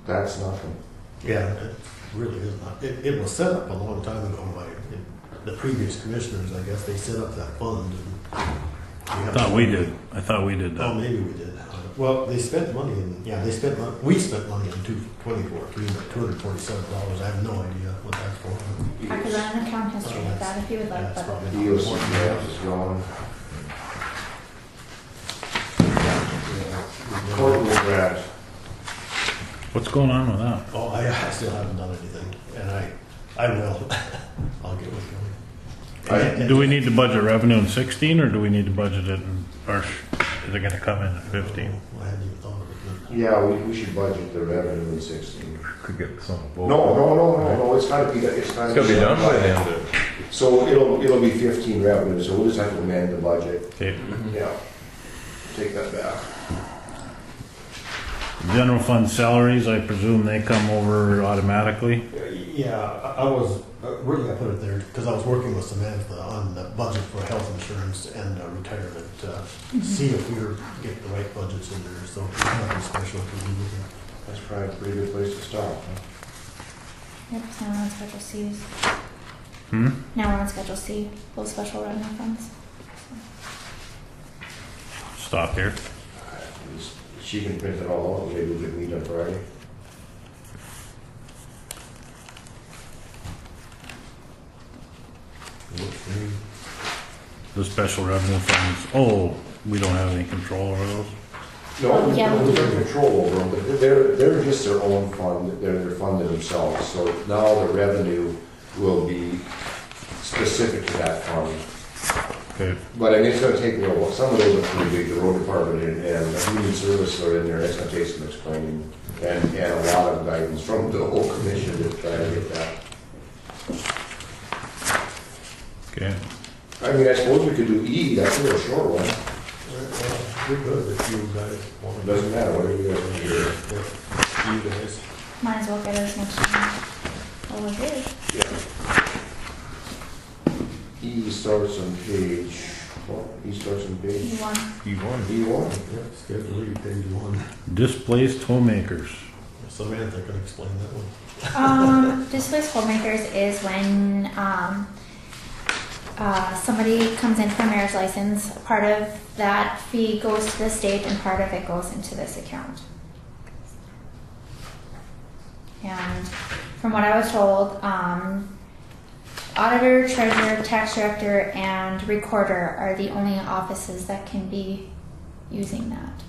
Speaker 5: That's nothing.
Speaker 4: Yeah, it really is not. It was set up a long time ago by the previous commissioners, I guess. They set up that fund. And
Speaker 7: I thought we did. I thought we did
Speaker 4: Oh,
Speaker 7: that.
Speaker 4: maybe we did. Well, they spent money in, yeah, they spent money, we spent money in 2014, but $247. I have no idea what that's for.
Speaker 3: I could run an account history of that if you would like,
Speaker 4: That's
Speaker 3: but
Speaker 4: probably not
Speaker 5: EOC
Speaker 4: important.
Speaker 5: grant is gone. Courtroom grant.
Speaker 7: What's going on with that?
Speaker 4: Oh, I still haven't done anything, and I will. I'll get with you.
Speaker 7: Do we need to budget revenue in 16 or do we need to budget it in, or is it gonna come in at 15?
Speaker 4: I hadn't even thought of it.
Speaker 5: Yeah, we should budget the revenue in 16.
Speaker 2: Could get some.
Speaker 5: No, it's gotta be,
Speaker 2: It's gotta be done by the end of.
Speaker 5: So it'll be 15 revenue, so we'll just have to amend the budget.
Speaker 7: Okay.
Speaker 5: Yeah. Take that back.
Speaker 7: General fund salaries, I presume they come over automatically?
Speaker 4: Yeah, I was, really, I put it there because I was working with Samantha on the budget for health insurance and retirement. See if we were getting the right budgets in there, so nothing special to do with it.
Speaker 5: That's probably a pretty good place to start. Huh?
Speaker 3: yep, so now we're on Schedule C's.
Speaker 7: Hmm?
Speaker 3: Now we're on Schedule C, those special revenue funds.
Speaker 7: Stop here.
Speaker 5: She can print it all out, maybe we could meet on Friday.
Speaker 7: The special revenue funds, oh, we don't have any control over those?
Speaker 5: No,
Speaker 3: Yeah.
Speaker 5: we have control over them, but they're just their own fund, they're funding themselves. So now the revenue will be specific to that fund.
Speaker 7: Okay.
Speaker 5: But I mean, it's gonna take a little, some of those are pretty big, the road department and the human service are in there, it's gonna take some explaining. And a lot of guidance from the whole commission to try to get that.
Speaker 7: Okay.
Speaker 5: I mean, I suppose we could do E, that's a little short one.
Speaker 4: You're good if you guys want
Speaker 5: It
Speaker 4: to.
Speaker 5: doesn't matter, whatever you guys want to do.
Speaker 4: You guys.
Speaker 3: Might as well get it as much time over here.
Speaker 5: E starts on page, what? E starts on page
Speaker 3: You want
Speaker 5: E1.
Speaker 4: Yeah, schedule E, page 1.
Speaker 7: Displaced homemakers.
Speaker 4: Samantha can explain that one.
Speaker 3: displaced homemakers is when somebody comes in for a marriage license. Part of that fee goes to the state and part of it goes into this account. And from what I was told, auditor, treasurer, tax director, and recorder are the only offices that can be using that.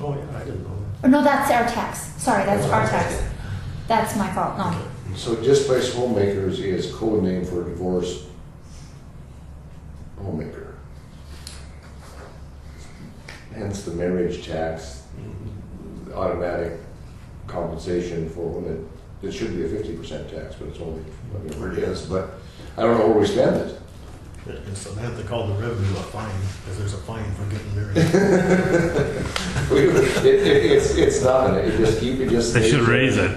Speaker 4: Oh, yeah, I didn't know
Speaker 3: Oh, no, that's our tax. Sorry, that's our tax. That's my fault. No.
Speaker 5: So displaced homemakers is code name for divorced homemaker. Hence the marriage tax, automatic compensation for when it should be a 50% tax, but it's only whatever it is. But I don't know where we spend it.
Speaker 4: that. And Samantha called the revenue a fine, because there's a fine for getting married.
Speaker 5: It's not, it just keep it just.
Speaker 7: They should raise it.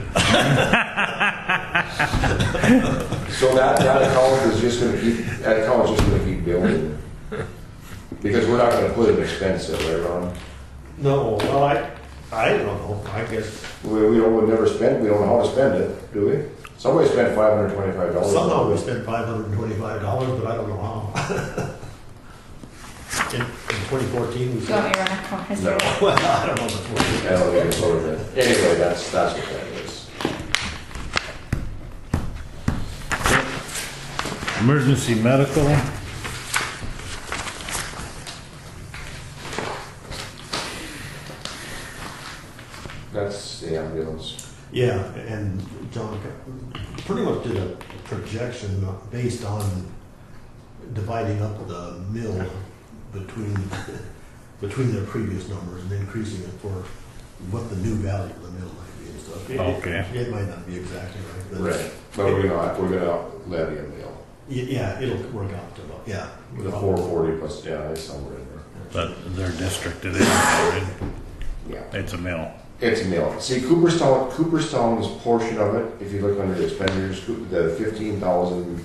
Speaker 5: So that account is just gonna keep, that account's just gonna keep building. Because we're not gonna put an expense in there, Ron.
Speaker 4: No, well, I don't know, I guess,
Speaker 5: We'll never spend, we don't know how to spend it, do we? Somebody spent $525.
Speaker 4: somehow we spent $525, but I don't know how. In 2014, we
Speaker 3: Do you want me
Speaker 4: spent,
Speaker 3: to run a account history?
Speaker 5: No.
Speaker 4: well, I don't know if it's worth
Speaker 5: I don't think it's worth it. Anyway, that's what that is.
Speaker 7: Emergency medical.
Speaker 4: Yeah, and John pretty much did a projection based on dividing up the mill between their previous numbers and increasing it for what the new value of the mill might be and stuff.
Speaker 7: Okay.
Speaker 4: It might not be exactly right. But
Speaker 5: Right, but we're gonna levy a mill.
Speaker 4: Yeah, it'll work out to about, yeah.
Speaker 5: The 440 plus, yeah, it's somewhere in there.
Speaker 7: But they're districted in, right?
Speaker 5: Yeah.
Speaker 7: It's a mill.
Speaker 5: It's a mill. See, Cooperstown's portion of it, if you look under the expenditures, the 15,000,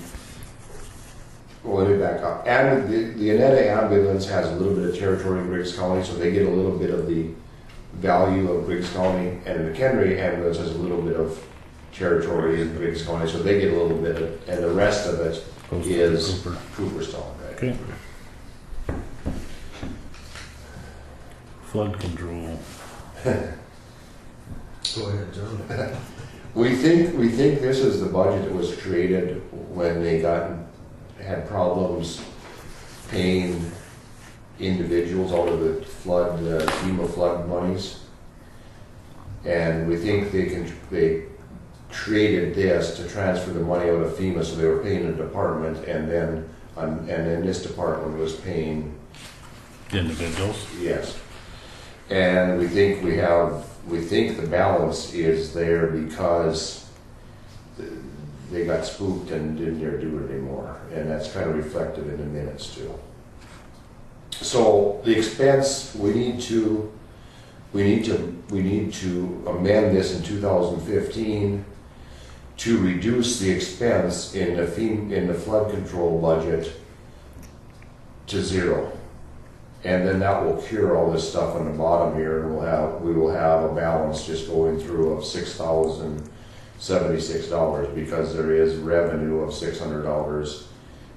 Speaker 5: well, let me back up. And the Annetta ambulance has a little bit of territory in Griggs County, so they get a little bit of the value of Griggs County. And the McHenry ambulance has a little bit of territory in Griggs County, so they get a little bit of, and the rest of it
Speaker 7: Goes to
Speaker 5: is
Speaker 7: Cooper.
Speaker 5: Cooperstown, right?
Speaker 7: Okay. Flood control.
Speaker 4: Go ahead, John.
Speaker 5: We think this is the budget that was created when they had problems paying individuals out of the flood, FEMA flood monies. And we think they created this to transfer the money out of FEMA, so they were paying a department, and then this department was paying
Speaker 7: Individuals.
Speaker 5: yes. And we think the balance is there because they got spooked and didn't dare do it anymore, and that's kind of reflected in the minutes too. So the expense, we need to amend this in 2015 to reduce the expense in the flood control budget to zero. And then that will cure all this stuff on the bottom here, and we will have a balance just going through of $6,076 because there is revenue of $600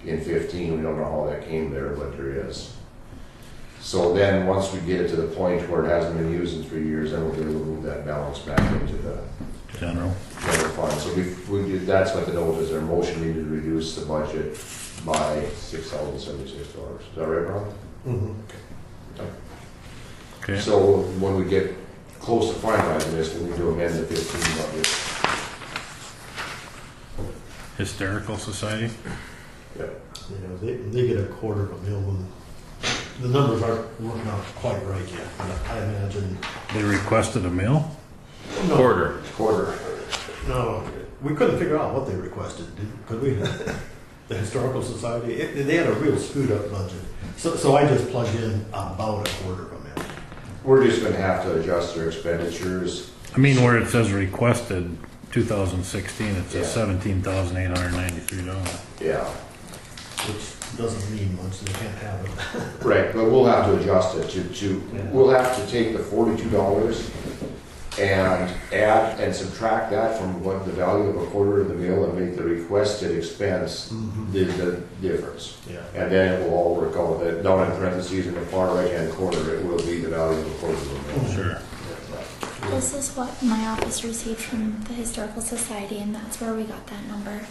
Speaker 5: in 15. We don't know how that came there, but there is. So then once we get it to the point where it hasn't been used in 3 years, then we'll be able to move that balance back into the
Speaker 7: General.
Speaker 5: fund. So that's what the note is. Our motion needed to reduce the budget by $6,076. Is that right, Ron?
Speaker 4: Mhm.
Speaker 7: Okay.
Speaker 5: So when we get close to finalizing this, we need to amend the 15 budget.
Speaker 7: Hysterical Society.
Speaker 5: Yep.
Speaker 4: Yeah, they get a quarter of a mil when the numbers aren't working out quite right yet. But I imagine.
Speaker 7: They requested a mill.
Speaker 4: No,
Speaker 5: Quarter.
Speaker 4: No, we couldn't figure out what they requested, could we? The Historical Society, they had a real screwed up budget. So I just plugged in about a quarter of a mil.
Speaker 5: We're just gonna have to adjust our expenditures.
Speaker 7: I mean, where it says requested 2016, it says
Speaker 5: Yeah.
Speaker 7: $17,893.
Speaker 5: Yeah.
Speaker 4: Which doesn't mean much, they can't have it.
Speaker 5: Right, but we'll have to adjust it we'll have to take the $42 and add and subtract that from what the value of a quarter of the meal and make the requested expense the difference.
Speaker 4: Yeah.
Speaker 5: And then it will all work out. That down in parentheses in the far right-hand corner, it will be the value of a quarter of a meal.
Speaker 7: Sure.
Speaker 9: This is what my office received from the Historical Society, and that's where we got that number.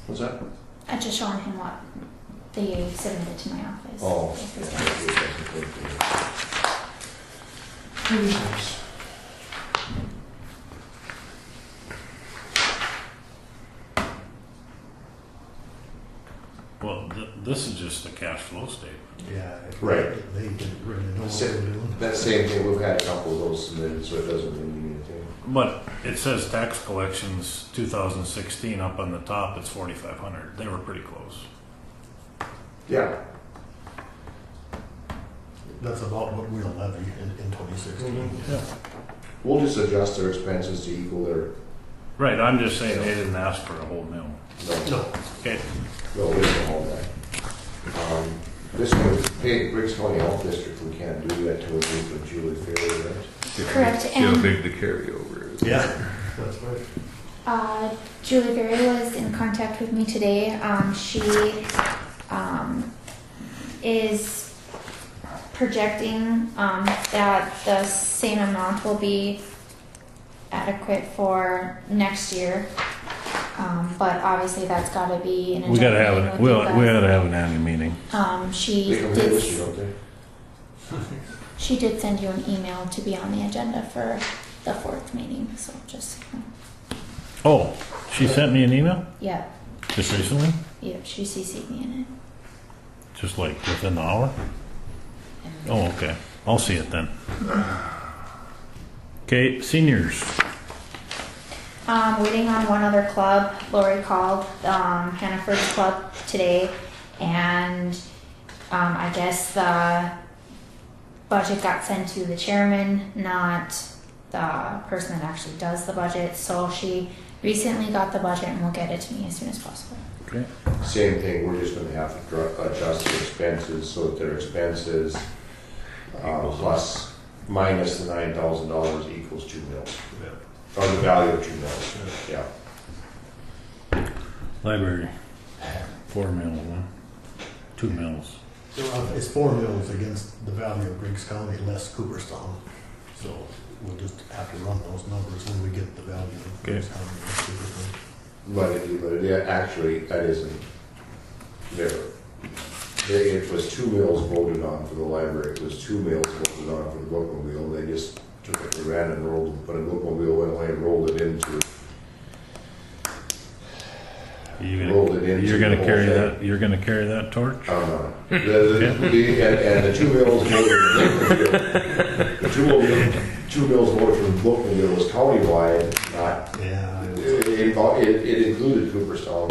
Speaker 5: What's that?
Speaker 3: I just showing him what they submitted to my office.
Speaker 5: Oh.
Speaker 3: With his
Speaker 7: Well, this is just a cash flow statement.
Speaker 4: Yeah.
Speaker 5: Right.
Speaker 4: They didn't really know what they were doing.
Speaker 5: That same thing, we've had a couple of those submitted, so it doesn't really mean anything.
Speaker 7: But it says tax collections 2016 up on the top, it's 4,500. They were pretty close.
Speaker 5: Yeah.
Speaker 4: That's about what we'll levy in 2016.
Speaker 7: Yeah.
Speaker 5: We'll just adjust their expenses to equal their,
Speaker 7: Right, I'm just saying they didn't ask for a whole mill.
Speaker 4: No.
Speaker 7: Okay.
Speaker 5: no, we don't hold that. This one, hey, Griggs County Health District, we can't do that till we meet with Julie Fairley, right?
Speaker 3: Correct,
Speaker 2: See how
Speaker 3: and
Speaker 2: big the carryover is.
Speaker 4: Yeah, that's right.
Speaker 3: Julie Berry was in contact with me today. She is projecting that the same amount will be adequate for next year. But obviously that's gotta be an
Speaker 7: We gotta
Speaker 3: agenda
Speaker 7: have
Speaker 3: meeting
Speaker 7: it,
Speaker 3: with
Speaker 7: we
Speaker 3: you
Speaker 7: gotta
Speaker 3: guys.
Speaker 7: have an annual meeting.
Speaker 3: She
Speaker 5: They come here this year,
Speaker 3: did,
Speaker 5: don't they?
Speaker 3: she did send you an email to be on the agenda for the 4th meeting, so just,
Speaker 7: Oh, she sent me an email
Speaker 3: yeah,
Speaker 7: just recently,
Speaker 3: she CC'd me in it.
Speaker 7: just like within the hour. Oh, okay. I'll see it then. Okay, seniors.
Speaker 3: Waiting on one other club. Lori called Hannaford's club today, and I guess the budget got sent to the chairman, not the person that actually does the budget. So she recently got the budget and will get it to me as soon as possible.
Speaker 7: Okay.
Speaker 5: Same thing, we're just gonna have to adjust the expenses so that their expenses plus minus the $9,000 equals 2 mils. Or the value of 2 mils, yeah.
Speaker 7: Library, 4 mils, huh? 2 mils.
Speaker 4: It's 4 mils against the value of Griggs County less Cooperstown. So we'll just have to run those numbers when we get the value of Griggs County less Cooperstown.
Speaker 5: But actually, that isn't there. It was 2 mils voted on for the library, it was 2 mils voted on for the bookmobile. They just took it, ran and rolled, put a bookmobile, went away and rolled it into.
Speaker 7: You're gonna carry that. You're gonna carry that torch.
Speaker 5: And the 2 mils voted for the bookmobile. The 2 mils voted for the bookmobile was countywide, not.
Speaker 4: Yeah.
Speaker 5: It included Cooperstown.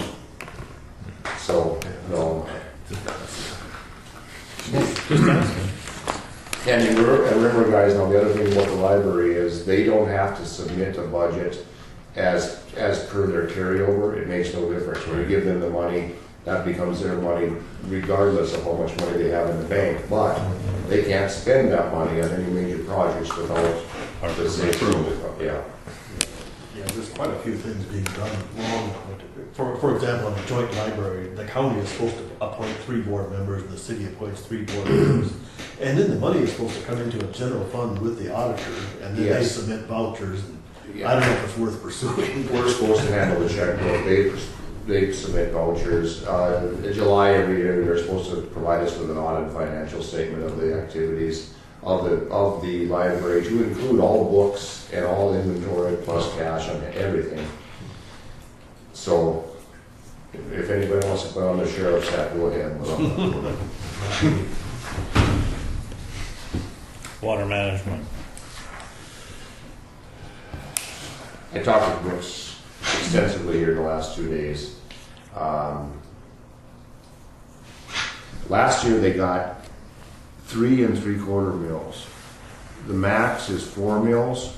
Speaker 5: So no.
Speaker 7: Just asking.
Speaker 5: And remember, guys, now the other thing about the library is they don't have to submit a budget as per their carryover. It makes no difference. When you give them the money, that becomes their money regardless of how much money they have in the bank. But they can't spend that money on any major projects without the same approval. Yeah.
Speaker 4: Yeah, there's quite a few things being done wrong. For example, in the joint library, the county is supposed to appoint 3 board members, and the city appoints 3 board members. And then the money is supposed to come into a general fund with the auditor, and then they submit vouchers. I don't know if it's worth pursuing.
Speaker 5: We're supposed to handle the checkbook. They submit vouchers. In July every year, they're supposed to provide us with an audited financial statement of the activities of the library, to include all books and all inventory plus cash and everything. So, if anybody wants to put on the sheriff's hat, go ahead.
Speaker 7: Water management.
Speaker 5: I talked to Brooks extensively here the last 2 days. Last year they got 3 3/4 mils. The max is 4 mils.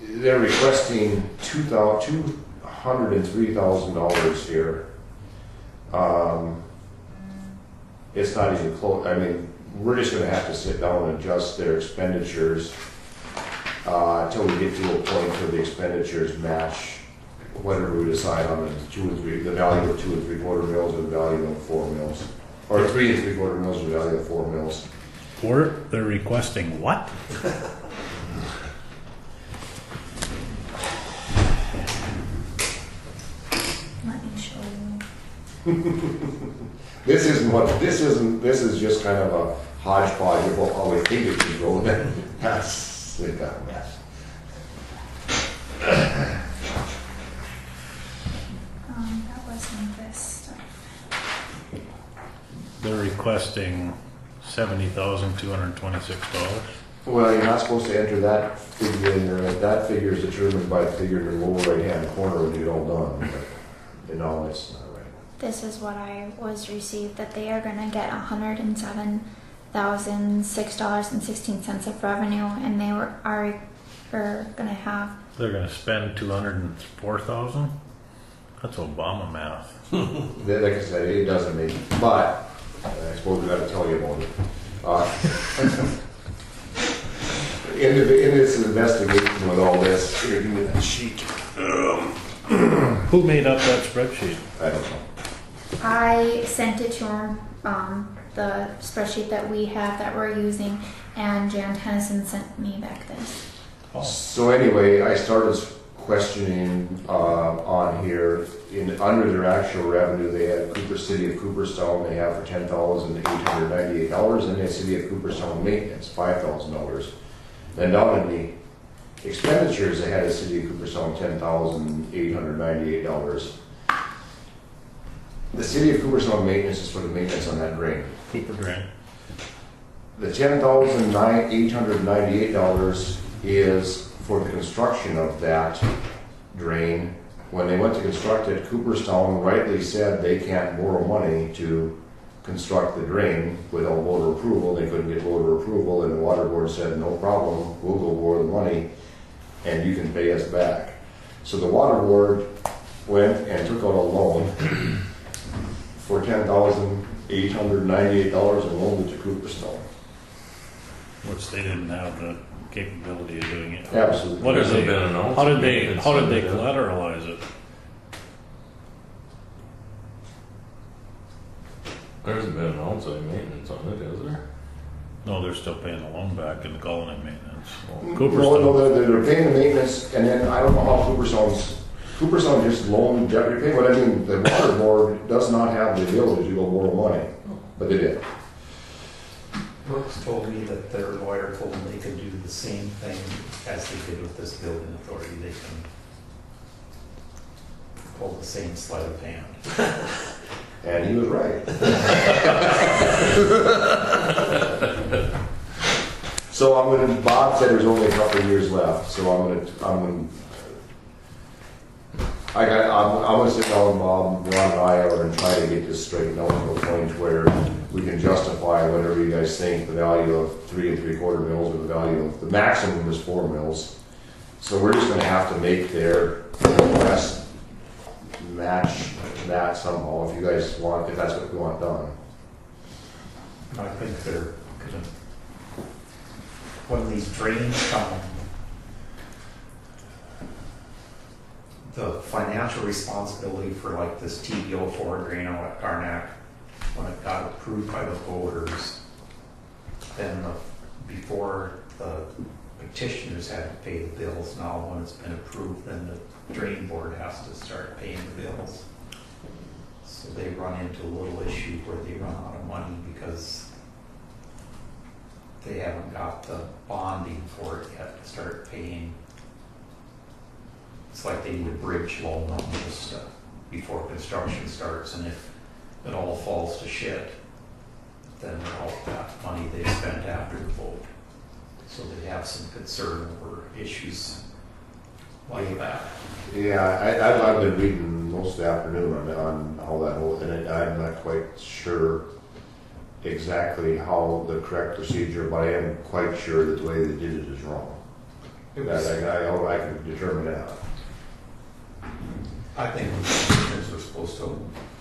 Speaker 5: They're requesting $203,000 here. It's not even close. I mean, we're just going to have to sit down and adjust their expenditures until we get to a point where the expenditures match whatever we decide on the the value of 2 3/4 mils and the value of 4 mils, or 3 3/4 mils and the value of 4 mils.
Speaker 7: They're requesting what?
Speaker 3: Let me show you.
Speaker 5: This is just kind of a hodgepodge of how we think it should go. That's it got a mess.
Speaker 3: That wasn't this stuff.
Speaker 7: They're requesting $70,226.
Speaker 5: Well, you're not supposed to enter that figure in there. That figure is determined by the figure in the lower right-hand corner when you get all done. But, it's not right.
Speaker 3: This is what I was received, that they are gonna get $107,006.16 of revenue, and they are gonna have.
Speaker 7: They're gonna spend $204,000. That's Obama math.
Speaker 5: Like I said, it doesn't make. But I suppose we got to tell you about it. In this investigation with all this, here, give me that sheet.
Speaker 7: Who made up that spreadsheet?
Speaker 5: I don't know.
Speaker 3: I sent it to him the spreadsheet that we have that we're using, and Jan Tennyson sent me back this.
Speaker 5: So anyway, I started questioning on here, under their actual revenue, they had City of Cooperstown, they have for $10,898, and the City of Cooperstown maintenance, $5,000. Then down in the expenditures, they had a City of Cooperstown $10,898. The City of Cooperstown maintenance is for the maintenance on that drain.
Speaker 7: Cooper Drain.
Speaker 5: The $10,898 is for the construction of that drain. When they went to construct it, Cooperstown rightly said they can't borrow money to construct the drain without voter approval. They couldn't get voter approval, and the water board said, no problem, we'll go borrow the money and you can pay us back. So the water board went and took out a loan for $10,898 and loaned it to Cooperstown.
Speaker 7: Which they didn't have the capability of doing it.
Speaker 5: Absolutely.
Speaker 7: What is
Speaker 2: Hasn't
Speaker 7: it?
Speaker 2: been announced.
Speaker 7: How did they
Speaker 2: Maintenance
Speaker 7: collateralize it?
Speaker 2: There hasn't been announced any maintenance on it, has there?
Speaker 7: No, they're still paying the loan back and calling it maintenance.
Speaker 5: No,
Speaker 7: Cooperstown.
Speaker 5: they're paying the maintenance, and then I don't know how Cooperstown just loaned debt repayment, but I mean, the water board does not have the ability to go borrow money, but they did.
Speaker 6: Brooks told me that their lawyer told them they could do the same thing as they did with this building authority. They can pull the same sleight of hand.
Speaker 5: And he was right. So Bob said there's only a couple of years left, so I'm gonna sit down with Bob, Ron, and I are and try to get this straightened out to a point where we can justify whatever you guys think the value of 3 3/4 mils, or the value of the maximum is 4 mils. So we're just gonna have to make their request match that somehow, if you guys want, if that's what we want done.
Speaker 6: I think they're gonna, when these drains come, the financial responsibility for like this TBO4 drain out at Garnack, when it got approved by the voters, then before the petitioners had to pay the bills, now when it's been approved, then the drain board has to start paying the bills. So they run into a little issue where they run out of money because they haven't got the bonding for it yet to start paying. It's like they need a bridge loan on this before construction starts, and if it all falls to shit, then all that money they spent after the vote. So they have some concern over issues like that.
Speaker 5: Yeah, I've been reading most of the afternoon on how that whole, and I'm not quite sure exactly how the correct procedure, but I am quite sure that the way they did it is wrong. I can determine that.
Speaker 6: I think the commissioners were supposed to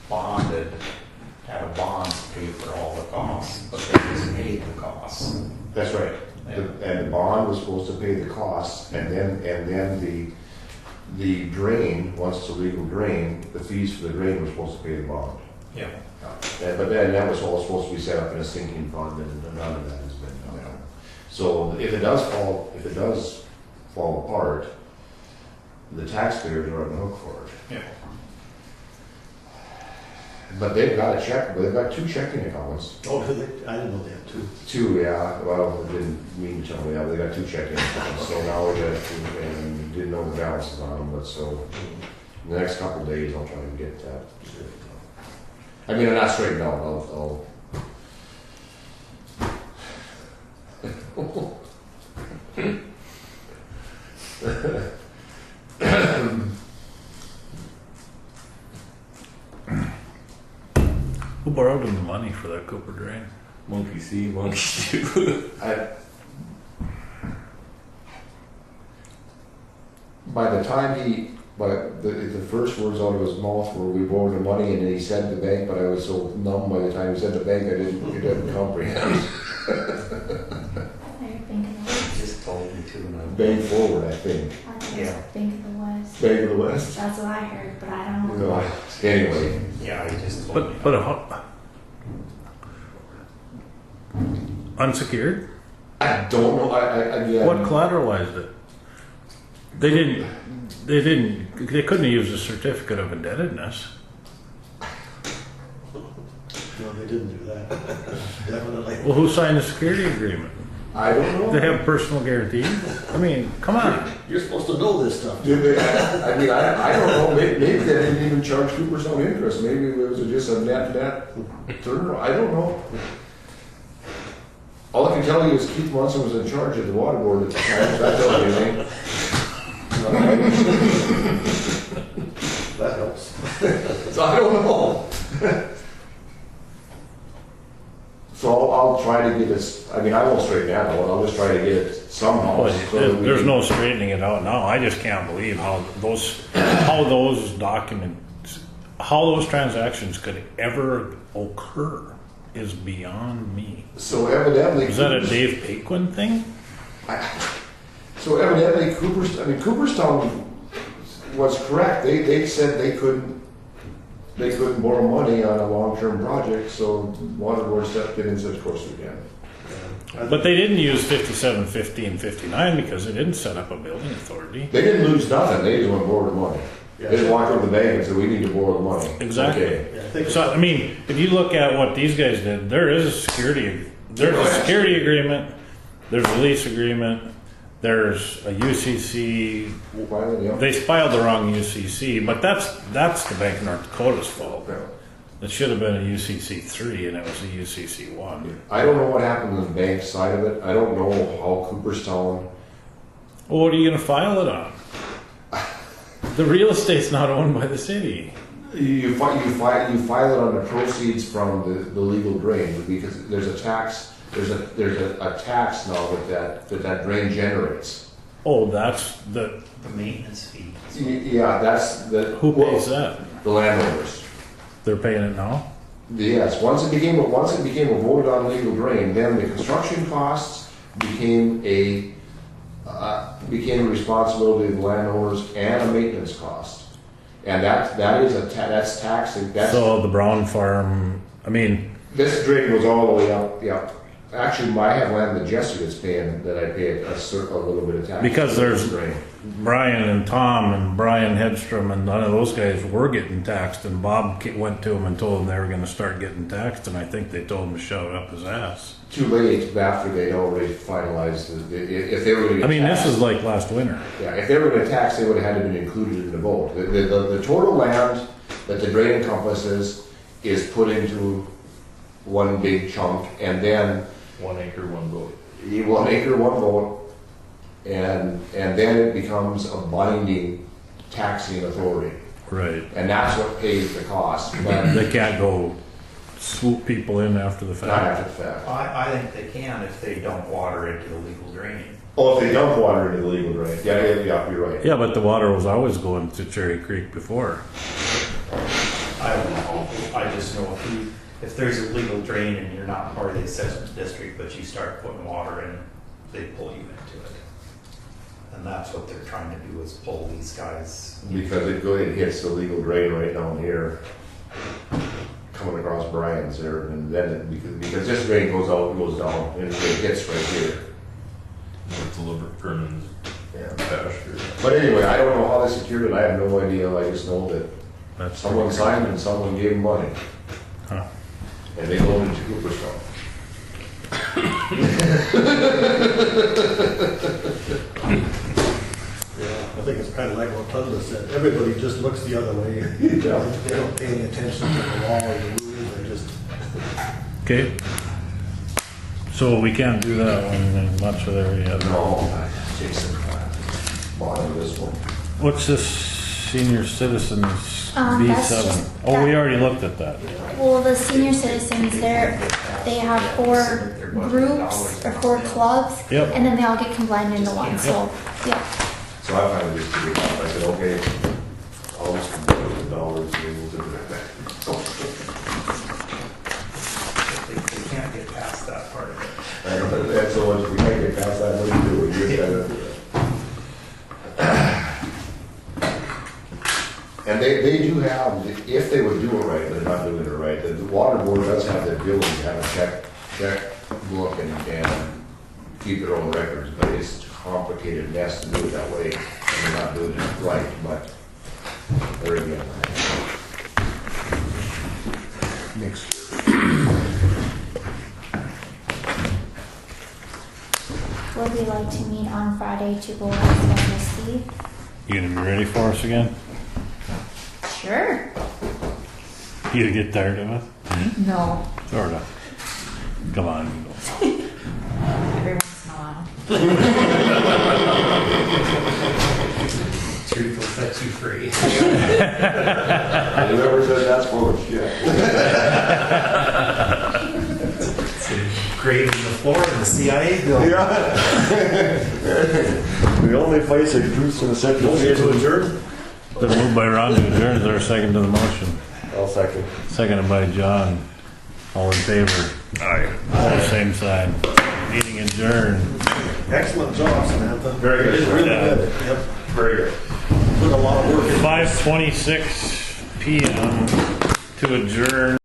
Speaker 6: bond it, have a bond to pay for all the costs, but they just paid the costs.
Speaker 5: That's right.
Speaker 6: Yeah.
Speaker 5: And the bond was supposed to pay the costs, and then the drain, once it's a legal drain, the fees for the drain were supposed to pay the bond.
Speaker 6: Yeah.
Speaker 5: But then that was all supposed to be set up in a sinking fund, and none of that has been done.
Speaker 6: Yeah.
Speaker 5: So if it does fall apart, the taxpayers are on the hook for it.
Speaker 6: Yeah.
Speaker 5: But they've got two checking accounts.
Speaker 4: Oh, I didn't know they had two.
Speaker 5: Two, yeah. Well, I didn't mean to tell me that, but they got two checking accounts. So now we got, and didn't know the balances on them, but so in the next couple of days, I'll try and get that straightened out. I mean, I'm not straightened out,
Speaker 7: Who borrowed them the money for that Cooper drain?
Speaker 2: Monkey see, monkey do.
Speaker 5: By the time the first words out of his mouth were, "We borrowed the money," and then he said the bank, but I was so numb by the time he said the bank, I didn't comprehend.
Speaker 6: Just told me to.
Speaker 5: Bank forward, I think.
Speaker 6: Yeah.
Speaker 3: Bank of the West.
Speaker 5: Bank of the West.
Speaker 3: That's what I heard, but I don't know.
Speaker 5: No. Anyway,
Speaker 6: Yeah, he just told me.
Speaker 7: But Unsecured?
Speaker 5: I don't know, again.
Speaker 7: What collateralized it? They couldn't have used a certificate of indebtedness.
Speaker 4: No, they didn't do that. Definitely.
Speaker 7: Well, who signed the security agreement?
Speaker 5: I don't know.
Speaker 7: They have personal guarantees? I mean, come on.
Speaker 4: You're supposed to know this stuff.
Speaker 5: Did they, I don't know, maybe they didn't even charge Cooperstown interest, maybe it was just a net turn, I don't know. All I can tell you is Keith Munson was in charge of the water board at the time, that tells you anything.
Speaker 4: That helps.
Speaker 5: So I don't know. So I'll try to get this, I won't straighten that out, I'll just try to get it somehow.
Speaker 7: Well,
Speaker 5: so that we
Speaker 7: there's
Speaker 5: can-
Speaker 7: no straightening it out now. I just can't believe how those documents, how those transactions could ever occur is beyond me.
Speaker 5: So evidently.
Speaker 7: Is that a Dave Paquin thing?
Speaker 5: So evidently Cooperstown was correct. They said they couldn't borrow money on a long-term project, so water board stepped in and said, of course we can.
Speaker 7: But they didn't use 57, 50, and 59 because they didn't set up a building authority.
Speaker 5: They didn't lose nothing, they just went borrow the money.
Speaker 4: Yeah.
Speaker 5: They didn't walk over to the bank and say, we need to borrow the money.
Speaker 7: Exactly.
Speaker 5: Okay.
Speaker 4: Yeah, I think
Speaker 7: So, I mean, if you look at what these guys did, there's a security agreement, there's a lease agreement, there's a UCC.
Speaker 5: Finally, yeah.
Speaker 7: They filed the wrong UCC, but that's the Bank of North Dakota's fault.
Speaker 5: Yeah.
Speaker 7: It should have been a UCC 3 and it was a UCC 1.
Speaker 5: I don't know what happened on the bank side of it. I don't know how Cooperstown.
Speaker 7: Well, what are you going to file it on? The real estate's not owned by the city.
Speaker 5: You file it on the proceeds from the legal drain because there's a tax. There's a tax now that drain generates.
Speaker 7: Oh, that's the.
Speaker 6: The maintenance fee.
Speaker 5: Yeah, that's the.
Speaker 7: Who pays that?
Speaker 5: The landowners.
Speaker 7: They're paying it now?
Speaker 5: Yes, once it became a voted on legal drain, then the construction costs became a responsibility of the landowners and a maintenance cost, and that's taxing.
Speaker 7: So the Brown Farm, I mean,
Speaker 5: This drain goes all the way up. Yeah, actually, I have land that Jesse is paying that I pay a little bit of tax
Speaker 7: because there's
Speaker 5: drain.
Speaker 7: Brian and Tom and Brian Hedstrom and none of those guys were getting taxed, and Bob went to them and told them they were going to start getting taxed, and I think they told him to shove it up his ass.
Speaker 5: Too late after they'd already finalized if they were going to.
Speaker 7: I mean,
Speaker 5: tax,
Speaker 7: this is like last winter.
Speaker 5: Yeah, if they were going to tax, they would have had to be included in the vote. The total land that the drain encompasses is put into one big chunk, and then
Speaker 2: 1 acre, 1 vote.
Speaker 5: 1 acre, 1 vote, and then it becomes a binding taxing authority,
Speaker 7: Right.
Speaker 5: and that's what pays the cost, but
Speaker 7: They can't go swoop people in after the
Speaker 5: not
Speaker 7: fact.
Speaker 5: after the fact.
Speaker 6: I think they can if they dump water into the legal drain.
Speaker 5: Oh, if they dump water into the legal drain, yeah, you're right.
Speaker 7: Yeah, but the water was always going to Cherry Creek before.
Speaker 6: I don't know. I just know if there's a legal drain and you're not part of the assessment district, but you start putting water in, they pull you into it. And that's what they're trying to do, is pull these guys.
Speaker 5: Because it hits the legal drain right down here, coming across Brian's there, and then because this drain goes out, and goes down, and it hits right here.
Speaker 2: It's a little bit Vernon's
Speaker 5: Yeah.
Speaker 2: pasture.
Speaker 5: But anyway, I don't know how they secured it. I have no idea. I just know that
Speaker 7: That's
Speaker 5: someone signed and someone gave them money,
Speaker 7: Huh.
Speaker 5: and they loaned it to Cooperstown.
Speaker 4: Yeah, I think it's kind of like what Tundra said. Everybody just looks the other way. They don't pay any attention to the law or the rules. They just.
Speaker 7: Okay. So we can't do that one much of there yet.
Speaker 5: No, Jason bottom this one.
Speaker 7: What's this senior citizens
Speaker 9: That's
Speaker 7: B7?
Speaker 9: just
Speaker 7: Oh, we
Speaker 9: that-
Speaker 7: already looked at that.
Speaker 9: Well, the senior citizens, they have 4 groups or 4 clubs,
Speaker 7: Yep.
Speaker 9: and then they all get combined into one. So, yeah.
Speaker 5: So I finally just figured out. I said, okay, I'll just put the dollars and we'll do that.
Speaker 6: They can't get past that part of it.
Speaker 5: I know that's so much. We can't get past that. What do you do? You just gotta. And they do have, if they would do it right, they're not doing it right. The water board does have the ability to have a check look and keep their own records, but it's a complicated mess to do it that way, and they're not doing it right, but there again. Next.
Speaker 3: Would we like to meet on Friday to go over stuff with Steve?
Speaker 7: You gonna be ready for us again?
Speaker 3: Sure.
Speaker 7: You get tired of us?
Speaker 3: No.
Speaker 7: Sorta. Come on.
Speaker 3: Every once in a while.
Speaker 8: Truth will set you free.
Speaker 5: Whoever said that's full of shit.
Speaker 8: Grading the floor in the CIA building.
Speaker 5: The only place that truth's in the central.
Speaker 4: Motion to adjourn?
Speaker 7: Been moved by Ron to adjourn. Is there a second to the motion?
Speaker 5: I'll second.
Speaker 7: Seconded by John. All in favor? Aye. All same side. Meeting adjourned.
Speaker 4: Excellent job, Samantha.
Speaker 5: Very good.
Speaker 4: Really
Speaker 7: Yeah.
Speaker 4: good. Yep.
Speaker 5: Very good.
Speaker 4: Put a lot of work in.
Speaker 7: 5:26 p.m. to adjourn.